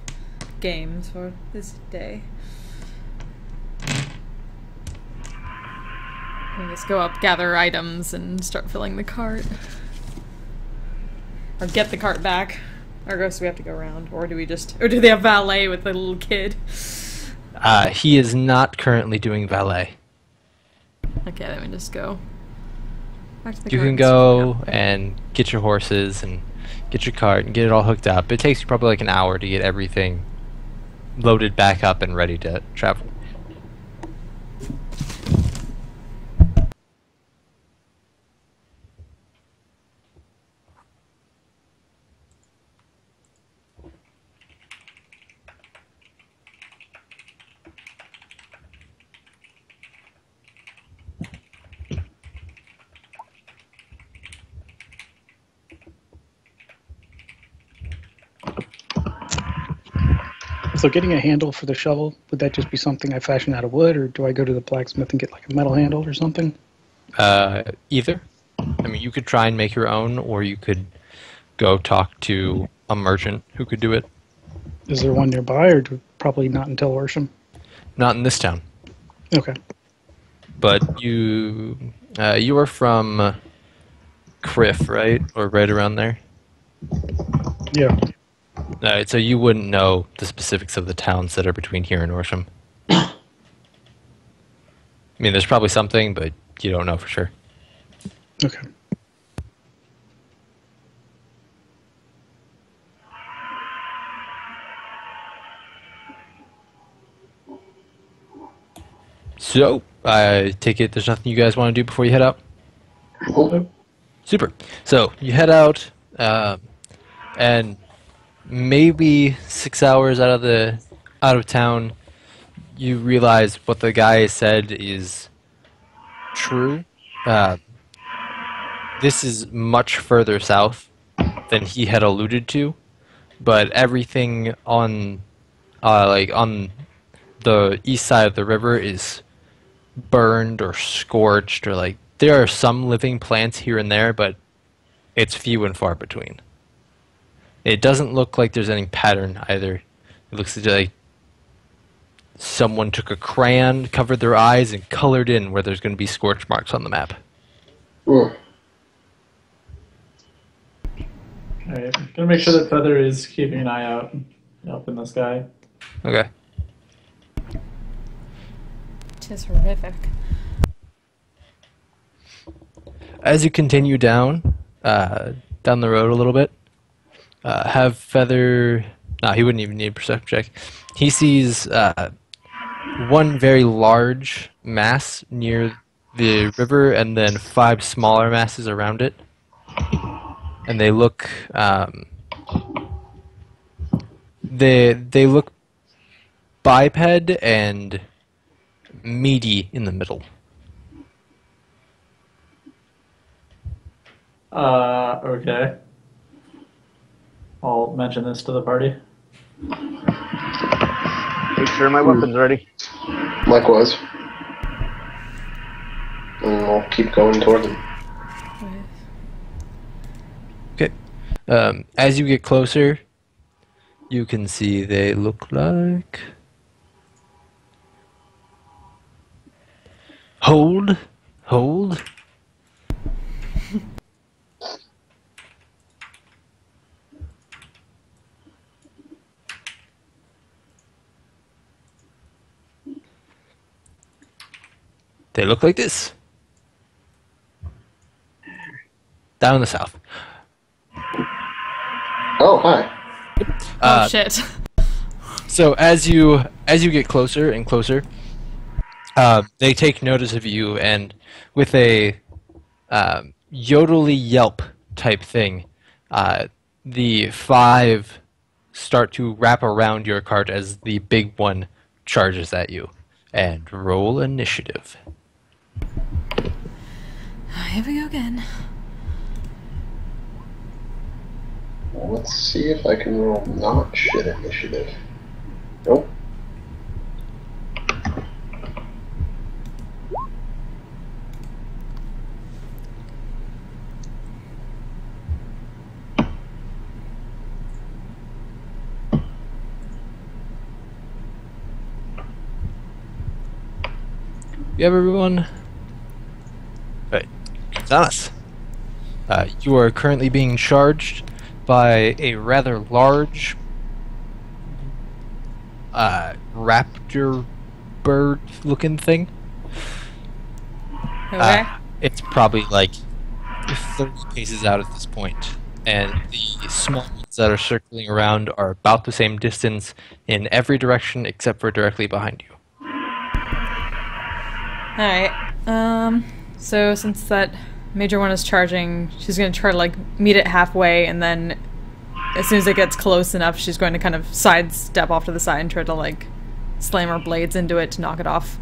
games for this day. I just go up, gather items, and start filling the cart. Or get the cart back. Or do we have to go around? Or do they have valet with the little kid? He is not currently doing valet. Okay, let me just go. Back to the You cart can and go start and get your horses and get your cart and get it all hooked up. It takes you probably like an hour to get everything loaded back up and ready to travel. So getting a handle for the shovel, would that just be something I fashion out of wood, or do I go to the blacksmith and get like a metal handle or something? Either. I mean, you could try and make your own, or you could go talk to a merchant who could do it. Is there one nearby, or probably not until Orsham? Not in this town. Okay. But you are from Criff, right? Or right around there? Yeah. Alright, so you wouldn't know the specifics of the towns that are between here and Orsham. I mean, there's probably something, but you don't know for sure. Okay. So, I take it there's nothing you guys want to do before you head out? Nope. Super. So, you head out, and maybe 6 hours out of town, you realize what the guy said is true. This is much further south than he had alluded to, but everything on on the east side of the river is burned or scorched, or like there are some living plants here and there, but it's few and far between. It doesn't look like there's any pattern either. It looks like someone took a crayon, covered their eyes, and colored in where there's going to be scorch marks on the map. Mm. Alright, gonna make sure that Feather is keeping an eye out up in the sky. Okay. Just horrific. As you continue down the road a little bit, have Feather... No, he wouldn't even need a perception check. He sees one very large mass near the river and then 5 smaller masses around it. And they look... they look biped and meaty in the middle. Okay. I'll mention this to the party. Make sure my weapon's ready. Likewise. And I'll keep going toward them. Okay. As you get closer, you can see they look like... Hold. They look like this. Down in the south. Oh, hi. Oh shit. So as you get closer and closer, they take notice of you, and with a yodely yelp type thing, the 5 start to wrap around your cart as the big one charges at you. And roll initiative. Here we go again. Well, let's see if I can roll not shit initiative. Nope. You have everyone? Right. Thomas. You are currently being charged by a rather large raptor bird looking thing. Okay. It's probably like 30 paces out at this point, and the small ones that are circling around are about the same distance in every direction except for directly behind you. Alright. So since that major one is charging, she's gonna try to like meet it halfway, and then as soon as it gets close enough, she's going to kind of sidestep off to the side and try to like slam her blades into it to knock it off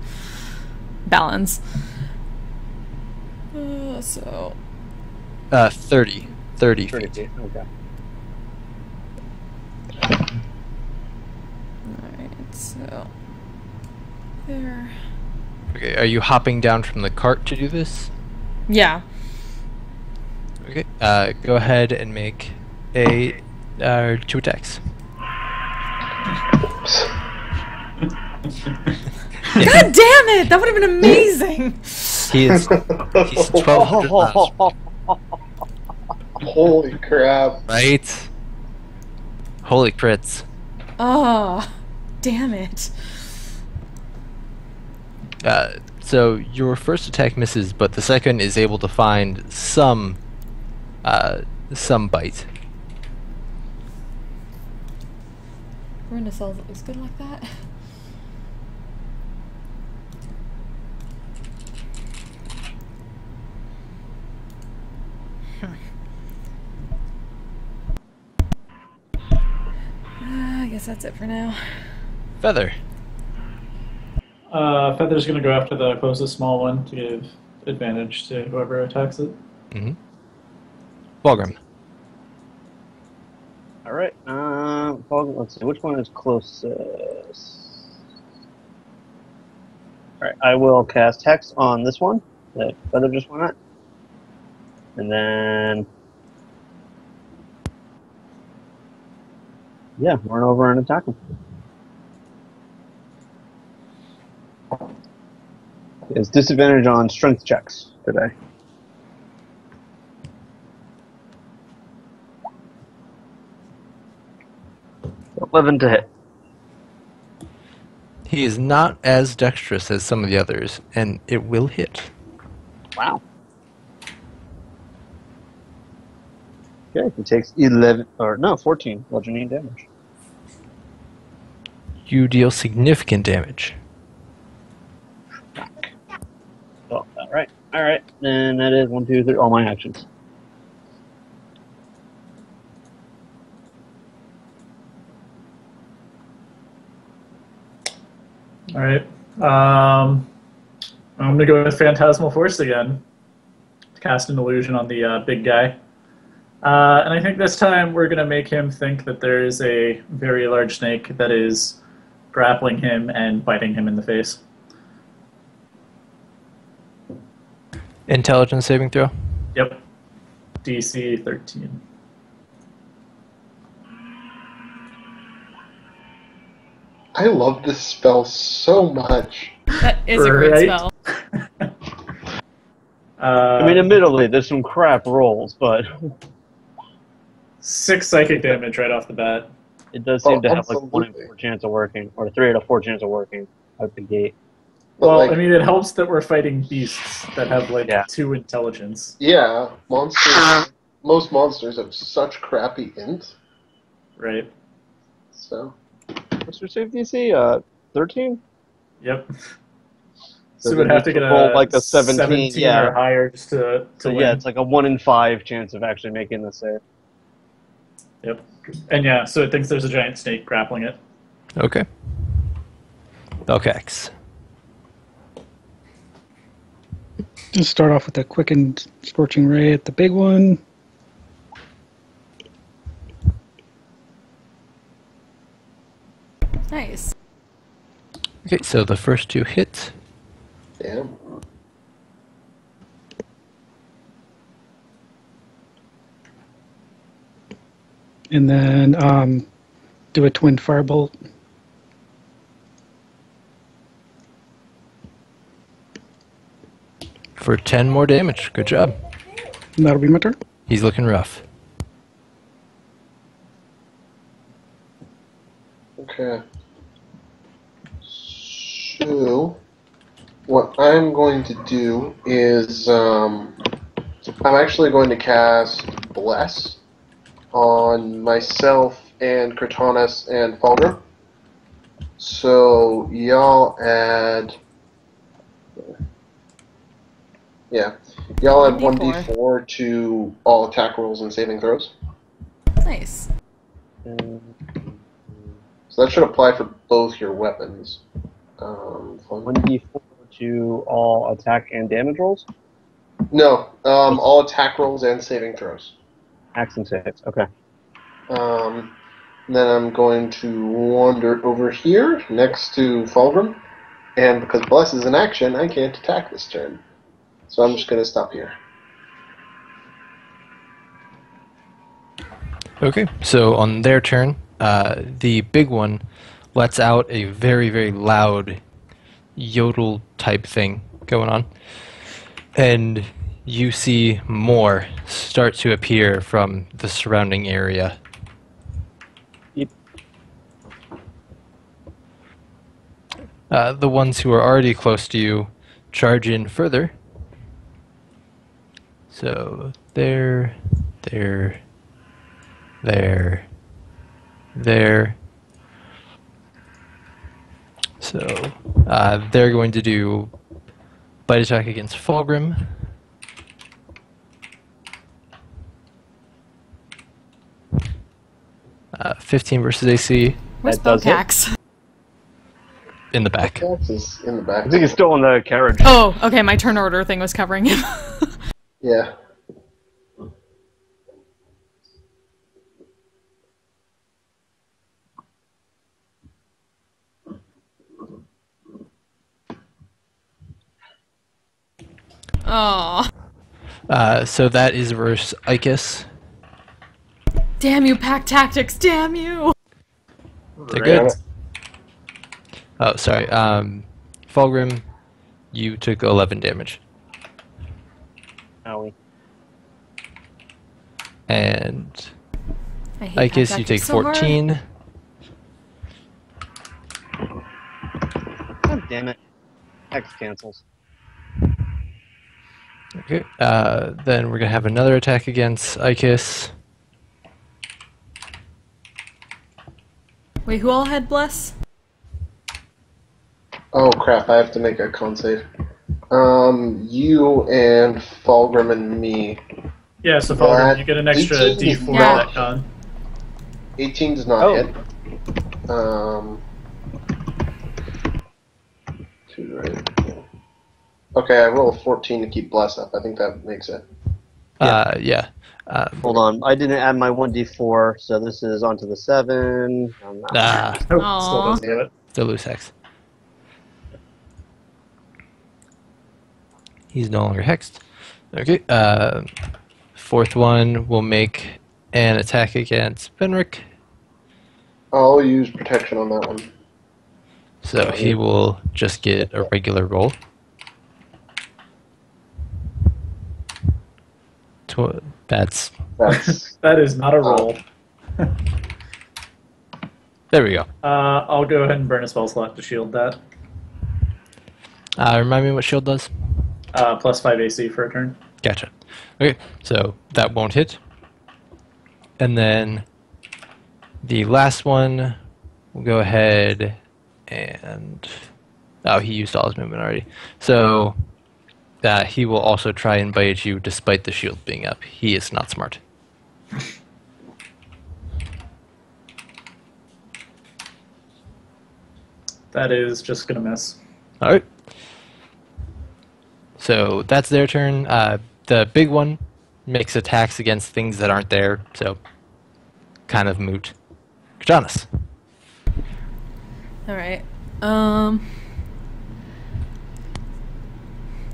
balance. So 30 30 feet. feet. Okay. alright, so there. Okay, are you hopping down from the cart to do this? Yeah. Okay, go ahead and make a 2 attacks. God damn it! That would have been amazing! He's 1,200 pounds, Holy crap. right? Holy crits. Oh, damn it. So your first attack misses, but the second is able to find some bite. We're into cells that looks good like that. I guess that's it for now. Feather. Feather's gonna go after the closest small one to give advantage to whoever attacks it. Mm-hmm. Fulgrim. All right. Let's see. Which one is closest? All right. I will cast Hex on this one that Feather just went at, and then yeah, run over and attack him. It's disadvantage on strength checks today. $11 to hit. He is not as dexterous as some of the others, and it will hit. Wow. Okay, he takes 14 bludgeoning damage. You deal significant damage. Oh, all right. And that is 1, 2, 3, all my actions. All right. I'm gonna go with Phantasmal Force again. Cast an illusion on the big guy. And I think this time we're gonna make him think that there is a very large snake that is grappling him and biting him in the face. Intelligence saving throw. Yep. DC 13. I love this spell so much. That is a great Right? spell. I mean, admittedly, there's some crap rolls, but 6 psychic damage right off the bat. it does seem to have like 1 in Absolutely. 4 chance of working, or 3 out of 4 chance of working out the gate. But Well, like, I mean, it helps that we're fighting beasts that have like Yeah. 2 intelligence. yeah, monsters. Most monsters have such crappy int. Right. So What's your save DC? 13? Yep. So So we'd they have to need get to a roll, like, a 17, yeah. or higher just to So win. yeah, it's like a 1 in 5 chance of actually making the save. Yep. And yeah, so it thinks there's a giant snake grappling it. Okay. Belcax. Just start off with a quickened scorching ray at the big one. Nice. Okay, so the first 2 hit. damn. And then do a twin firebolt. For 10 more damage. Good job. And that'll be my turn. He's looking rough. Okay. So, what I'm going to do is, I'm actually going to cast Bless on myself and Kratonus and Fulgrim. So, y'all add... Yeah. Y'all add 1d4 to all attack rolls and saving throws. Nice. So that should apply for both your weapons. Fulgrim. 1d4 to all attack and damage rolls? No, all attack rolls and saving throws. Acts and saves, okay. Then I'm going to wander over here next to Fulgrim, and because Bless is an action, I can't attack this turn. So I'm just going to stop here. Okay, so on their turn, the big one lets out a very, very loud yodel type thing going on. And you see more start to appear from the surrounding area. Yep. The ones who are already close to you charge in further. So there. So they're going to do bite attack against Fulgrim. Uh, 15 versus AC Where's That does hit. Belcax? in the back. Bless is in the back. I think he's still in the carriage. Oh, okay, my turn order thing was covering him. Yeah. Oh. So that is versus Icus. Damn you, pack tactics, damn you! They're good. Oh, sorry. Fulgrim, you took 11 damage. Owie. And I hate Icus, pack you take tactics so hard. 14. God damn it. Hex cancels. Okay. Then we're going to have another attack against Icus. Wait, who all had bless? Oh crap, I have to make a con save. You and Fulgrim and me. Yeah, so Fulgrim, That you get an extra 18 D4 Yeah. that con. 18 does not Oh. hit. 2, right? Okay, I roll a 14 to keep Bless up. I think that makes it. Yeah. Hold on. I didn't add my 1d4, so this is onto the 7. Ah, Oh, Aw. still doesn't do it. the loose hex. He's no longer hexed. Okay. Fourth one will make an attack against Benrick. I'll use protection on that one. So he will just get a regular roll. That's... That is not a roll. There we go. I'll go ahead and burn a spell slot to shield that. Remind me what shield does? +5 AC for a turn. Gotcha. Okay, so that won't hit. And then the last one, we'll go ahead and... Oh, he used all his movement already. So he will also try and bite you despite the shield being up. He is not smart. That is just going to miss. Alright. So that's their turn. The big one makes attacks against things that aren't there, so kind of moot. Jonas. Alright.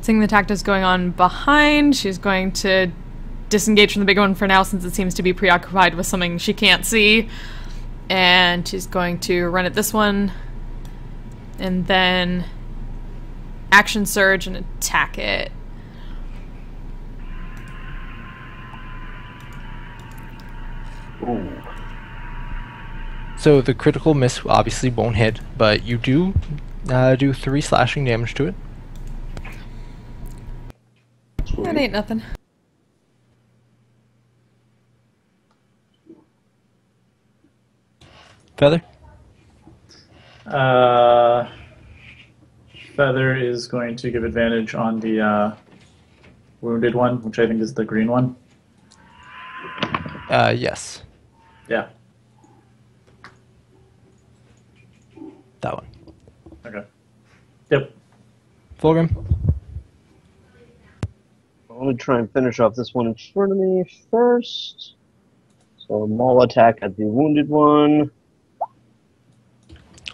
Seeing the tactics going on behind, she's going to disengage from the big one for now since it seems to be preoccupied with something she can't see. And she's going to run at this one. And then action surge and attack it. Ooh. So the critical miss obviously won't hit, but you do 3 slashing damage to it. That ain't nothing. Feather? Feather is going to give advantage on the wounded one, which I think is the green one. Yes. Yeah. That one. Okay. Yep. Fulgrim? I'm going to try and finish off this one in front of me first. So maul attack at the wounded one.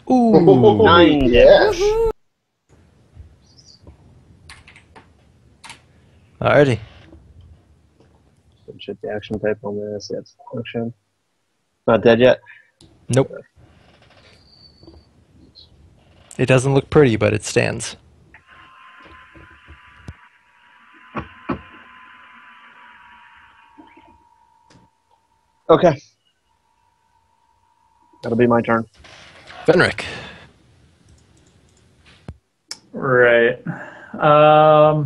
Ooh. 9 Yes. Alrighty. So check the action type on this. Yeah, it's action. Not dead yet. Nope. It doesn't look pretty, but it stands. Okay. That'll be my turn. Benrick. Right. I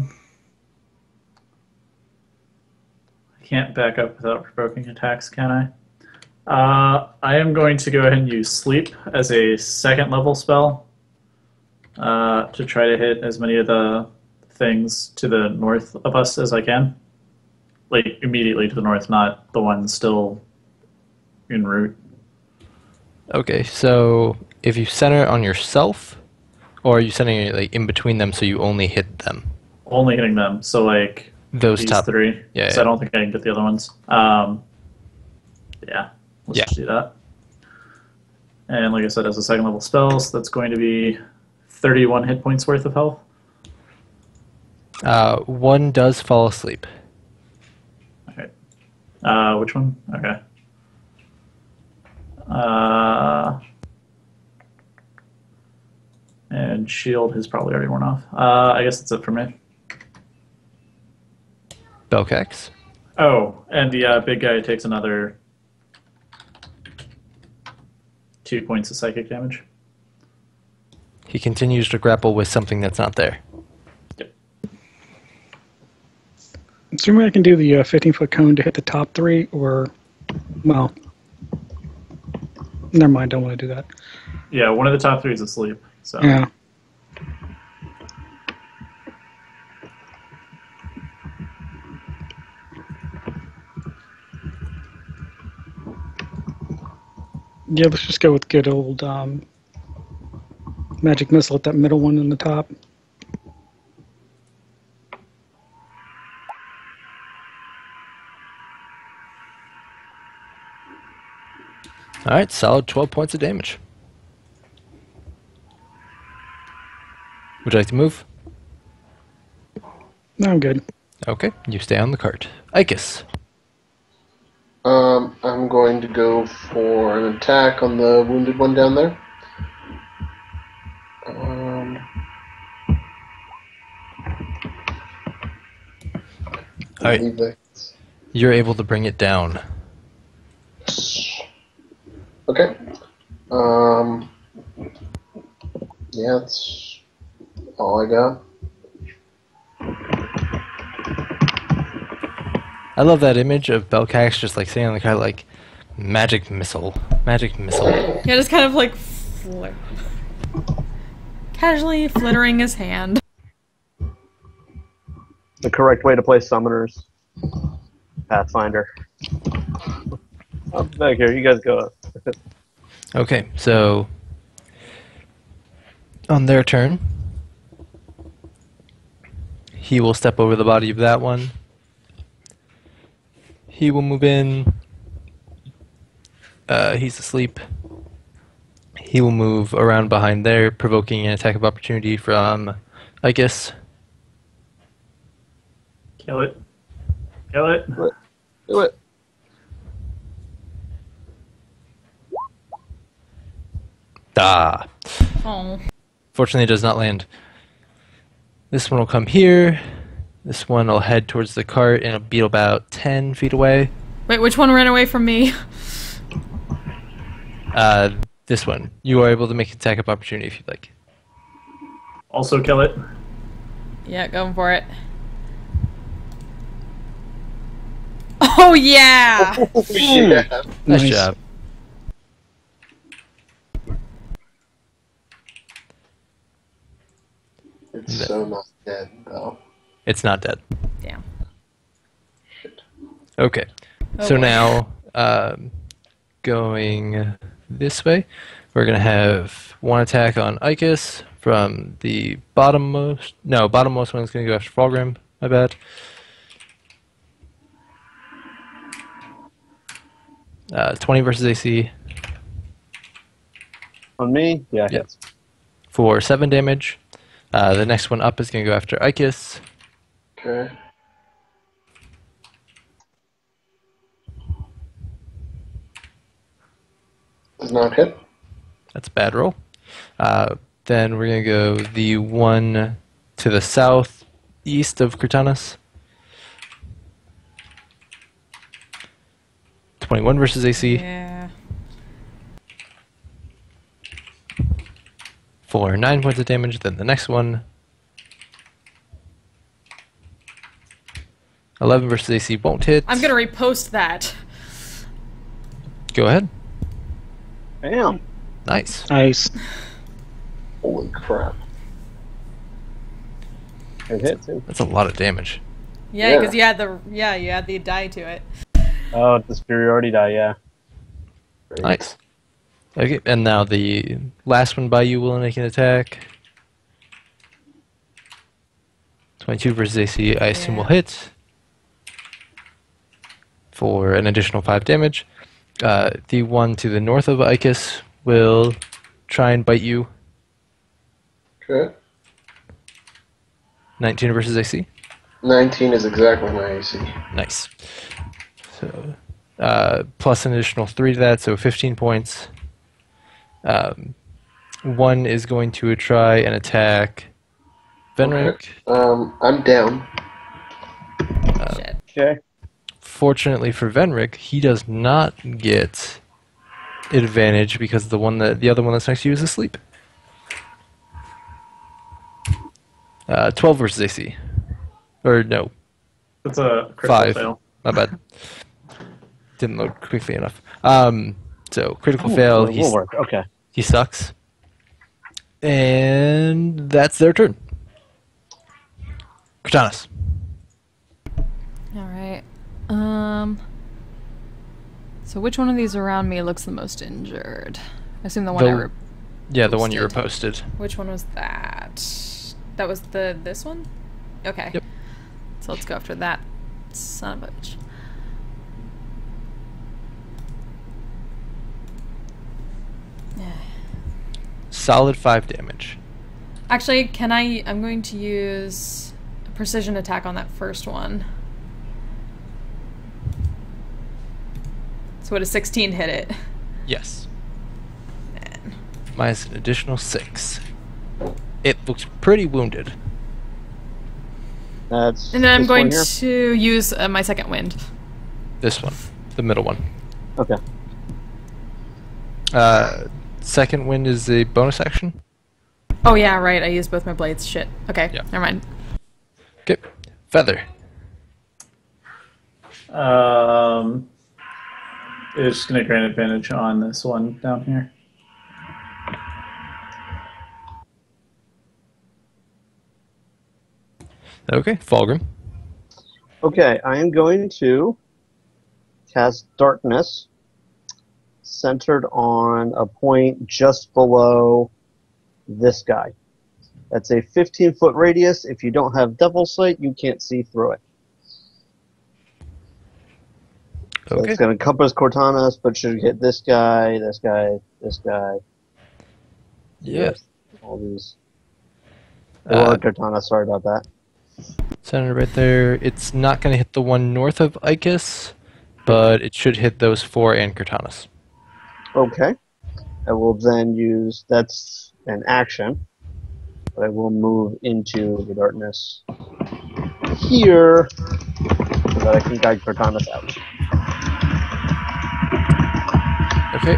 can't back up without provoking attacks, can I? I am going to go ahead and use Sleep as a 2nd level spell to try to hit as many of the things to the north of us as I can. Like, immediately to the north, not the ones still en route. Okay, so if you center it on yourself, or are you centering it like in between them so you only hit them? Only hitting them, so like Those these top 3. Yeah, So yeah. I don't think I can get the other ones. Yeah, let's Yeah. just do that. And like I said, as a 2nd level spell, so that's going to be 31 hit points worth of health. One does fall asleep. Okay. Which one? Okay. And shield has probably already worn off. I guess that's it for me. Belcax. Oh, and the big guy takes another 2 points of psychic damage. He continues to grapple with something that's not there. Yep. Assuming I can do the 15-foot cone to hit the top 3, or, well, never mind, don't want to do that. Yeah, one of the top 3 is asleep. So Yeah. Yeah, let's just go with good old magic missile at that middle one in the top. Alright, solid 12 points of damage. Would you like to move? No, I'm good. Okay, you stay on the cart. Icus. I'm going to go for an attack on the wounded one down there. All right. You're able to bring it down. Okay. Yeah, that's all I got. I love that image of Belcax just like sitting on the cart like, magic missile. Magic missile. Yeah, just kind of like casually flittering his hand. The correct way to play summoners. Pathfinder. I'm back here. You guys go. Okay, so on their turn, he will step over the body of that one. He will move in. He's asleep. He will move around behind there, provoking an attack of opportunity from Icus. Kill it. Kill it. Do it. Ah. Oh. Fortunately, it does not land. This one will come here. This one will head towards the cart and it'll be about 10 feet away. Wait, which one ran away from me? This one. You are able to make an attack of opportunity if you'd like. Also kill it. Yeah, going for it. Oh yeah! Yeah. Nice Nice. job. It's so not dead, though. It's not dead. Damn. Shit. Okay. Oh, So boy. now, going this way, we're going to have one attack on Icus from the bottommost. No, bottommost one is going to go after Fulgrim. My bad. Uh, 20 versus AC On me? Yeah. Yep. for 7 damage. The next one up is going to go after Icus. Okay. Does not hit. That's a bad roll. Then we're going to go the one to the southeast of Cortanus. 21 versus AC Yeah. for 9 points of damage. Then the next one, 11 versus AC won't hit. I'm gonna repost that. Go ahead. Damn. Nice. Nice. Holy crap. It hit too. That's a lot of damage. Yeah, because you had the die to it. Oh, the superiority die, yeah. Great. Nice. Okay, and now the last one by you will make an attack. 22 versus AC, I assume Yeah. will hit for an additional 5 damage. The one to the north of Icus will try and bite you. Okay. 19 versus AC. 19 is exactly my AC. Nice. So, plus an additional 3 to that, so 15 points. One is going to try and attack Venric. Okay. I'm down. Shit. Okay. Fortunately for Venric, he does not get advantage because the other one that's next to you is asleep. 12 versus AC. Or no, That's a critical 5. fail. My bad. Didn't load quickly enough. So critical fail. Will work. Okay. He sucks. And that's their turn. Cortanus. Alright. So which one of these around me looks the most injured? I assume the one I Yeah, the one you Posted. reposted. Which one was that? That was this one? Okay. Yep. So let's go after that son of a bitch. Solid 5 damage. Actually, I'm going to use a precision attack on that first one. So would a 16 hit it? Yes. Man. Minus an additional 6. It looks pretty wounded. That's And then I'm this going one here? to use my second wind. This one. The middle one. Okay. Second wind is a bonus action. Oh yeah, right. I used both my blades. Shit. Okay, Yeah. never mind. Okay. Feather. It's just gonna grant advantage on this one down here. Okay. Fulgrim. Okay, I am going to cast Darkness centered on a point just below this guy. That's a 15-foot radius. If you don't have Devil Sight, you can't see through it. So Okay. it's going to encompass Cortanas, but should hit this guy, this guy, this guy. Yeah. All these. Or Cortana, sorry about that. Center right there. It's not going to hit the one north of Icus, but it should hit those 4 and Cortanas. Okay. I will then use, that's an action, but I will move into the darkness here so that I can guide Cortanas out. Okay.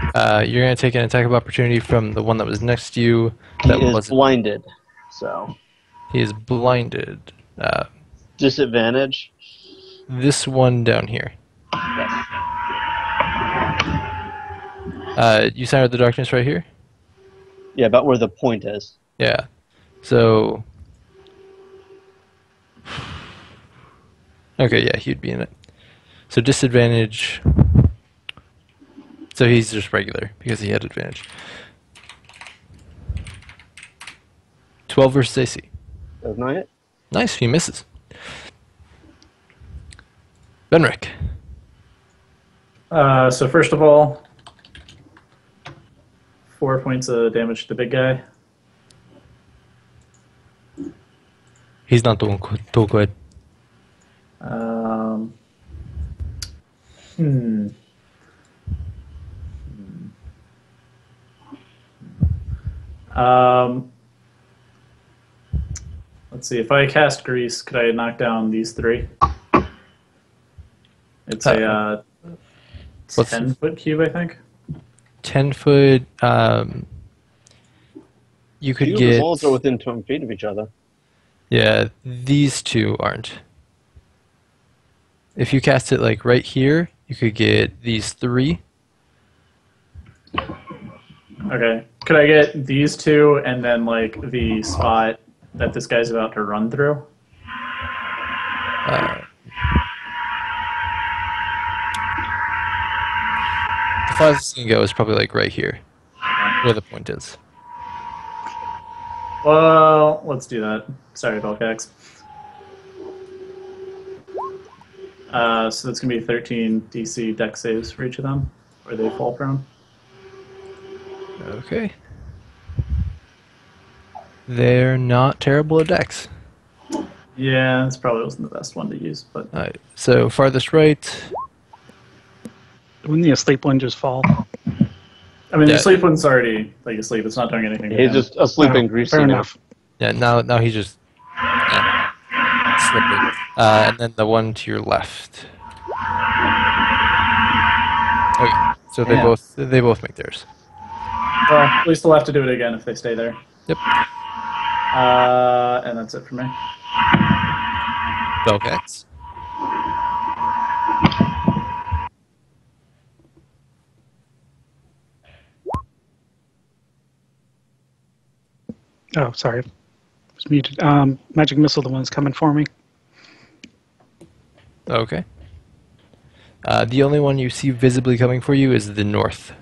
You're going to take an attack of opportunity from the one that was next to you. He That is wasn't. blinded, so He is blinded. disadvantage. This one down here. You centered the darkness right here? Yeah, about where the point is. Yeah. So. Okay, yeah, he'd be in it. So disadvantage. So he's just regular because he had advantage. 12 versus AC. That's not it. Nice, he misses. Benric. So first of all, 4 points of damage to the big guy. He's not doing too good. Hmm. Let's see. If I cast Grease, could I knock down these 3? It's a What's- 10-foot cube, I think. 10 foot. You could Cube, get. as long as they're within 20 feet of each other. Yeah, these two aren't. If you cast it like right here, you could get these 3. Okay. Could I get these 2 and then like the spot that this guy's about to run through? The farthest you can go is probably like right here, where the point is. Well, let's do that. Sorry, Belcax. So that's going to be 13 DC dex saves for each of them, or they fall prone. Okay. They're not terrible at dex. Yeah, this probably wasn't the best one to use, but Alright, so farthest right. Wouldn't the asleep one just fall? I mean, Yeah. the sleep one's already like asleep. It's not doing anything. to He's him. just asleep Oh, and greasy fair now. enough. Yeah, now he's just slipping. And then the one to your left. Okay, so they Yeah. both make theirs. Well, at least they'll have to do it again if they stay there. Yep. And that's it for me. Belcax. Oh, sorry. Was muted. Magic missile, the one's coming for me. Okay. The only one you see visibly coming for you is the north.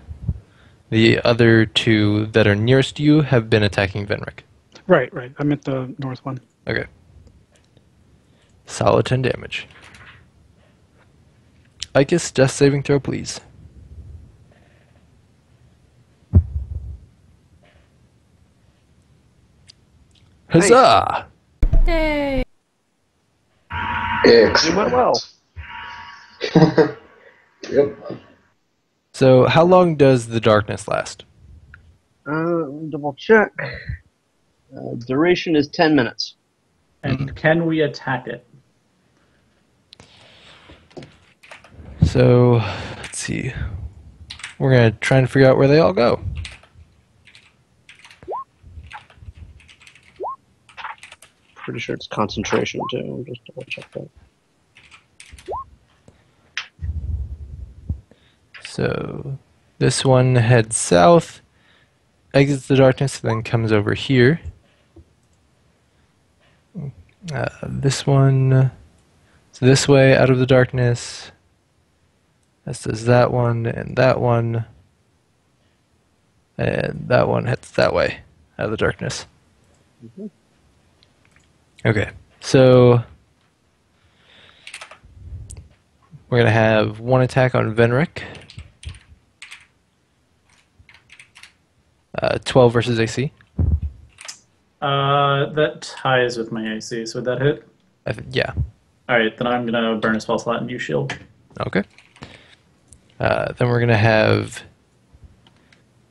The other 2 that are nearest you have been attacking Venric. Right. I meant the north one. Okay. Solid 10 damage. Icus, death saving throw, please. Huzzah! Yay! It went well. Yep. So, how long does the darkness last? Double check. Duration is 10 minutes. And can we attack it? So, let's see. We're going to try and figure out where they all go. Pretty sure it's concentration too. Just double check that. So, this one heads south, exits the darkness, then comes over here. This one, so this way out of the darkness. As does that one, and that one. And that one heads that way out of the darkness. Mhm. Okay, so we're going to have one attack on Venric. 12 versus AC. That ties with my AC, so would that hit? Yeah. Alright, then I'm gonna burn a spell slot and use shield. Okay. Then we're going to have...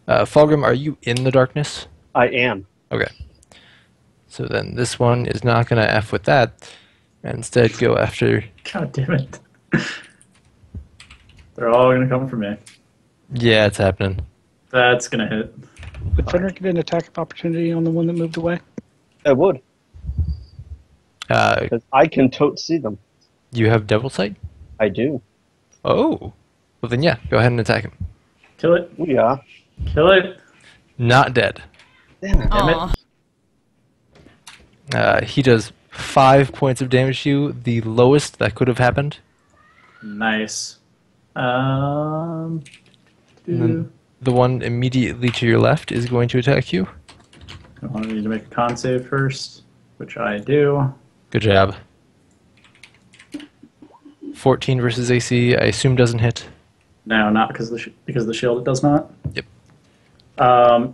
Fulgrim, are you in the darkness? I am. Okay. So then this one is not going to F with that, and instead go after... God damn it. They're all gonna come for me. Yeah, it's happening. That's gonna hit. Would Fenrir get an attack of opportunity on the one that moved away? I would. Uh, Because I can see them. you have Devil Sight? I do. Oh. Well then yeah, go ahead and attack him. Kill it. Ooh, yeah. Kill it. Not dead. Damn it. Aw. He does 5 points of damage to you, the lowest that could have happened. Nice. And then the one immediately to your left is going to attack you. I need to make a con save first, which I do. Good job. 14 versus AC, I assume doesn't hit. No, not because of the shield. It does not. Yep.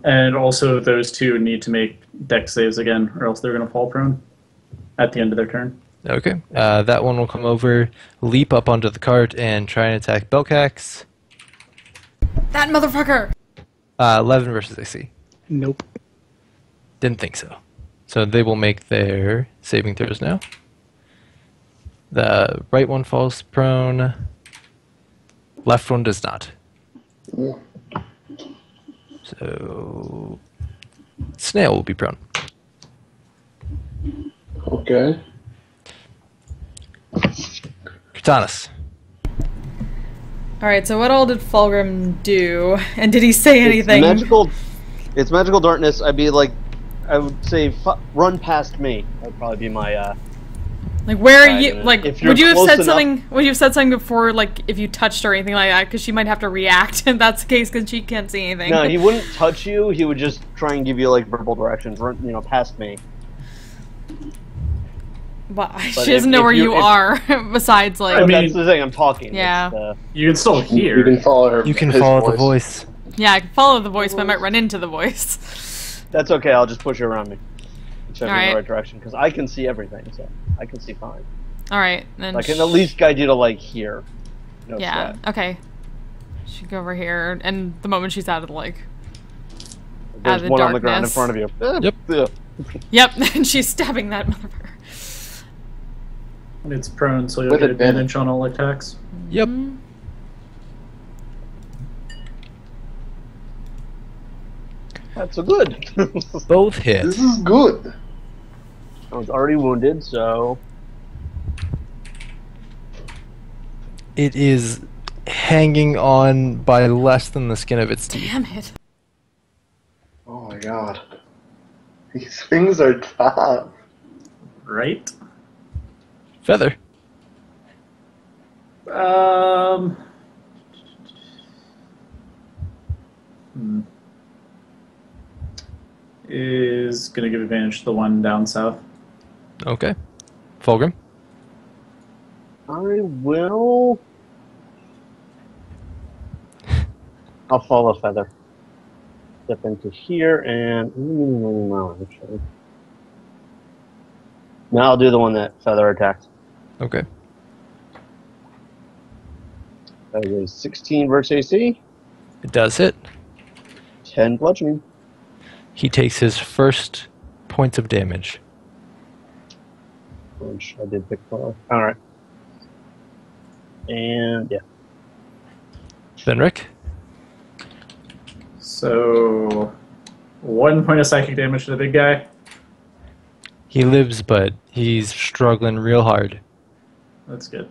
And also, those two need to make dex saves again, or else they're going to fall prone at the end of their turn. Okay. That one will come over, leap up onto the cart, and try and attack Belcax. That motherfucker! 11 versus AC. Nope. Didn't think so. So they will make their saving throws now. The right one falls prone. Left one does not. So Snail will be prone. Okay. Katanas. Alright, so what all did Fulgrim do? And did he say anything? It's magical darkness. I would say run past me. That'd probably be my. Like, where are you? If Like, you're would you have close said enough- something? Would you have said something before, like, if you touched or anything like that? Because she might have to react if that's the case, because she can't see anything. No, he wouldn't touch you. He would just try and give you like verbal directions. Run, past me. But she if- doesn't know if where you- you if- are. Besides, like, I mean- That's the thing. I'm talking. Yeah. It's, You can still hear. You can follow her. You can his follow the voice. yeah, I can follow the voice, but I might run into the voice. that's okay. I'll just push you around me. Check in Alright. the right direction because I can see everything, so I can see fine. All right, then. I can at least guide you to like here. No Yeah. sweat. Okay. She go over here, and the moment she's out of the out There's of the one on the ground in darkness. front of you. Yep. Yeah. Yep, and she's stabbing that motherfucker. It's prone, so you'll With get advantage. advantage on all attacks. Yep. That's so good. Both hit. This is good. I was already wounded, so It is hanging on by less than the skin of its teeth. Damn it. Oh my god. These things are tough. Right? Feather. Is gonna give advantage to the one down south. Okay. Fulgrim. I will. I'll follow Feather. Step into here and no, actually. Now I'll do the one that Feather attacked. Okay. That is 16 versus AC. It does hit. 10 bludgeoning. He takes his first points of damage. Which I did pick for. Alright. And yeah. Then Rick? So, 1 point of psychic damage to the big guy. He lives, but he's struggling real hard. That's good.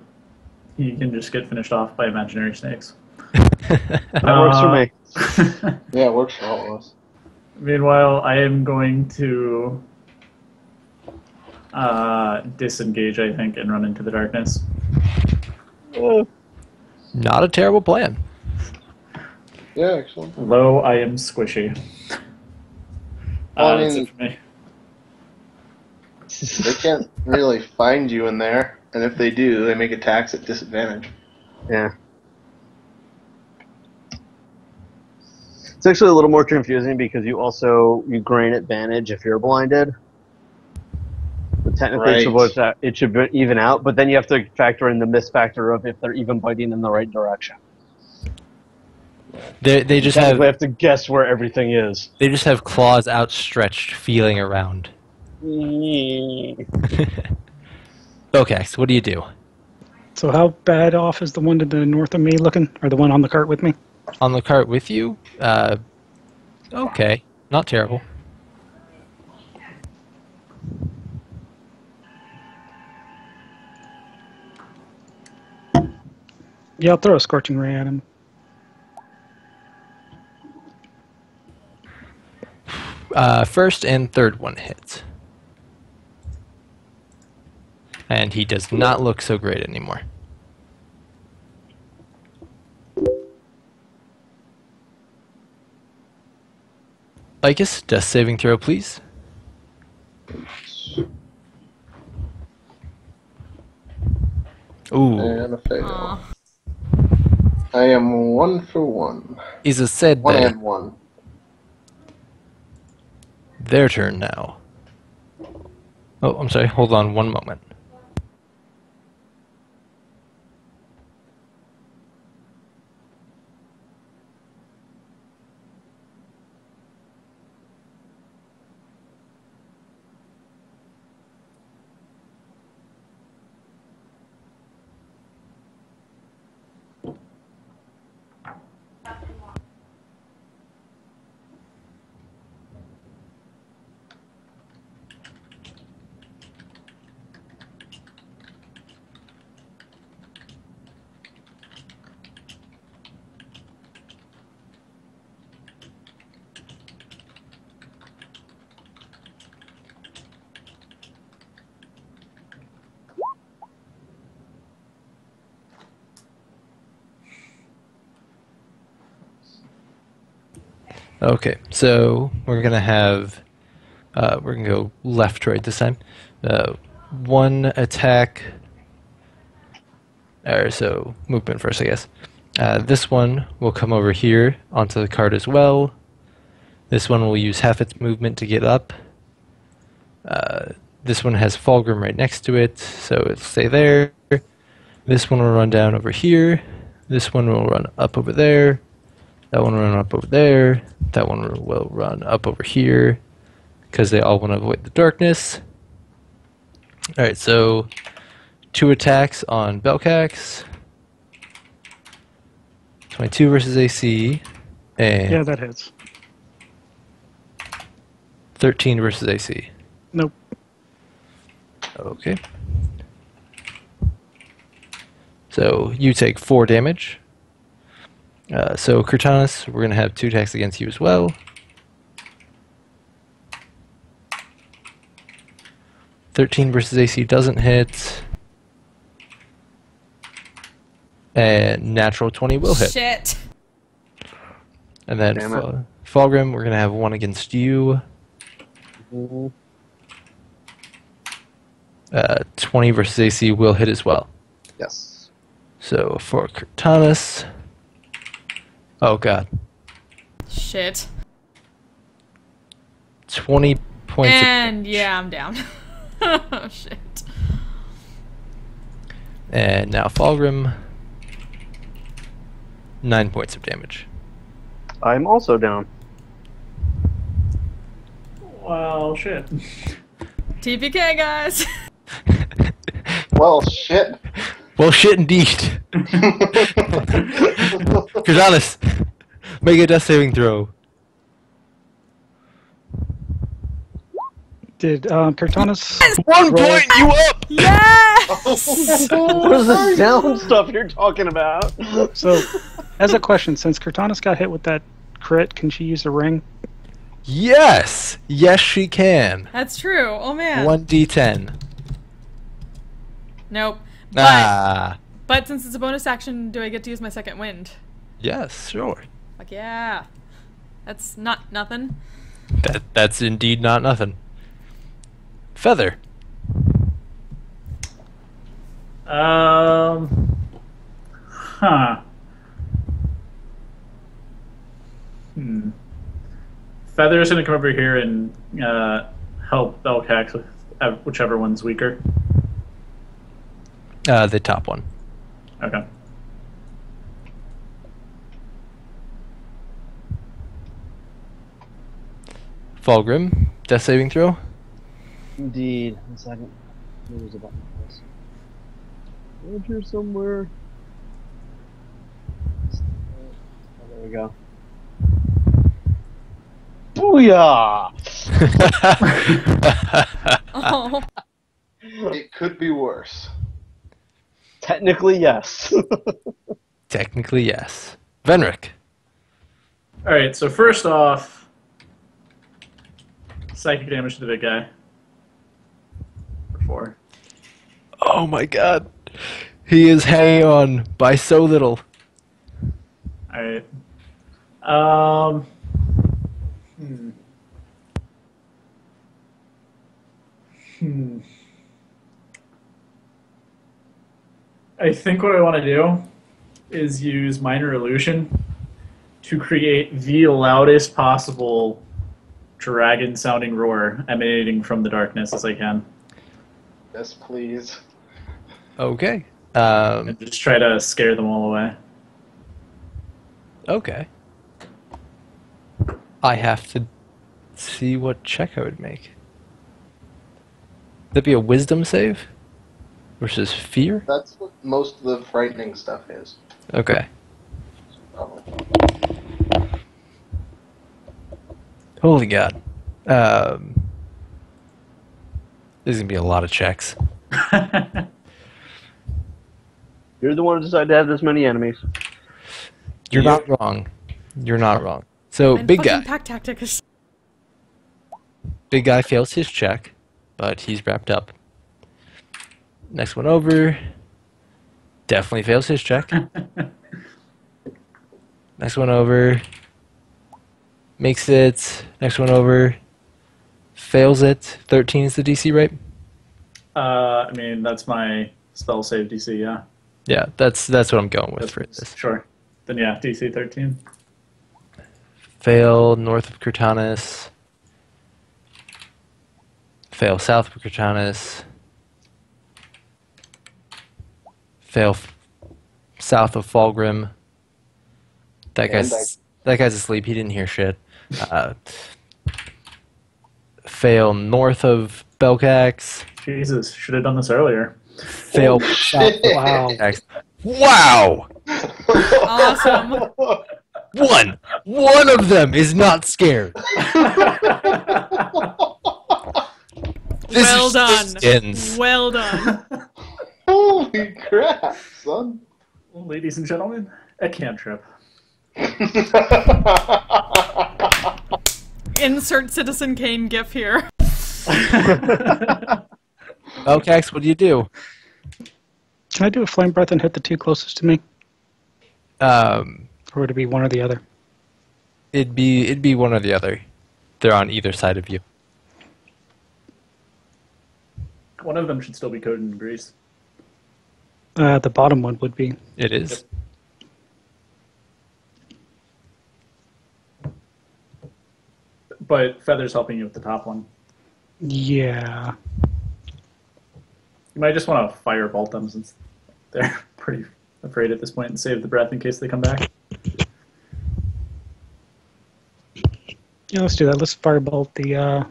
He can just get finished off by imaginary snakes. That works for me. Yeah, it works for all of us. Meanwhile, I am going to disengage, I think, and run into the darkness. Not a terrible plan. Yeah, excellent. Although I am squishy. Well, I That's mean- it for me. They can't really find you in there, and if they do, they make attacks at disadvantage. Yeah. It's actually a little more confusing because you gain advantage if you're blinded. But technically, Right. it should be even out, but then you have to factor in the miss factor of if they're even biting in the right direction. They just We have have to guess where everything is. claws outstretched, feeling around. Okay, so what do you do? So how bad off is the one to the north of me looking? Or the one on the cart with me? On the cart with you? Okay, not terrible. Yeah, I'll throw a scorching ray at him. First and third one hits. And he does not look so great anymore. Lycus, death saving throw, please. Ooh, And a fail. Aw. I am 1 for 1. is a said 1 there. and 1. Their turn now. Oh, I'm sorry. Hold on one moment. Okay, so we're gonna have we're gonna go left right this time. One attack, or so movement first, I guess. This one will come over here onto the cart as well. This one will use half its movement to get up. This one has Fulgrim right next to it, so it'll stay there. This one will run down over here. This one will run up over there. That one will run up over there. That one will run up over here, because they all want to avoid the darkness. Alright, so 2 attacks on Belcax. 22 versus AC. And Yeah, that hits. 13 versus AC. Nope. Okay. So you take 4 damage. So Kurtanis, we're going to have 2 attacks against you as well. 13 versus AC doesn't hit. And natural 20 will hit. Shit. And then Damn it. Fulgrim, we're going to have 1 against you. 20 versus AC will hit as well. Yes. So for Kurtanis... Oh god. Shit. 20 points of And damage. yeah, I'm down. Oh shit. And now Fulgrim, 9 points of damage. I'm also down. Well, shit. TPK, guys. Well, shit. Well, shit indeed. Krajanis, make a death saving throw. Did Cortanis 1 point, you up! Yes! What is this down stuff you're talking about? So, as a question, since Cortanis got hit with that crit, can she use the ring? Yes! Yes, she can. That's true. Oh man. 1d10. Nope. But Ah. but since it's a bonus action, do I get to use my second wind? Yes, sure. Fuck yeah. That's not nothing. That's indeed not nothing. Feather. Huh. Feather's gonna come over here and help Belcax with whichever one's weaker. The top one. Okay. Fulgrim, death saving throw. Indeed. 1 second. There's a button for this. Around here somewhere. Oh, there we go. Booyah! Oh. It could be worse. Technically, yes. Technically, yes. Venric. Alright, so first off, psychic damage to the big guy. For 4. Oh my god. He is hanging on by so little. Alright. I think what I want to do is use Minor Illusion to create the loudest possible dragon-sounding roar emanating from the darkness as I can. Yes, please. Okay. And just try to scare them all away. Okay. I have to see what check I would make. That'd be a wisdom save? Versus fear? That's what most of the frightening stuff is. Okay. Probably. Holy god. There's gonna be a lot of checks. You're the one who decided to have this many enemies. You're not wrong. You're not wrong. So, And big fucking guy. pack tactic is Big guy fails his check, but he's wrapped up. Next one over. Definitely fails his check. Next one over. Makes it. Next one over. Fails it. 13 is the DC, right? I mean, that's my spell save DC, yeah. Yeah, that's what I'm going with for this. Sure. Then yeah, DC 13. Fail north of Cortanis. Fail south of Cortanis. Fail south of Fulgrim. That guy's asleep. He didn't hear shit. Fail north of Belcax. Jesus, should have done this earlier. Fail south of Wow. Belcax. Wow! awesome. One of them is not scared. This Well is done. Ends. Well done. Holy crap, son. Well, ladies and gentlemen, a cantrip. Insert Citizen Kane gif here. Belcax, what do you do? Can I do a flame breath and hit the two closest to me? Or would it be one or the other? It'd be one or the other. They're on either side of you. One of them should still be coated in grease. The bottom one would be. It is. But Feather's helping you with the top one. Yeah. You might just want to firebolt them since they're pretty afraid at this point and save the breath in case they come back. Yeah, let's do that. Let's firebolt the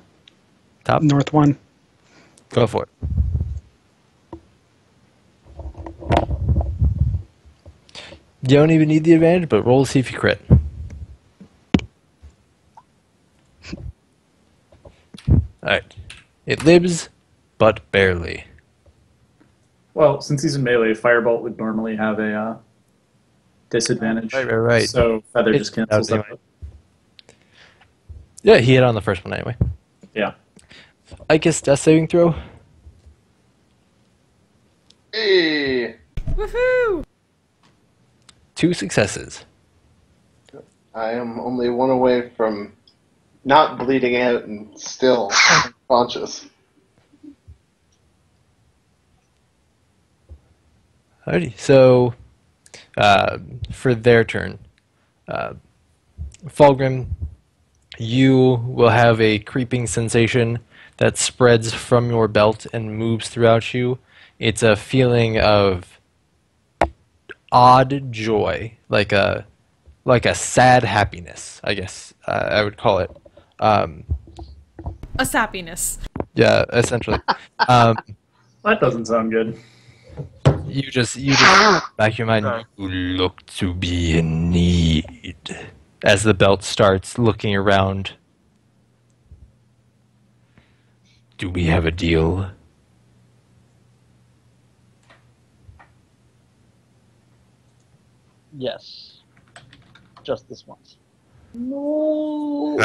Top. north one. Go for it. You don't even need the advantage, but roll to see if you crit. Alright. It lives, but barely. Well, since he's in melee, Firebolt would normally have a disadvantage. Right. So Feather just cancels that. anyway. Yeah, he hit on the first one anyway. Yeah. I guess death saving throw. Hey! Woohoo! 2 successes. I am only one away from not bleeding out and still unconscious. Alrighty, so for their turn, Fulgrim, you will have a creeping sensation that spreads from your belt and moves throughout you. It's a feeling of odd joy, like a sad happiness, I guess I would call it. A sappiness. Yeah, essentially. That doesn't sound good. You just back your mind. You look to be in need. As the belt starts looking around. Do we have a deal? Yes. Just this once. No.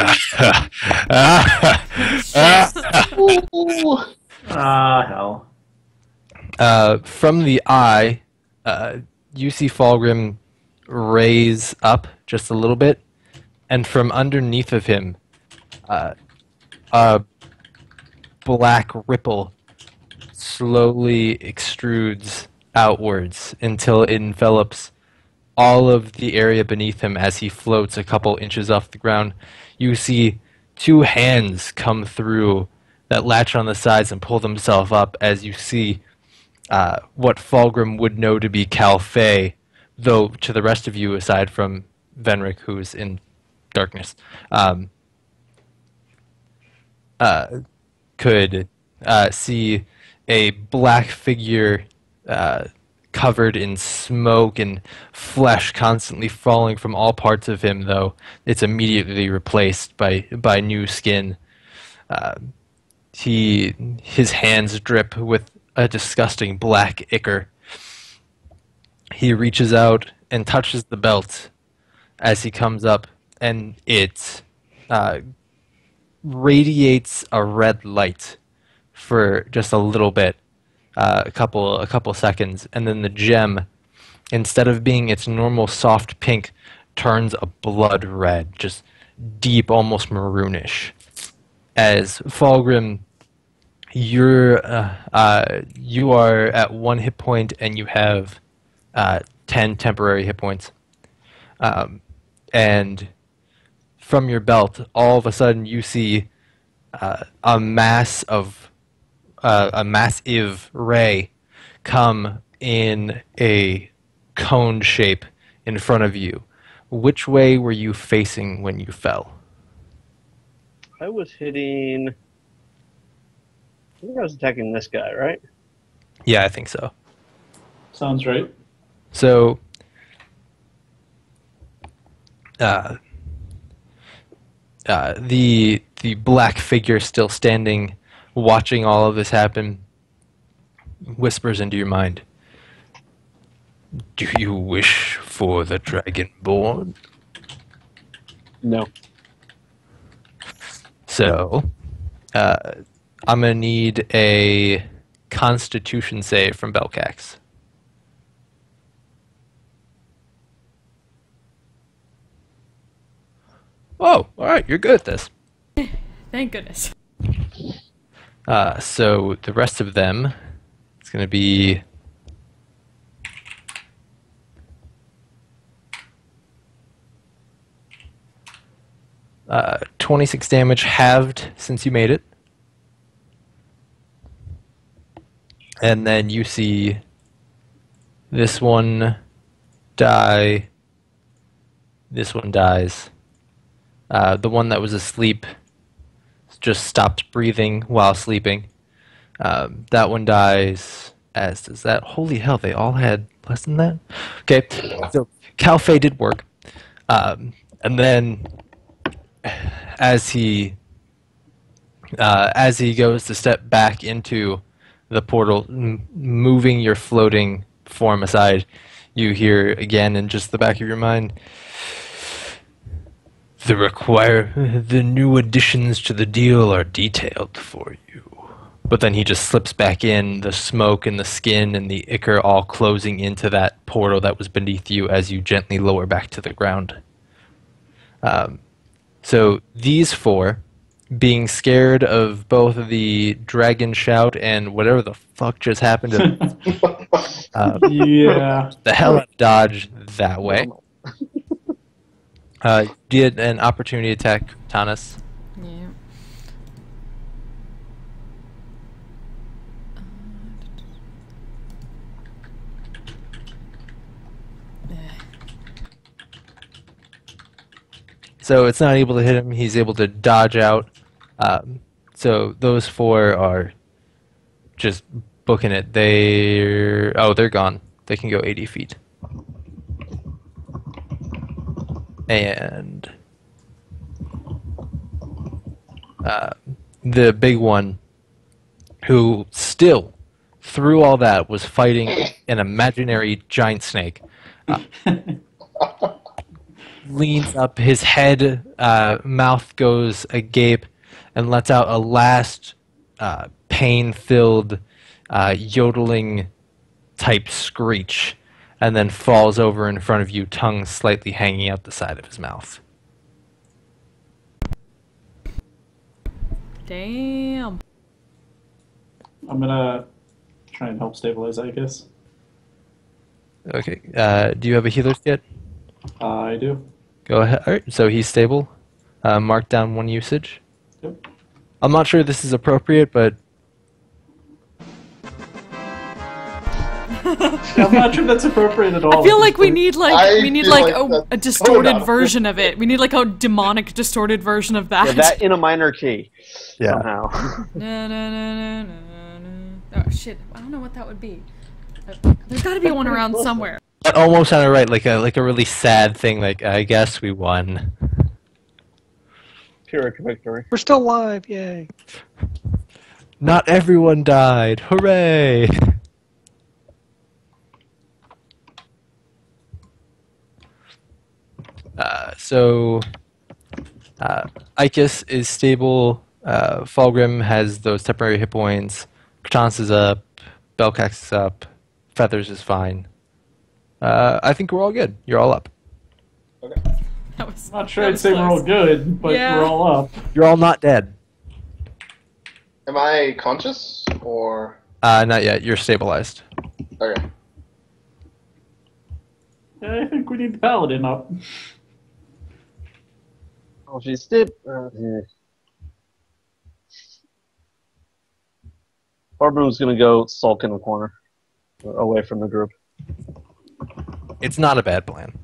Hell. From the eye, you see Fulgrim raise up just a little bit, and from underneath of him, a black ripple slowly extrudes outwards until it envelops all of the area beneath him as he floats a couple inches off the ground. You see 2 hands come through that latch on the sides and pull themselves up as you see what Fulgrim would know to be Calfey, though to the rest of you, aside from Venric, who's in darkness, could see a black figure covered in smoke and flesh constantly falling from all parts of him, though it's immediately replaced by new skin. His hands drip with a disgusting black ichor. He reaches out and touches the belt as he comes up, and it radiates a red light for just a little bit, a couple seconds, and then the gem, instead of being its normal soft pink, turns a blood red, just deep, almost maroonish. As Fulgrim, you are at 1 hit point and you have 10 temporary hit points. And from your belt, all of a sudden you see a massive ray come in a cone shape in front of you. Which way were you facing when you fell? I was hitting. I think I was attacking this guy, right? Yeah, I think so. Sounds right. So, the black figure still standing, watching all of this happen, whispers into your mind. Do you wish for the Dragonborn? No. So, I'm going to need a Constitution save from Belcax. Oh, alright, you're good at this. Thank goodness. So, the rest of them, it's going to be... 26 damage halved since you made it. And then you see This one die. This one dies. The one that was asleep just stopped breathing while sleeping. That one dies, as does that. Holy hell, they all had less than that? Okay, so Calfei did work. And then as he goes to step back into the portal, moving your floating form aside, you hear again in just the back of your mind, the new additions to the deal are detailed for you. But then he just slips back in, the smoke and the skin and the ichor all closing into that portal that was beneath you as you gently lower back to the ground. So these four, being scared of both the dragon shout and whatever the fuck just happened to them, Yeah. the hell out of dodge that way. Did an opportunity attack Tanis. Yeah. So it's not able to hit him. He's able to dodge out. So those four are just booking it. They're gone. They can go 80 feet. And the big one, who still, through all that, was fighting an imaginary giant snake, leans up, his head, mouth goes agape, and lets out a last pain-filled, yodeling type screech, and then falls over in front of you, tongue slightly hanging out the side of his mouth. Damn. I'm gonna try and help stabilize, I guess. Okay, do you have a healer's kit? I do. Go ahead. All right, so he's stable. Mark down 1 usage. Yep. I'm not sure this is appropriate, but I'm not sure that's appropriate at all. I feel like we need I like feel like a that's distorted so not version of it. We need like a demonic distorted version of that. Yeah, that in a minor key. yeah. Somehow. Na, na, na, na, na, na. Oh shit! I don't know what that would be. There's got to be one around somewhere. That almost sounded right, like a really sad thing. Like, I guess we won. Pyrrhic victory. We're still alive, yay. Not everyone died. Hooray! So, Icus is stable. Fulgrim has those temporary hit points. Kratos is up. Belcax is up. Feathers is fine. I think we're all good. You're all up. That was, I'm not sure that I'd was say we're all close. good, but Yeah. we're all up. You're all not dead. Am I conscious or? Not yet. You're stabilized. Okay. Yeah, I think we need the paladin up. Oh, she's still. Yeah. Barbara's gonna go sulk in the corner, away from the group. It's not a bad plan.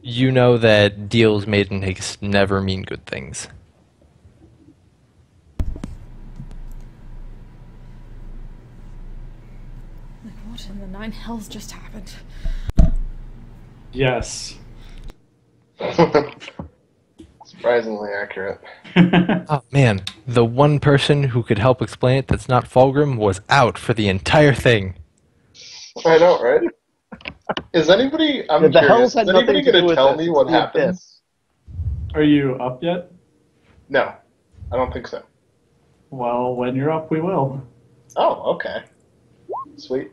You know that deals made in haste never mean good things. Like, what in the nine hells just happened? Yes. Surprisingly accurate. Oh man, the one person who could help explain it that's not Fulgrim was out for the entire thing. I know, right? Is anybody? I'm The curious. hells had Is nothing anybody to do gonna with tell this. me what It's the happened? abyss. Are you up yet? No, I don't think so. Well, when you're up, we will. Oh, okay. Sweet.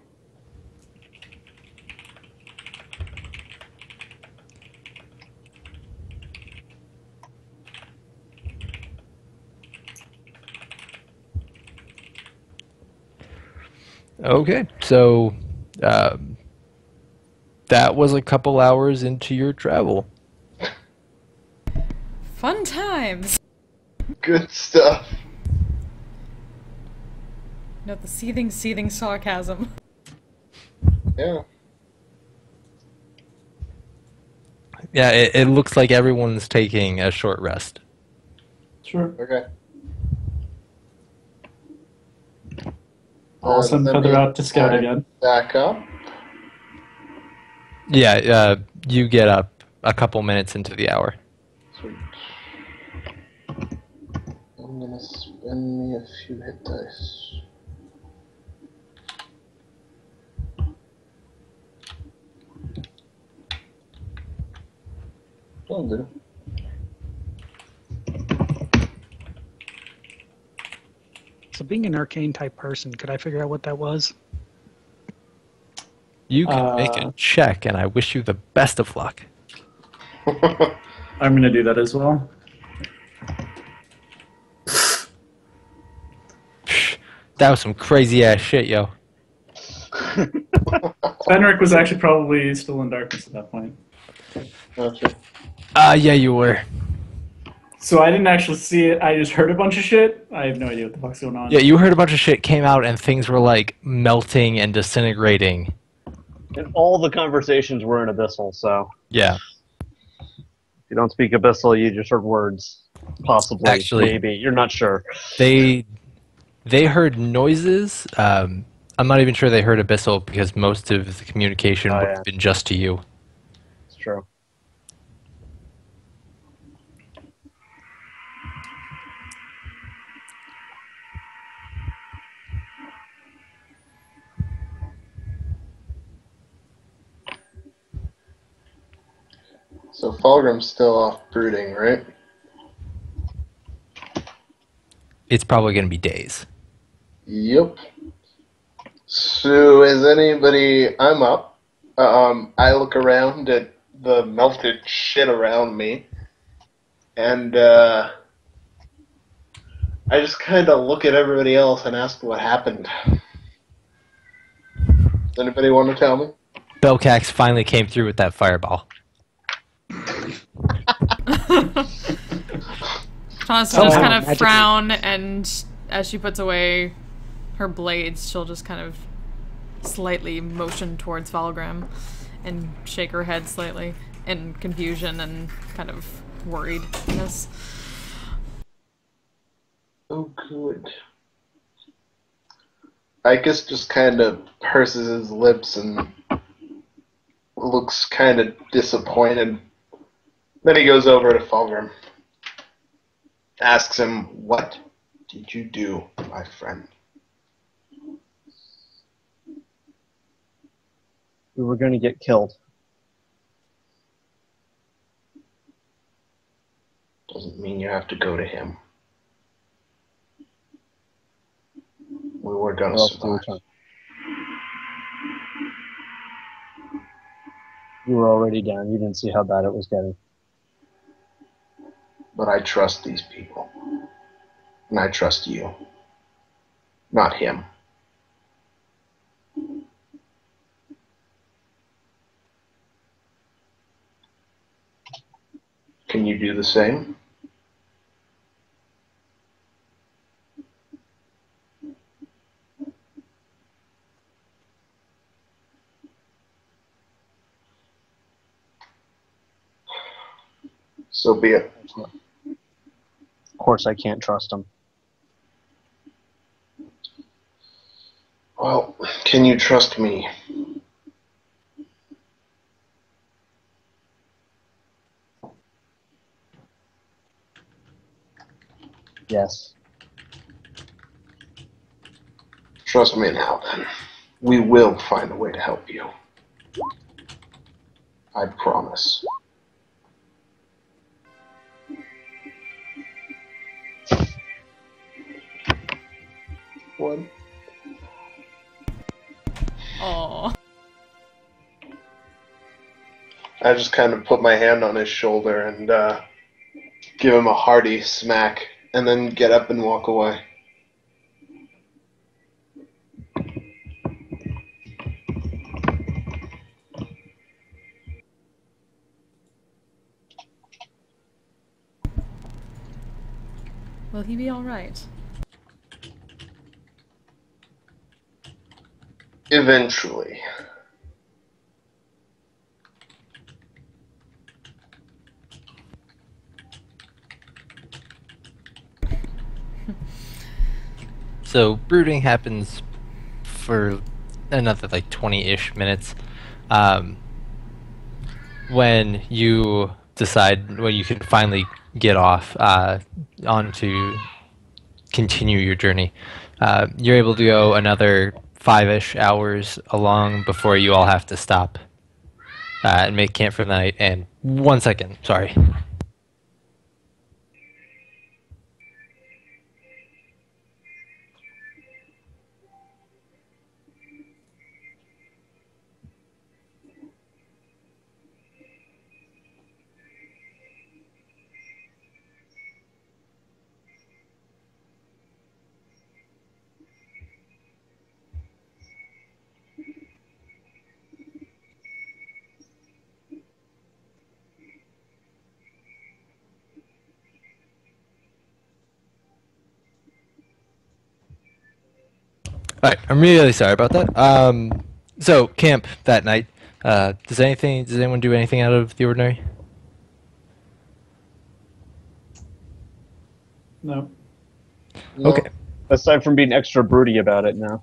Okay, so that was a couple hours into your travel. Fun times. Good stuff. Note the seething sarcasm. Yeah. Yeah, it looks like everyone's taking a short rest. Sure. Okay. I'll send Let Feather me out to scout climb again. Back up. Yeah, you get up a couple minutes into the hour. Sweet. I'm gonna spend me a few hit dice. Will do. So being an arcane type person, could I figure out what that was? You can make a check, and I wish you the best of luck. I'm gonna do that as well. Psh, that was some crazy ass shit, yo. Fenric was actually probably still in darkness at that point. Gotcha. Yeah, you were. So I didn't actually see it. I just heard a bunch of shit. I have no idea what the fuck's going on. Yeah, you heard a bunch of shit came out, and things were like melting and disintegrating. And all the conversations were in Abyssal, so Yeah. if you don't speak Abyssal, you just heard words. Possibly, Actually- maybe. You're not sure. They heard noises. I'm not even sure they heard Abyssal because most of the communication Oh, would yeah. have been just to you. It's true. So Fulgrim's still off brooding, right? It's probably going to be days. Yep. So is anybody? I'm up. I look around at the melted shit around me, and I just kind of look at everybody else and ask what happened. Does anybody want to tell me? Belcax finally came through with that fireball. Thomas will just Oh, kind of magically. frown, and as she puts away her blades, she'll just kind of slightly motion towards Valgrim and shake her head slightly in confusion and kind of worriedness. Oh, good. Icus just kind of purses his lips and looks kind of disappointed. Then he goes over to Fulgrim. Asks him, "What did you do, my friend?" We were going to get killed. Doesn't mean you have to go to him. We were going Or to else we survive. return. You were already down. You didn't see how bad it was getting. But I trust these people. And I trust you. Not him. Can you do the same? So be it. Of course, I can't trust him. Well, can you trust me? Yes. Trust me now, then. We will find a way to help you. I promise. One. Oh. I just kind of put my hand on his shoulder and give him a hearty smack, and then get up and walk away. Will he be alright? Eventually. So brooding happens for another like 20-ish minutes. When you decide, when you can finally get off on to continue your journey, you're able to go another 5-ish hours along before you all have to stop and make camp for the night. And 1 second, sorry. Alright, I'm really sorry about that. So camp that night. Does anyone do anything out of the ordinary? No. No. Okay. Aside from being extra broody about it now.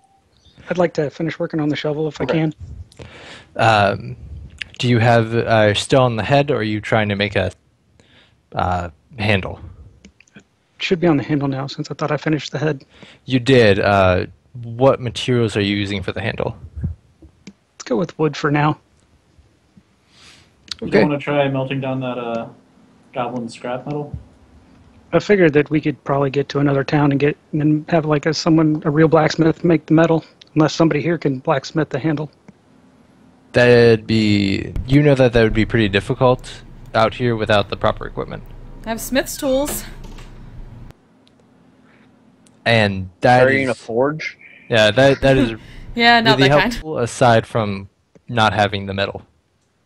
I'd like to finish working on the shovel if I can. Do you have still on the head, or are you trying to make a handle? Should be on the handle now since I thought I finished the head. You did. What materials are you using for the handle? Let's go with wood for now. Do you want to try melting down that goblin scrap metal? I figured that we could probably get to another town and then have like a real blacksmith make the metal, unless somebody here can blacksmith the handle. That'd be, that would be pretty difficult out here without the proper equipment. I have smith's tools. And that Carrying a is, forge? yeah, that is Yeah, not really that kind. helpful aside from not having the metal.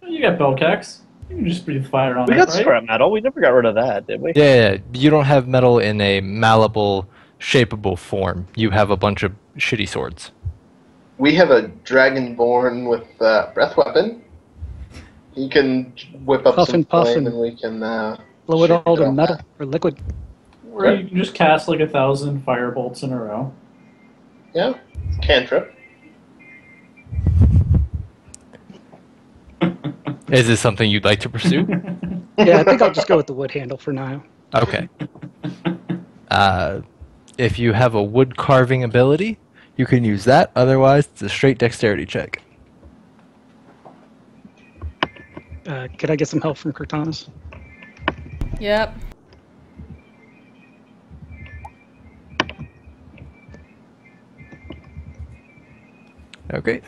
You got bellcax. You can just breathe fire on We it, got right? scrap metal. We never got rid of that, did we? Yeah, you don't have metal in a malleable, shapeable form. You have a bunch of shitty swords. We have a dragonborn with breath weapon. He can whip up Puff some and puff flame, and and we can Blow it shoot all to off metal that. or liquid. Or you can just cast like 1,000 fire bolts in a row. Yeah, cantrip. Is this something you'd like to pursue? Yeah, I think I'll just go with the wood handle for now. Okay. If you have a wood carving ability, you can use that. Otherwise, it's a straight dexterity check. Could I get some help from Cortanas? Yep. Okay.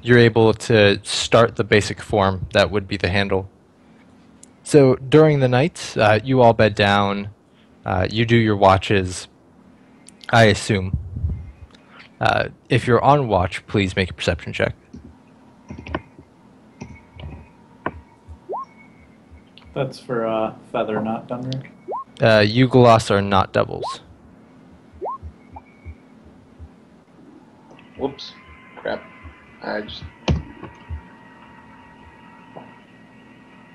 You're able to start the basic form. That would be the handle. So during the night, you all bed down. You do your watches, I assume. If you're on watch, please make a perception check. That's for Feather, not Dunrick. Eugelos are not devils. Whoops. Crap. I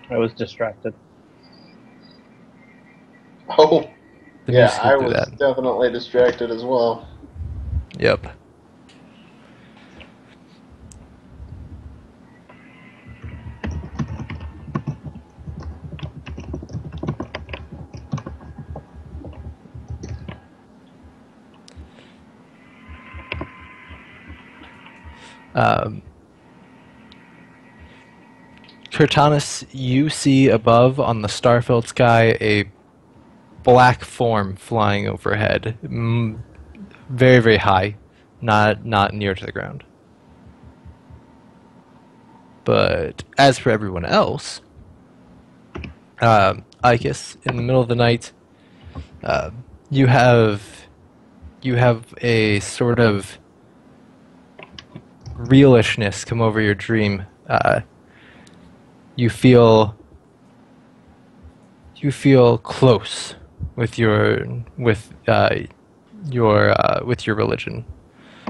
I was distracted. Oh, The yeah, music will I do was that. definitely distracted as well. Yep. Cortanas, you see above on the star-filled sky a black form flying overhead, very, very high, not near to the ground. But as for everyone else, Icus, in the middle of the night, you have a sort of realishness come over your dream. You feel close with your religion,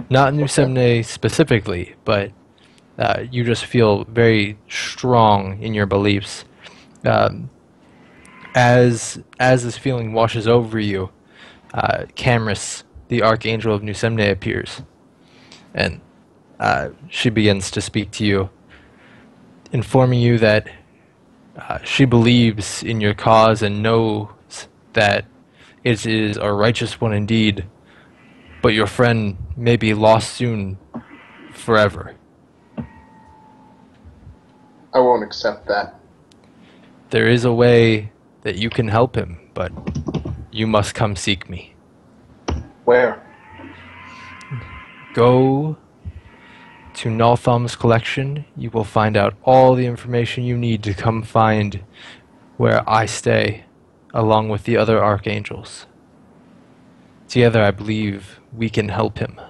not New Semne specifically, but you just feel very strong in your beliefs. As this feeling washes over you, Camrys the Archangel of New Semne appears, and she begins to speak to you, informing you that she believes in your cause and knows that it is a righteous one indeed, but your friend may be lost soon forever. I won't accept that. There is a way that you can help him, but you must come seek me. Where? Go to Naltham's collection. You will find out all the information you need to come find where I stay, along with the other archangels. Together, I believe we can help him.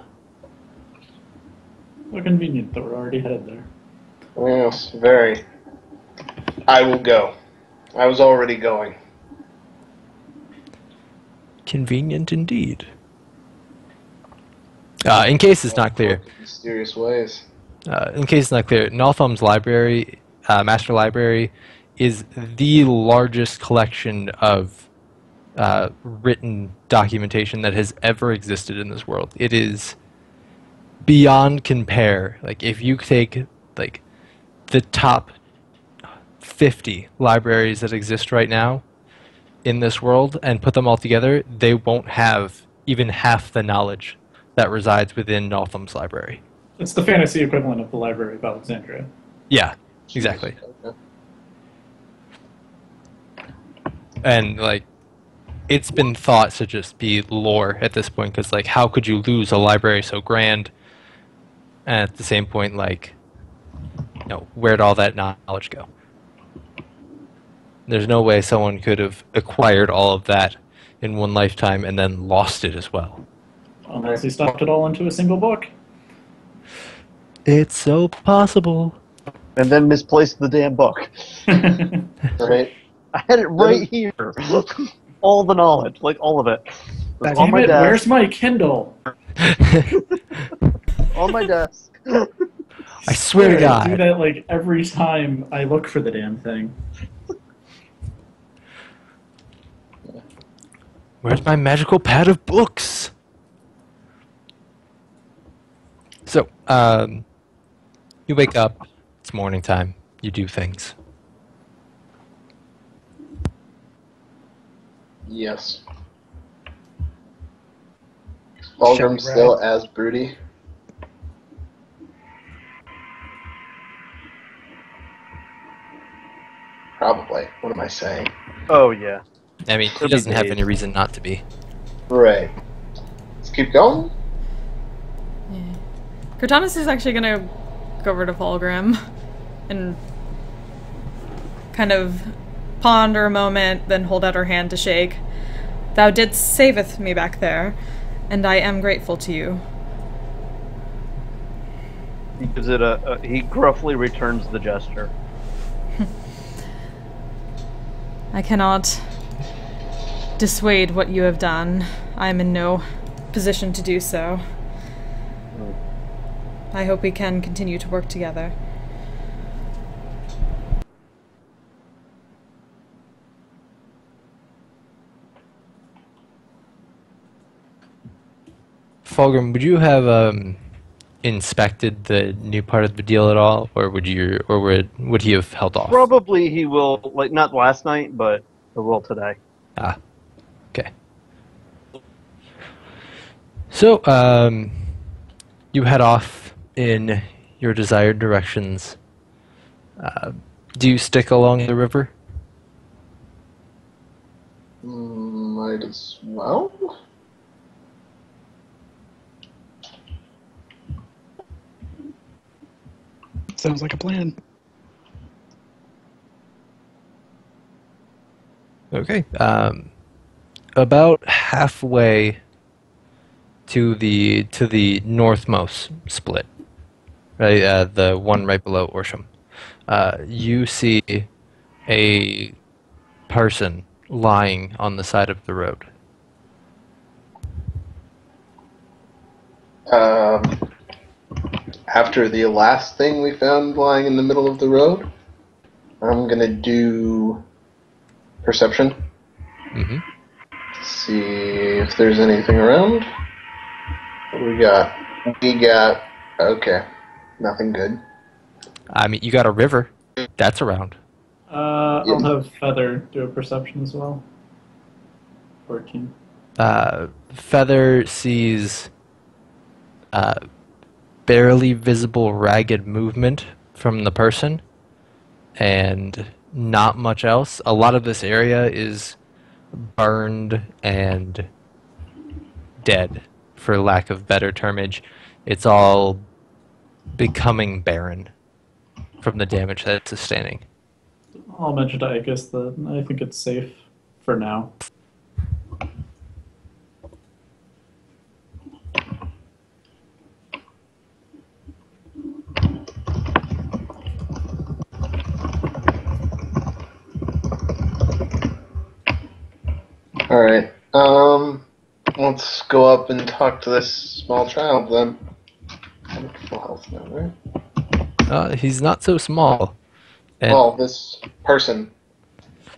How convenient that we're already headed there. Yes, very. I will go. I was already going. Convenient indeed. In case it's not clear, Mysterious ways. Naltham's library, master library, is the largest collection of written documentation that has ever existed in this world. It is beyond compare. Like, if you take like the top 50 libraries that exist right now in this world and put them all together, they won't have even half the knowledge that resides within Naltham's library. It's the fantasy equivalent of the Library of Alexandria. Yeah, exactly. Okay. And like, it's been thought to just be lore at this point, because like, how could you lose a library so grand? And at the same point, like, you know, where'd all that knowledge go? There's no way someone could have acquired all of that in one lifetime and then lost it as well. Unless he stuffed it all into a single book. It's so possible. And then misplaced the damn book. Right? I had it right here. All the knowledge, like all of it. It was on Damn my it, desk. where's my Kindle? On my desk. I swear to I do God. that like every time I look for the damn thing. Where's my magical pad of books? So, you wake up. It's morning time. You do things. Yes. Fulgrim still as broody. Probably. What am I saying? Oh yeah. I mean, he Could be doesn't have days. any reason not to be. Right. Let's keep going. Cortanus is actually gonna go over to Fulgrim and kind of ponder a moment, then hold out her hand to shake. Thou didst saveth me back there, and I am grateful to you. He gives it he gruffly returns the gesture. I cannot dissuade what you have done. I am in no position to do so. I hope we can continue to work together. Fulgrim, would you have inspected the new part of the deal at all, or would he have held off? Probably he will, like, not last night, but he will today. Ah, okay. So, you head off in your desired directions. Do you stick along the river? Might as well. Sounds like a plan. Okay. About halfway to the northmost split, right? The one right below Orsham. You see a person lying on the side of the road. After the last thing we found lying in the middle of the road, I'm gonna do perception. Mm-hmm. See if there's anything around. What do we got? We got... Okay. Nothing good. I mean, you got a river. That's around. I'll have Feather do a perception as well. 14. Feather sees barely visible ragged movement from the person and not much else. A lot of this area is burned and dead, for lack of better termage. It's all becoming barren from the damage that it's sustaining. I'll mention to Icus that I think it's safe for now. Alright. Let's go up and talk to this small child then. I'm at full health now, right? He's not so small. And Well, this person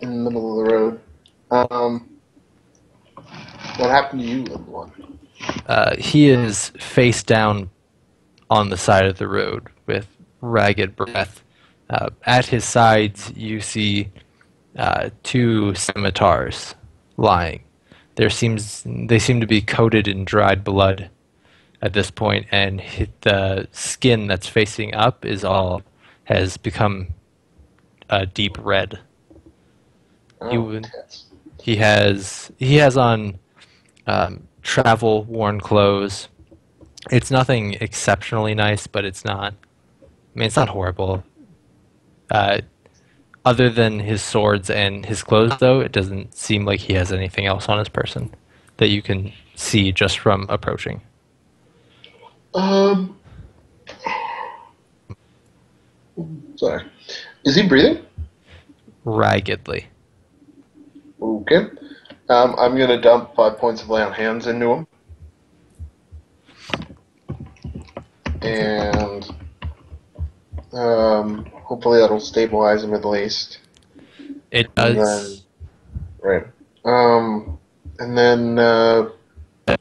in the middle of the road. What happened to you, little one? he is face down on the side of the road with ragged breath. At his sides, you see two scimitars lying. They seem to be coated in dried blood at this point, and the skin that's facing up has become a deep red. Oh, He has on travel worn clothes. It's nothing exceptionally nice, but it's not. I mean, it's not horrible. Other than his swords and his clothes, though, it doesn't seem like he has anything else on his person that you can see just from approaching. Sorry. Is he breathing? Raggedly. Okay. I'm gonna dump 5 points of lay on hands into him. And hopefully that'll stabilize him at least. It does. Right. And then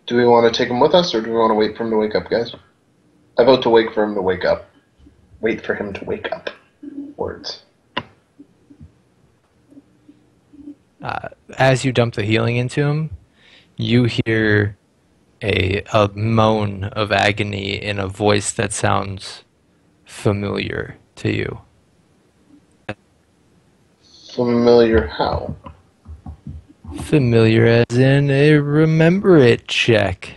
do we want to take him with us, or do we want to wait for him to wake up, guys? I vote to wait for him to wake up. Wait for him to wake up. Words. As you dump the healing into him, you hear a moan of agony in a voice that sounds familiar to you. Familiar how? Familiar as in a remember it check.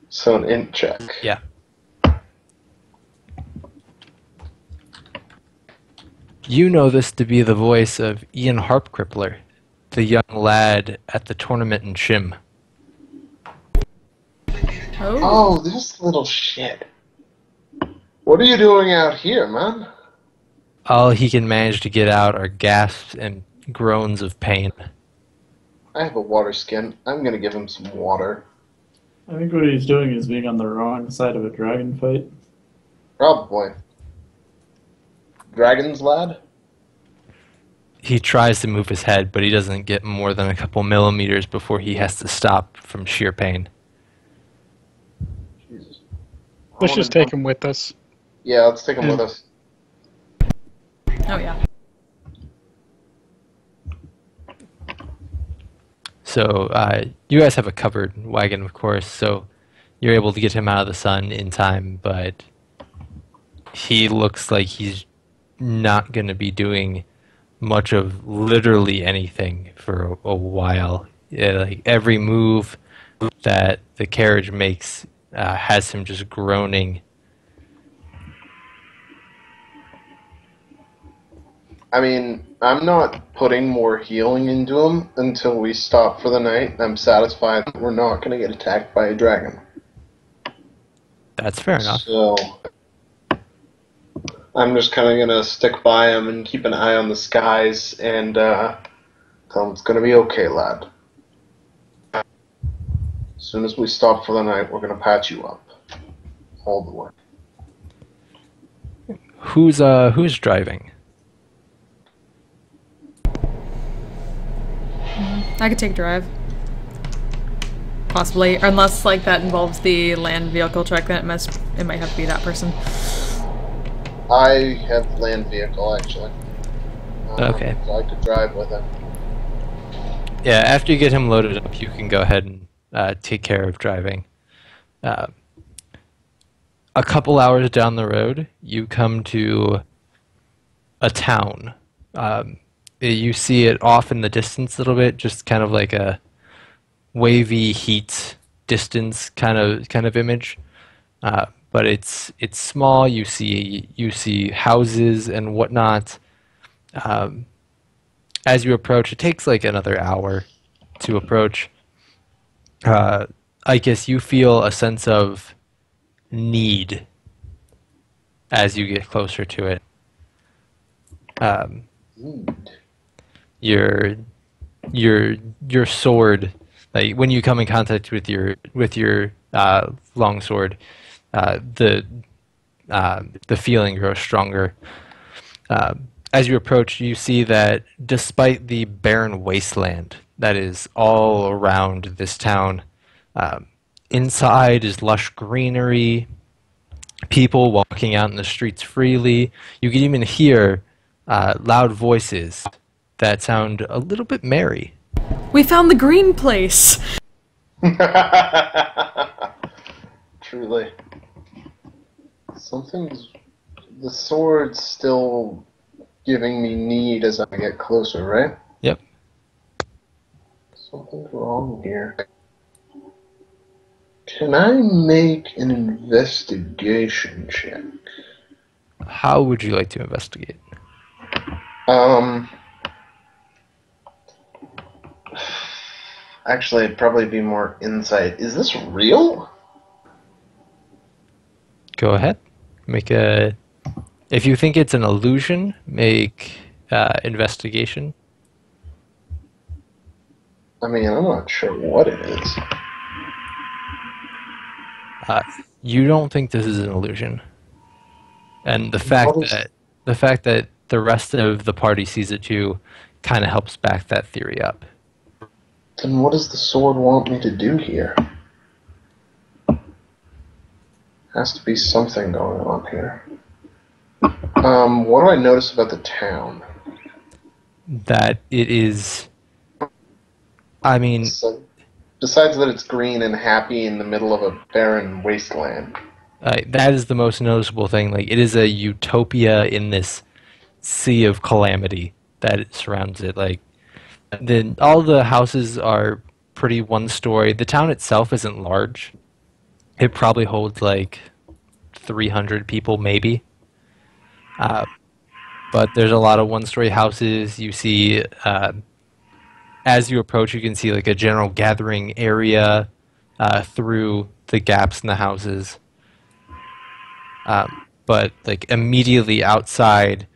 So an int check. Yeah. You know this to be the voice of Ian Harpcrippler, the young lad at the tournament in Shim. Oh, this little shit. What are you doing out here, man? All he can manage to get out are gasps and groans of pain. I have a water skin. I'm gonna give him some water. I think what he's doing is being on the wrong side of a dragon fight. Probably. Dragon's lad? He tries to move his head, but he doesn't get more than a couple millimeters before he has to stop from sheer pain. Jesus. Let's just take him with us. Yeah, let's take him with us. Oh, yeah. So you guys have a covered wagon, of course, so you're able to get him out of the sun in time, but he looks like he's not going to be doing much of literally anything for a while. Yeah, like every move that the carriage makes has him just groaning. I mean, I'm not putting more healing into him until we stop for the night. I'm satisfied that we're not going to get attacked by a dragon. That's fair enough. So, I'm just kind of going to stick by him and keep an eye on the skies and tell him it's going to be okay, lad. As soon as we stop for the night, we're going to patch you up. Hold the way. Who's driving? I could take drive. Possibly, unless like that involves the land vehicle check, then it might have to be that person. I have land vehicle actually. Okay. So I could drive with him. Yeah, after you get him loaded up, you can go ahead and take care of driving. A couple hours down the road, you come to a town. You see it off in the distance a little bit, just kind of like a wavy heat distance kind of image. But it's small. You see houses and whatnot. As you approach, it takes like another hour to approach. I guess you feel a sense of need as you get closer to it. Your sword, like when you come in contact with your long sword, the feeling grows stronger. As you approach, you see that despite the barren wasteland that is all around this town, inside is lush greenery, people walking out in the streets freely. You can even hear loud voices that sound a little bit merry. We found the green place! Truly. The sword's still giving me need as I get closer, right? Yep. Something's wrong here. Can I make an investigation check? How would you like to investigate? Actually, it'd probably be more insight. Is this real? Go ahead. If you think it's an illusion, make investigation. I mean, I'm not sure what it is. You don't think this is an illusion, and the fact that the rest of the party sees it too, kind of helps back that theory up. Then what does the sword want me to do here? Has to be something going on here. What do I notice about the town? That it is. I mean, So, besides that it's green and happy in the middle of a barren wasteland. that is the most noticeable thing. Like, it is a utopia in this sea of calamity that surrounds it. Like, all the houses are pretty one-story. The town itself isn't large. It probably holds like 300 people, maybe. But there's a lot of one-story houses. You see, as you approach, you can see like a general gathering area through the gaps in the houses. But like immediately outside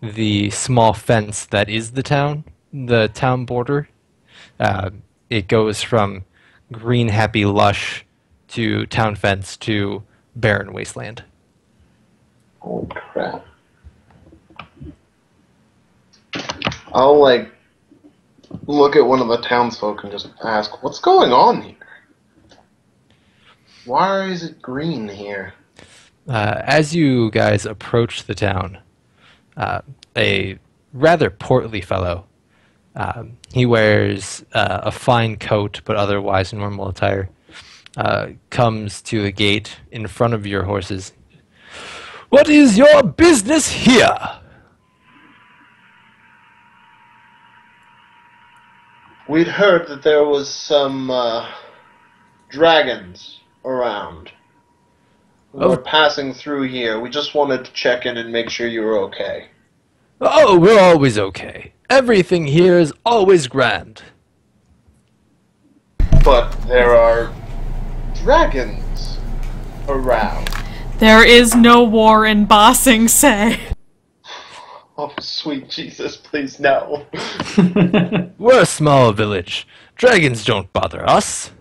the small fence that is the town border, it goes from green, happy, lush to town fence to barren wasteland. Holy crap. I'll, look at one of the townsfolk and just ask, what's going on here? Why is it green here? As you guys approach the town, a rather portly fellow, he wears a fine coat but otherwise normal attire, comes to the gate in front of your horses. What is your business here? We'd heard that there was some dragons around. We're passing through here. We just wanted to check in and make sure you were okay. Oh, we're always okay. Everything here is always grand. But there are dragons around. There is no war in Bossing Say. Oh, sweet Jesus, please no. We're a small village. Dragons don't bother us.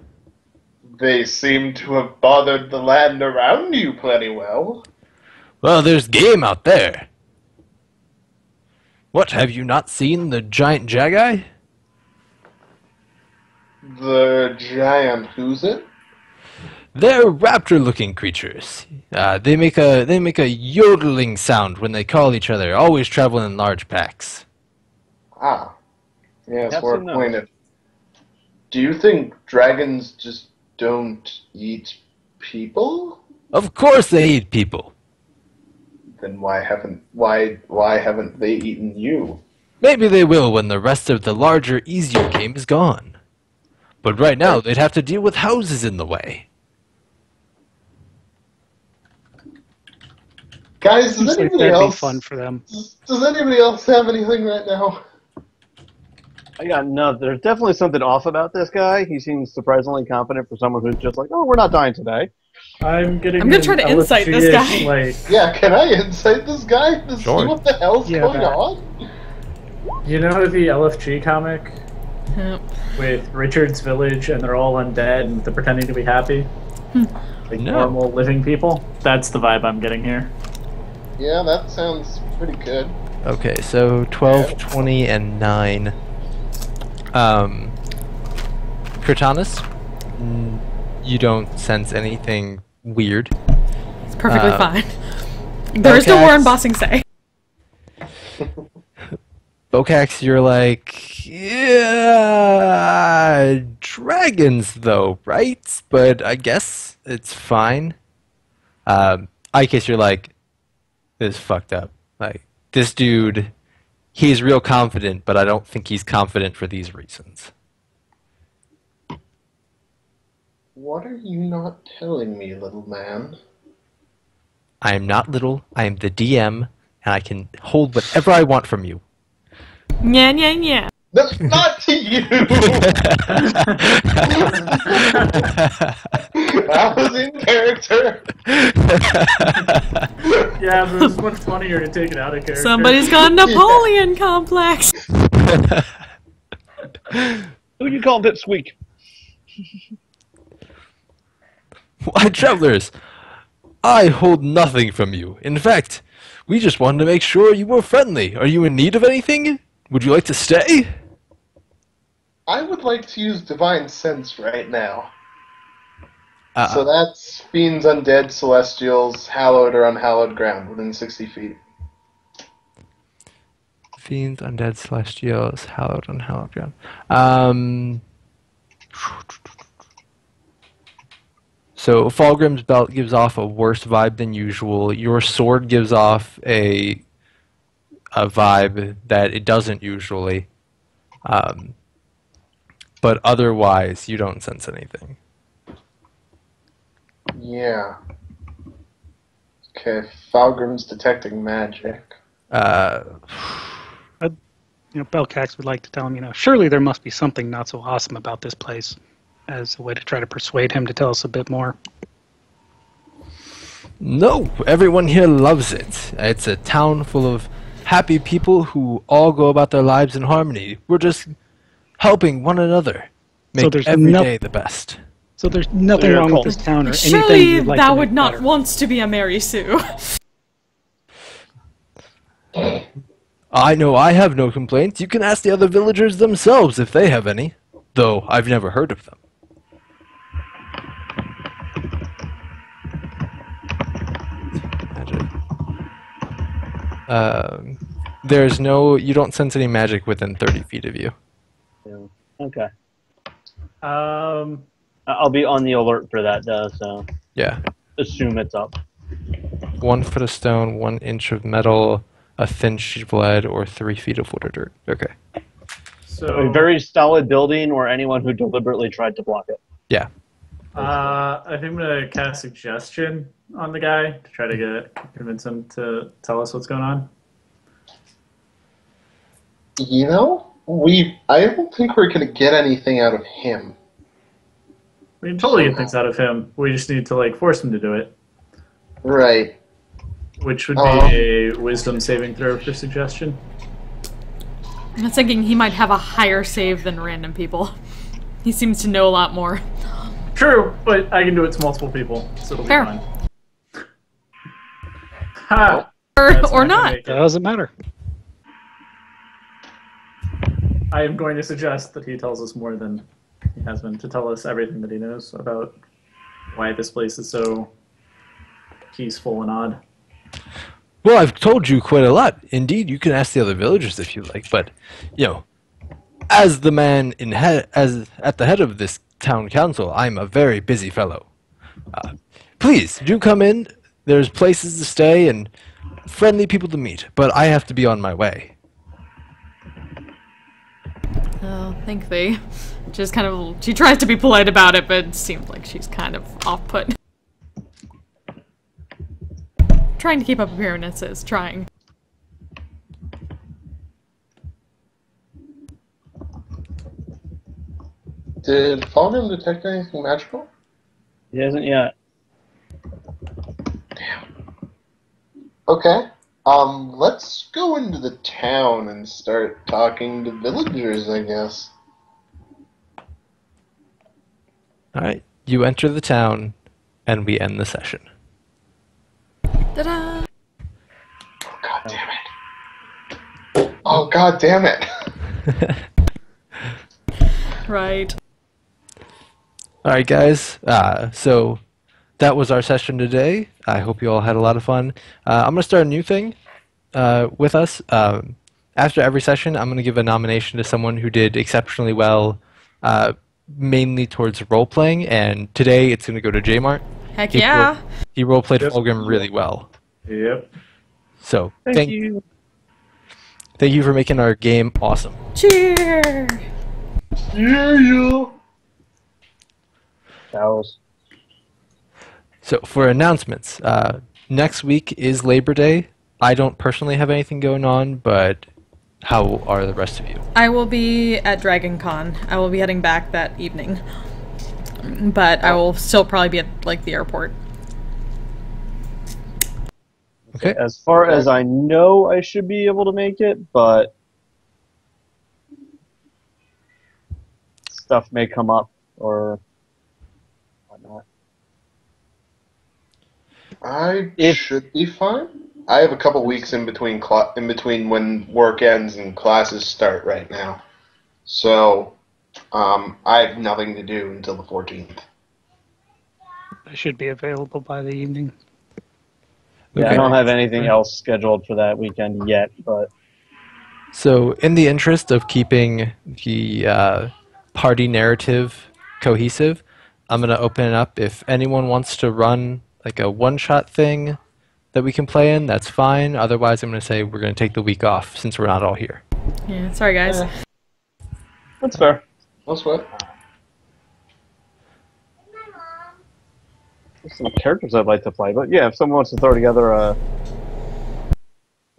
They seem to have bothered the land around you plenty well. Well, there's game out there. What, have you not seen the giant Jaggai? The giant who's it? They're raptor-looking creatures. They make a yodeling sound when they call each other, always traveling in large packs. Ah. Yes, Have we're some notes. acquainted. Do you think dragons just don't eat people? Of course they eat people. Then why haven't they eaten you? Maybe they will when the rest of the larger, easier game is gone. But right now, they'd have to deal with houses in the way. Guys, does Seems like anybody that'd be else fun for them. does anybody else have anything right now? No, there's definitely something off about this guy. He seems surprisingly confident for someone who's just like, oh, we're not dying today. I'm getting. I'm gonna try to insight this LFG-ish, guy. Like, Yeah, can I insight this guy to Sure. see what the hell's Yeah, going that- on? you know the LFG comic Yep. with Richard's village, and they're all undead, and they're pretending to be happy, like No. normal living people. That's the vibe I'm getting here. Yeah, that sounds pretty good. Okay, so 12, 20, and 9. Cortanus, you don't sense anything weird. It's perfectly Uh, fine. There is no okay. war in Bossing Say. Bocax, you're like, yeah, dragons though, right? But I guess it's fine. Icus, you're like, this is fucked up. Like, this dude, he's real confident, but I don't think he's confident for these reasons. What are you not telling me, little man? I am not little, I am the DM, and I can hold whatever I want from you. Yeah, yeah, yeah. That's not to you! That was in character! Yeah, but it's much funnier to take it out of character. Somebody's got a Napoleon complex. Who you call Pipsqueak? Why, travelers, I hold nothing from you. In fact, we just wanted to make sure you were friendly. Are you in need of anything? Would you like to stay? I would like to use Divine Sense right now. Uh, So that's fiends, undead, celestials, hallowed or unhallowed ground within 60 feet. Fiends, undead, celestials, hallowed, unhallowed ground. So Fulgrim's belt gives off a worse vibe than usual. Your sword gives off a vibe that it doesn't usually. But otherwise, you don't sense anything. Yeah. Okay, Falgrim's detecting magic. Belcax would like to tell him, surely there must be something not so awesome about this place, as a way to try to persuade him to tell us a bit more. No, everyone here loves it. It's a town full of happy people who all go about their lives in harmony. We're just helping one another make there's every no- day the best. So there's nothing you're a wrong cult. with this town or anything Surely you'd like that to would make not better. want to be a Mary Sue. I know I have no complaints. You can ask the other villagers themselves if they have any. Though I've never heard of them. There's no... You don't sense any magic within 30 feet of you. Okay. Um, I'll be on the alert for that, though, so Yeah. assume it's up. 1 foot of stone, 1 inch of metal, a thin sheet of lead, or 3 feet of wood or dirt. Okay. so A very solid building, or anyone who deliberately tried to block it. Yeah. I think I'm gonna cast suggestion on the guy to try to convince him to tell us what's going on. You know, I don't think we're gonna get anything out of him. We can totally get things out of him. We just need to force him to do it, Right. which would be a wisdom saving throw for suggestion. I was thinking he might have a higher save than random people. He seems to know a lot more. True, but I can do it to multiple people, so it'll be Fair. fine. Ha! That's Or gonna not. make it. Doesn't matter. I am going to suggest that he tells us more than He has been to tell us everything that he knows about why this place is so peaceful and odd. Well, I've told you quite a lot. Indeed, you can ask the other villagers if you like, but, as the man as at the head of this town council, I'm a very busy fellow. Please, do come in. There's places to stay and friendly people to meet, but I have to be on my way. Oh, thankfully. She tries to be polite about it, but it seems like she's kind of off-put. Trying to keep up appearances, trying. Did Falgrim detect anything magical? He hasn't yet. Damn. Okay. Let's go into the town and start talking to villagers, I guess. Alright, you enter the town, and we end the session. Ta-da! Oh, God damn it. Oh, God damn it. Right. Alright guys, so that was our session today. I hope you all had a lot of fun. I'm going to start a new thing with us. After every session, I'm going to give a nomination to someone who did exceptionally well, mainly towards role-playing, and today it's going to go to J-Mart. Heck yeah! He role-played Fulgrim really well. Yep. So, Thank you. Thank you for making our game awesome. Cheer! Yeah. Cows. So, for announcements, next week is Labor Day. I don't personally have anything going on, but how are the rest of you? I will be at Dragon Con. I will be heading back that evening. But I will still probably be at, the airport. Okay. As far as I know, I should be able to make it, but stuff may come up or whatnot. I should be fine. I have a couple weeks in between when work ends and classes start right now, so I have nothing to do until the 14th. I should be available by the evening. Yeah, Okay. I don't have anything else scheduled for that weekend yet, but So, in the interest of keeping the party narrative cohesive, I'm going to open it up. If anyone wants to run like a one-shot thing that we can play in, that's fine. Otherwise, I'm going to say we're going to take the week off since we're not all here. Yeah, sorry guys. that's fair. No sweat. There's some characters I'd like to play, but yeah, if someone wants to throw together a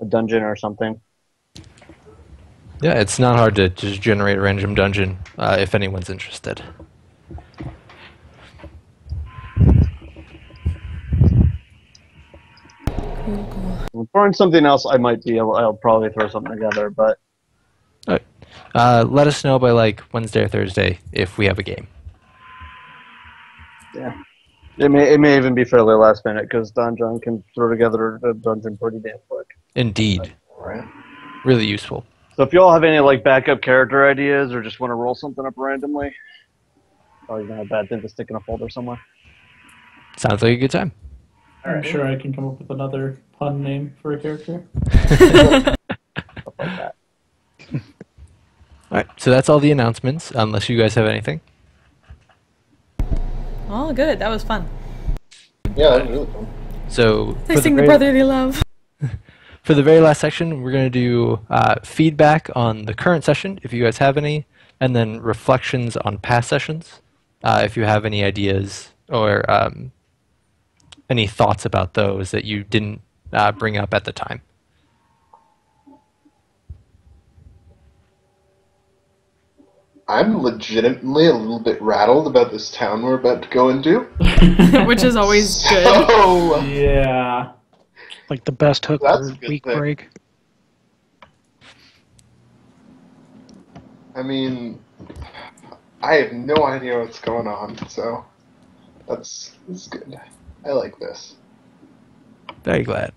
dungeon or something. Yeah, it's not hard to just generate a random dungeon if anyone's interested. Or something else, I might be able. I'll probably throw something together, but All right. Let us know by Wednesday or Thursday if we have a game. yeah, it may even be fairly last minute because Don John can throw together a dungeon pretty damn quick. Indeed. Right. Really useful. So if you all have any backup character ideas or just want to roll something up randomly, probably not a bad thing to stick in a folder somewhere. Sounds like a good time. I'm sure I can come up with another pun name for a character. Stuff like that. All right, so that's all the announcements, unless you guys have anything. Oh, good. That was fun. Yeah, that was really fun. So They sing the brotherly love. for the very last section, we're going to do feedback on the current session, if you guys have any, and then reflections on past sessions, if you have any ideas or any thoughts about those that you didn't bring up at the time. I'm legitimately a little bit rattled about this town we're about to go into. Which is always good. So, Yeah. Like the best hook That's for a good week thing. break. I mean, I have no idea what's going on, so that's good. I like this. Very glad.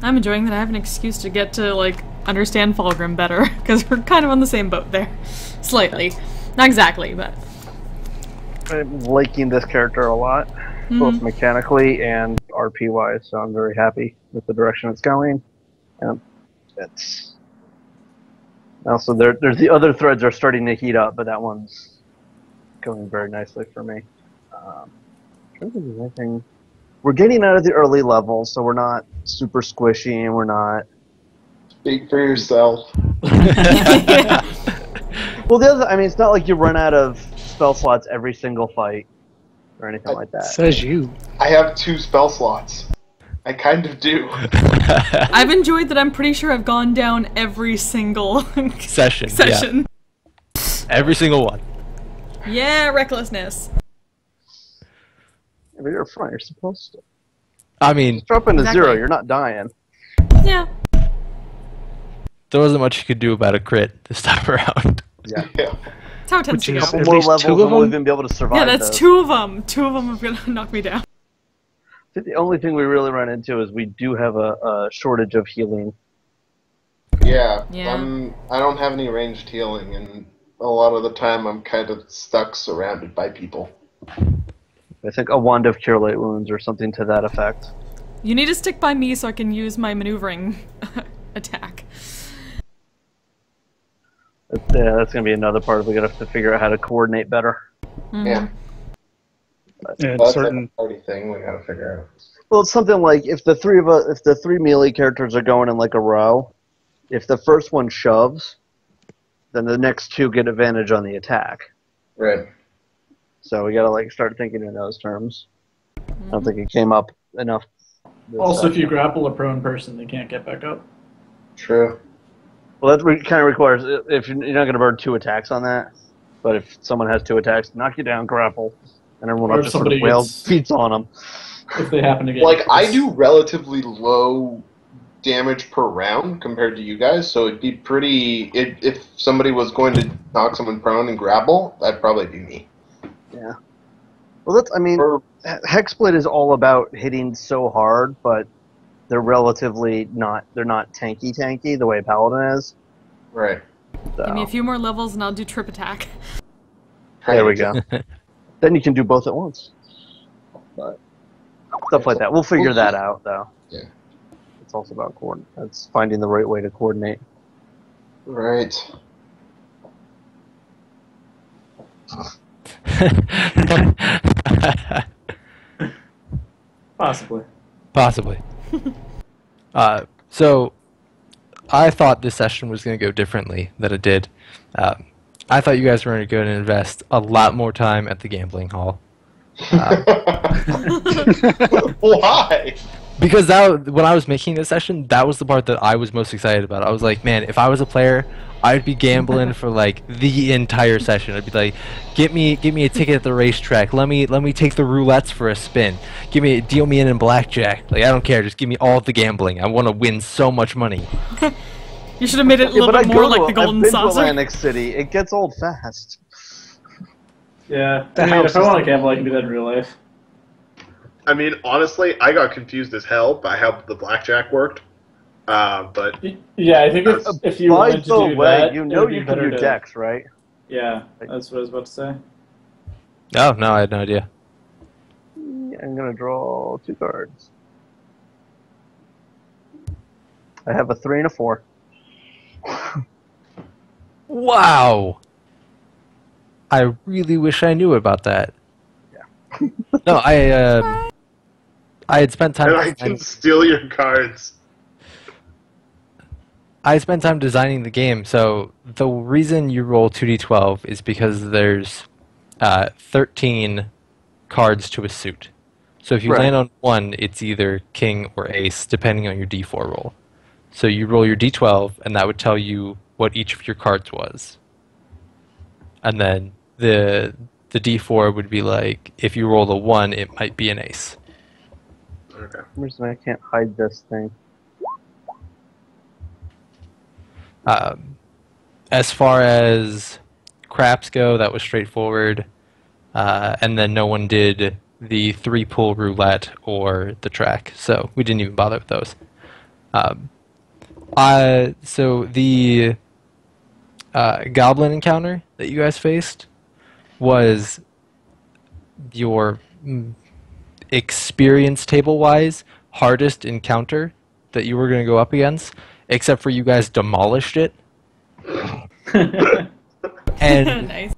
I'm enjoying that I have an excuse to get to, understand Fulgrim better, because we're kind of on the same boat there. Slightly. Not exactly, but... I'm liking this character a lot, both mechanically and RP wise. So I'm very happy with the direction it's going. And it's also there's the other threads are starting to heat up, but that one's going very nicely for me. I don't think there's anything. We're getting out of the early levels, so we're not super squishy, and we're not. Speak for yourself. Well, the other, I mean, it's not like you run out of spell slots every single fight or anything like that. Says you. I have 2 spell slots. I kind of do. I've enjoyed that. I'm pretty sure I've gone down every single Session. session. Yeah. Every single one. Yeah, recklessness. But you're fine. You're supposed to. I mean, Drop into Exactly. 0. You're not dying. Yeah. there wasn't much you could do about a crit this time around. Yeah. Yeah. That's how it tends Which to is go. Couple at more least levels, 2 and of we'll them? even be able to survive. Yeah, that's those. 2 of them. 2 of them have gonna knock me down. I think the only thing we really run into is we do have a shortage of healing. Yeah. Yeah. I don't have any ranged healing, and a lot of the time I'm kind of stuck surrounded by people. I think a wand of cure light wounds or something to that effect. You need to stick by me so I can use my maneuvering attack. Yeah, that's going to be another part. We're going to have to figure out how to coordinate better. Yeah. And That's certain. a party thing we gotta figure out. Well, it's something like if the 3 melee characters are going in like a row, if the first one shoves, then the next 2 get advantage on the attack. Right. So we got to like start thinking in those terms. I don't think it came up enough. this Also, if you session. grapple a prone person, they can't get back up. True. Well, that kind of requires if you're not going to burn 2 attacks on that, but if someone has 2 attacks, knock you down, grapple, and everyone Or else if just sort of somebody wails gets- feet on them. If they happen to get Like, I do relatively low damage per round compared to you guys, so it'd be pretty... if somebody was going to knock someone prone and grapple, that'd probably be me. Yeah. Well, that's. I mean, Or, Hexblade is all about hitting so hard, but they're relatively not. They're not tanky the way Paladin is. right. So. Give me a few more levels and I'll do trip attack. There we go. Then you can do both at once. But stuff like that. We'll figure that out, though. Yeah. It's also about coordinate. It's finding the right way to coordinate. Right. Possibly. Possibly. So, I thought this session was going to go differently than it did. I thought you guys were going to go and invest a lot more time at the gambling hall. Why? Because when I was making this session, that was the part that I was most excited about. I was like, man, if I was a player, I'd be gambling for like the entire session. I'd be like, get me a ticket at the racetrack. Let me take the roulettes for a spin. Deal me in blackjack. Like I don't care. Just give me all the gambling. I want to win so much money. You should have made it a Yeah, little but bit I more go like to the Golden I've been to Saucer. Atlantic City. It gets old fast. Yeah. The I mean, house if I is want the- to gamble, I can do that in real life. I mean, honestly, I got confused as hell by how the blackjack worked. But Yeah, I think if you By wanted to the do way, that, you it know would be you can better do to- decks, right? Yeah, that's what I was about to say. Oh no, I had no idea. I'm gonna draw 2 cards. I have a 3 and a 4. Wow. I really wish I knew about that. Yeah. No, I had spent time. and I can steal your cards. I spent time designing the game, so the reason you roll 2d12 is because there's 13 cards to a suit. So if you Right. land on 1, it's either king or ace, depending on your d4 roll. So you roll your d12, and that would tell you what each of your cards was. And then the d4 would be like, if you roll a 1, it might be an ace. Okay. For some reason I can't hide this thing. As far as craps go, that was straightforward. And then no one did the 3-pull roulette or the track, so we didn't even bother with those. So the goblin encounter that you guys faced was your experience table-wise hardest encounter that you were going to go up against, except for you guys demolished it. And Nice.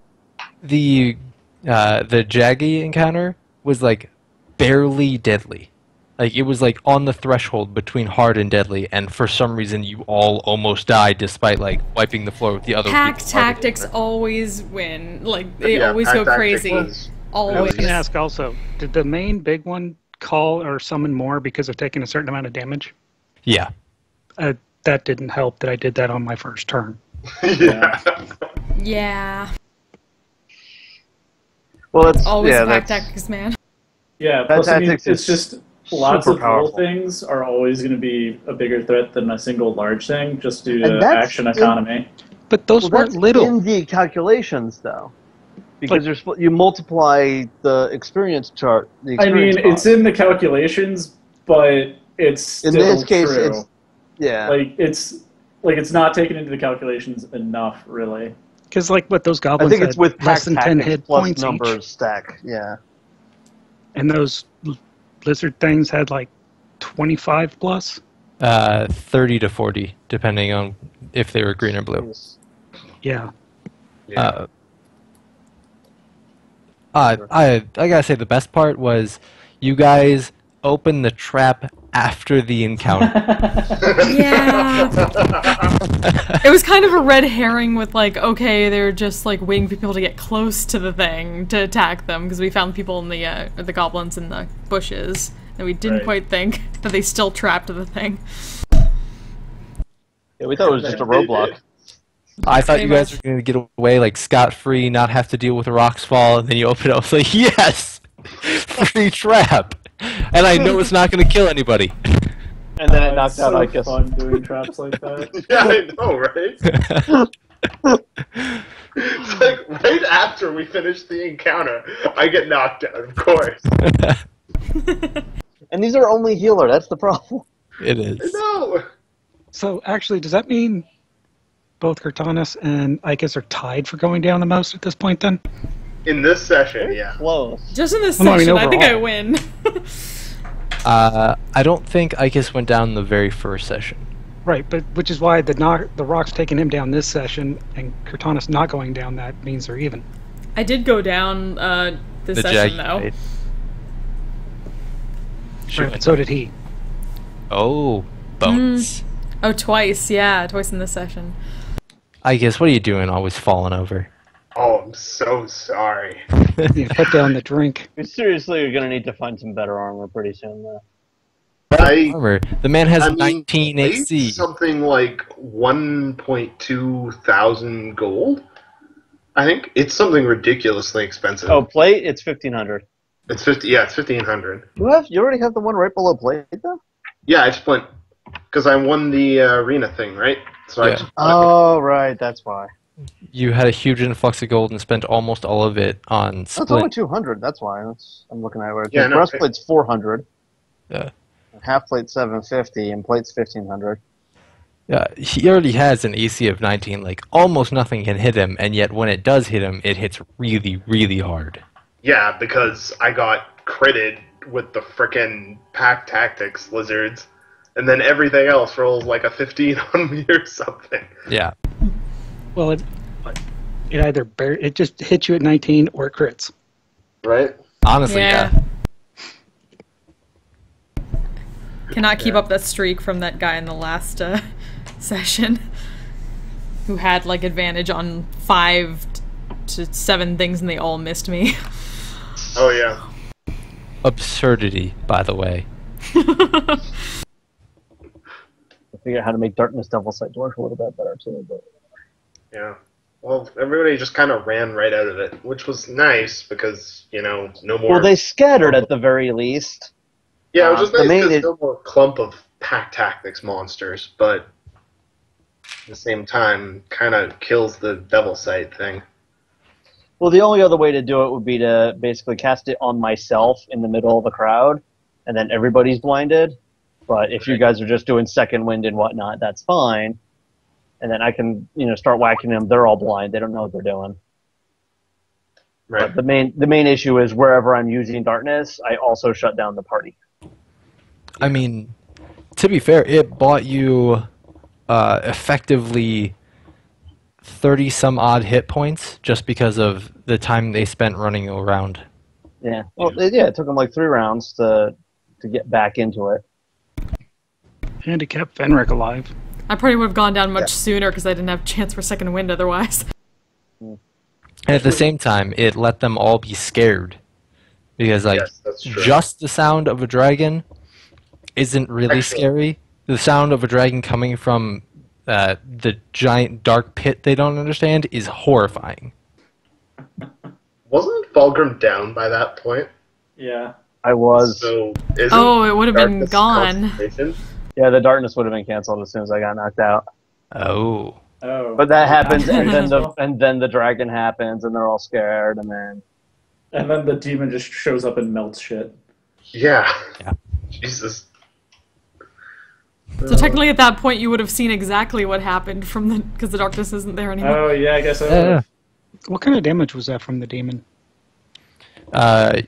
the Jaggy encounter was like barely deadly. Like it was like on the threshold between hard and deadly, and for some reason you all almost died despite like wiping the floor with the other Pack people. tactics always win. Like they Yeah, always pack go tactic crazy. was- I was Always. going to ask also, did the main big one call or summon more because of taking a certain amount of damage? Yeah. That didn't help that I did that on my first turn. Yeah. Yeah. Well, it's Always yeah, pack that's- tactics, man. Yeah, That plus I mean, tactics it's is just lots super of little powerful. things are always going to be a bigger threat than a single large thing, just due And to that's action in- economy. But those Well, weren't that's little. in the calculations, though, because you multiply the experience chart. The I mean, experience it's in the calculations, but it's still in this case, true. it's yeah. It's not taken into the calculations enough, really. Because like what those I goblins think it's had with less pack than 10 tactics hit plus points numbers each. stack. Yeah. And those lizard things had like 25 plus. 30 to 40, depending on if they were green or blue. Yeah. I gotta say the best part was you guys opened the trap after the encounter. Yeah. It was kind of a red herring with like, okay, they're just like waiting for people to get close to the thing to attack them because we found people in the goblins in the bushes and we didn't Right. quite think that they still trapped the thing. Yeah, we thought it was just a roadblock. I thought Pretty you guys much. were gonna get away like scot-free, not have to deal with a rocks fall, and then you open it up. I was like, yes, free trap, and I know it's not gonna kill anybody. And then it It's knocked out so Icus. fun doing traps like that. Yeah, I know, right? It's like right after we finish the encounter, I get knocked out, of course. And these are only healer. That's the problem. It is. No! So actually, does that mean both Cortanus and Icus are tied for going down the most at this point then? In this session, yeah. Close. Just in this Well, no, I mean, session, I think I overall. win. I don't think Icus went down the very first session. Right, but which is why the rock's taking him down this session and Cortanus not going down that means they're even. I did go down this The session Jaggy though. fight. Right, but so did he. Oh, bones. Oh, twice, yeah, twice in this session. Icus, what are you doing? Always falling over. Oh, I'm so sorry. You put down the drink. We seriously are going to need to find some better armor pretty soon, though. Armor. The man has I mean, 19 AC. something like 1.2 thousand gold. I think it's something ridiculously expensive. Oh, plate? It's 1,500. It's 50. Yeah, it's 1,500. You already have the one right below plate, though? Yeah, I just went because I won the arena thing, right? So I Yeah. just Oh, right. That's why. You had a huge influx of gold and spent almost all of it on That's only splint. 200. That's why. I'm looking at it. Yeah, no, Breastplate's 400. Yeah. Half plate's 750, and plate's 1,500. Yeah, he already has an AC of 19. Like almost nothing can hit him, and yet when it does hit him, it hits really, really hard. yeah, because I got critted with the frickin' pack tactics lizards, and then everything else rolls like a 15 on me or something. Yeah. Well, it either it just hits you at 19 or it crits. Right? Honestly, yeah. Cannot keep up that streak from that guy in the last session who had like advantage on 5 to 7 things and they all missed me. Oh yeah. Absurdity, by the way. I figure out how to make Darkness Devil Sight work a little bit better, too. But Yeah. Well, everybody just kind of ran right out of it, which was nice because, no more... well, they scattered at the very least. Yeah, it was just the nice main- because no more clump of pack tactics monsters, but at the same time, kind of kills the devil sight thing. Well, the only other way to do it would be to basically cast it on myself in the middle of the crowd, and then everybody's blinded. But if you guys are just doing second wind and whatnot, that's fine. And then I can, start whacking them. They're all blind. They don't know what they're doing. But the main issue is wherever I'm using darkness, I also shut down the party. I mean, to be fair, it bought you effectively 30 some odd hit points just because of the time they spent running around. Yeah. Well, it took them like 3 rounds to get back into it. And to keep Fenric alive. I probably would have gone down much sooner because I didn't have a chance for second wind otherwise. And at the same time, it let them all be scared. Because, like, Yes, that's true. just the sound of a dragon isn't really scary. The sound of a dragon coming from the giant dark pit they don't understand is horrifying. Wasn't Fulgrim down by that point? Yeah. I was. So isn't Oh, it would have been darkness gone. concentration? Yeah, the darkness would have been canceled as soon as I got knocked out. Oh. Oh. But that happens, and then the dragon happens, and they're all scared, and then And then the demon just shows up and melts shit. Yeah. Yeah. Jesus. So technically at that point you would have seen exactly what happened from the because the darkness isn't there anymore. Oh, yeah, I guess I Yeah. would. What kind of damage was that from the demon?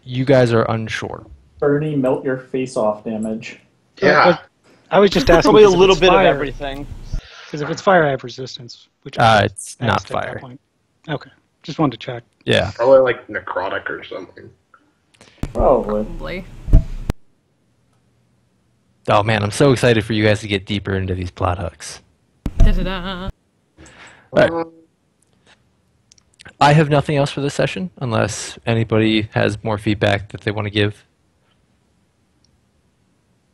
You guys are unsure. Bernie, melt your face off damage. Yeah. I was just asking. probably a 'cause if little it's bit fire, of everything. Because if it's fire, I have resistance. Which I It's not asked at that fire. point. Okay, just wanted to check. Yeah. Probably like necrotic or something. Probably. Probably. Oh man, I'm so excited for you guys to get deeper into these plot hooks. Da-da-da. Right. I have nothing else for this session, unless anybody has more feedback that they want to give.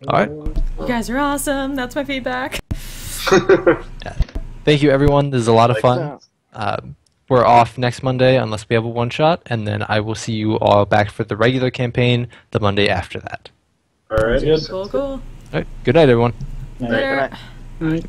All right. You guys are awesome. That's my feedback. Thank you, everyone. This is a lot of Like fun. that. We're off next Monday, unless we have a one-shot, and then I will see you all back for the regular campaign the Monday after that. All right. Good. Cool, cool. All right. Good night, everyone. Yeah. Later. All right.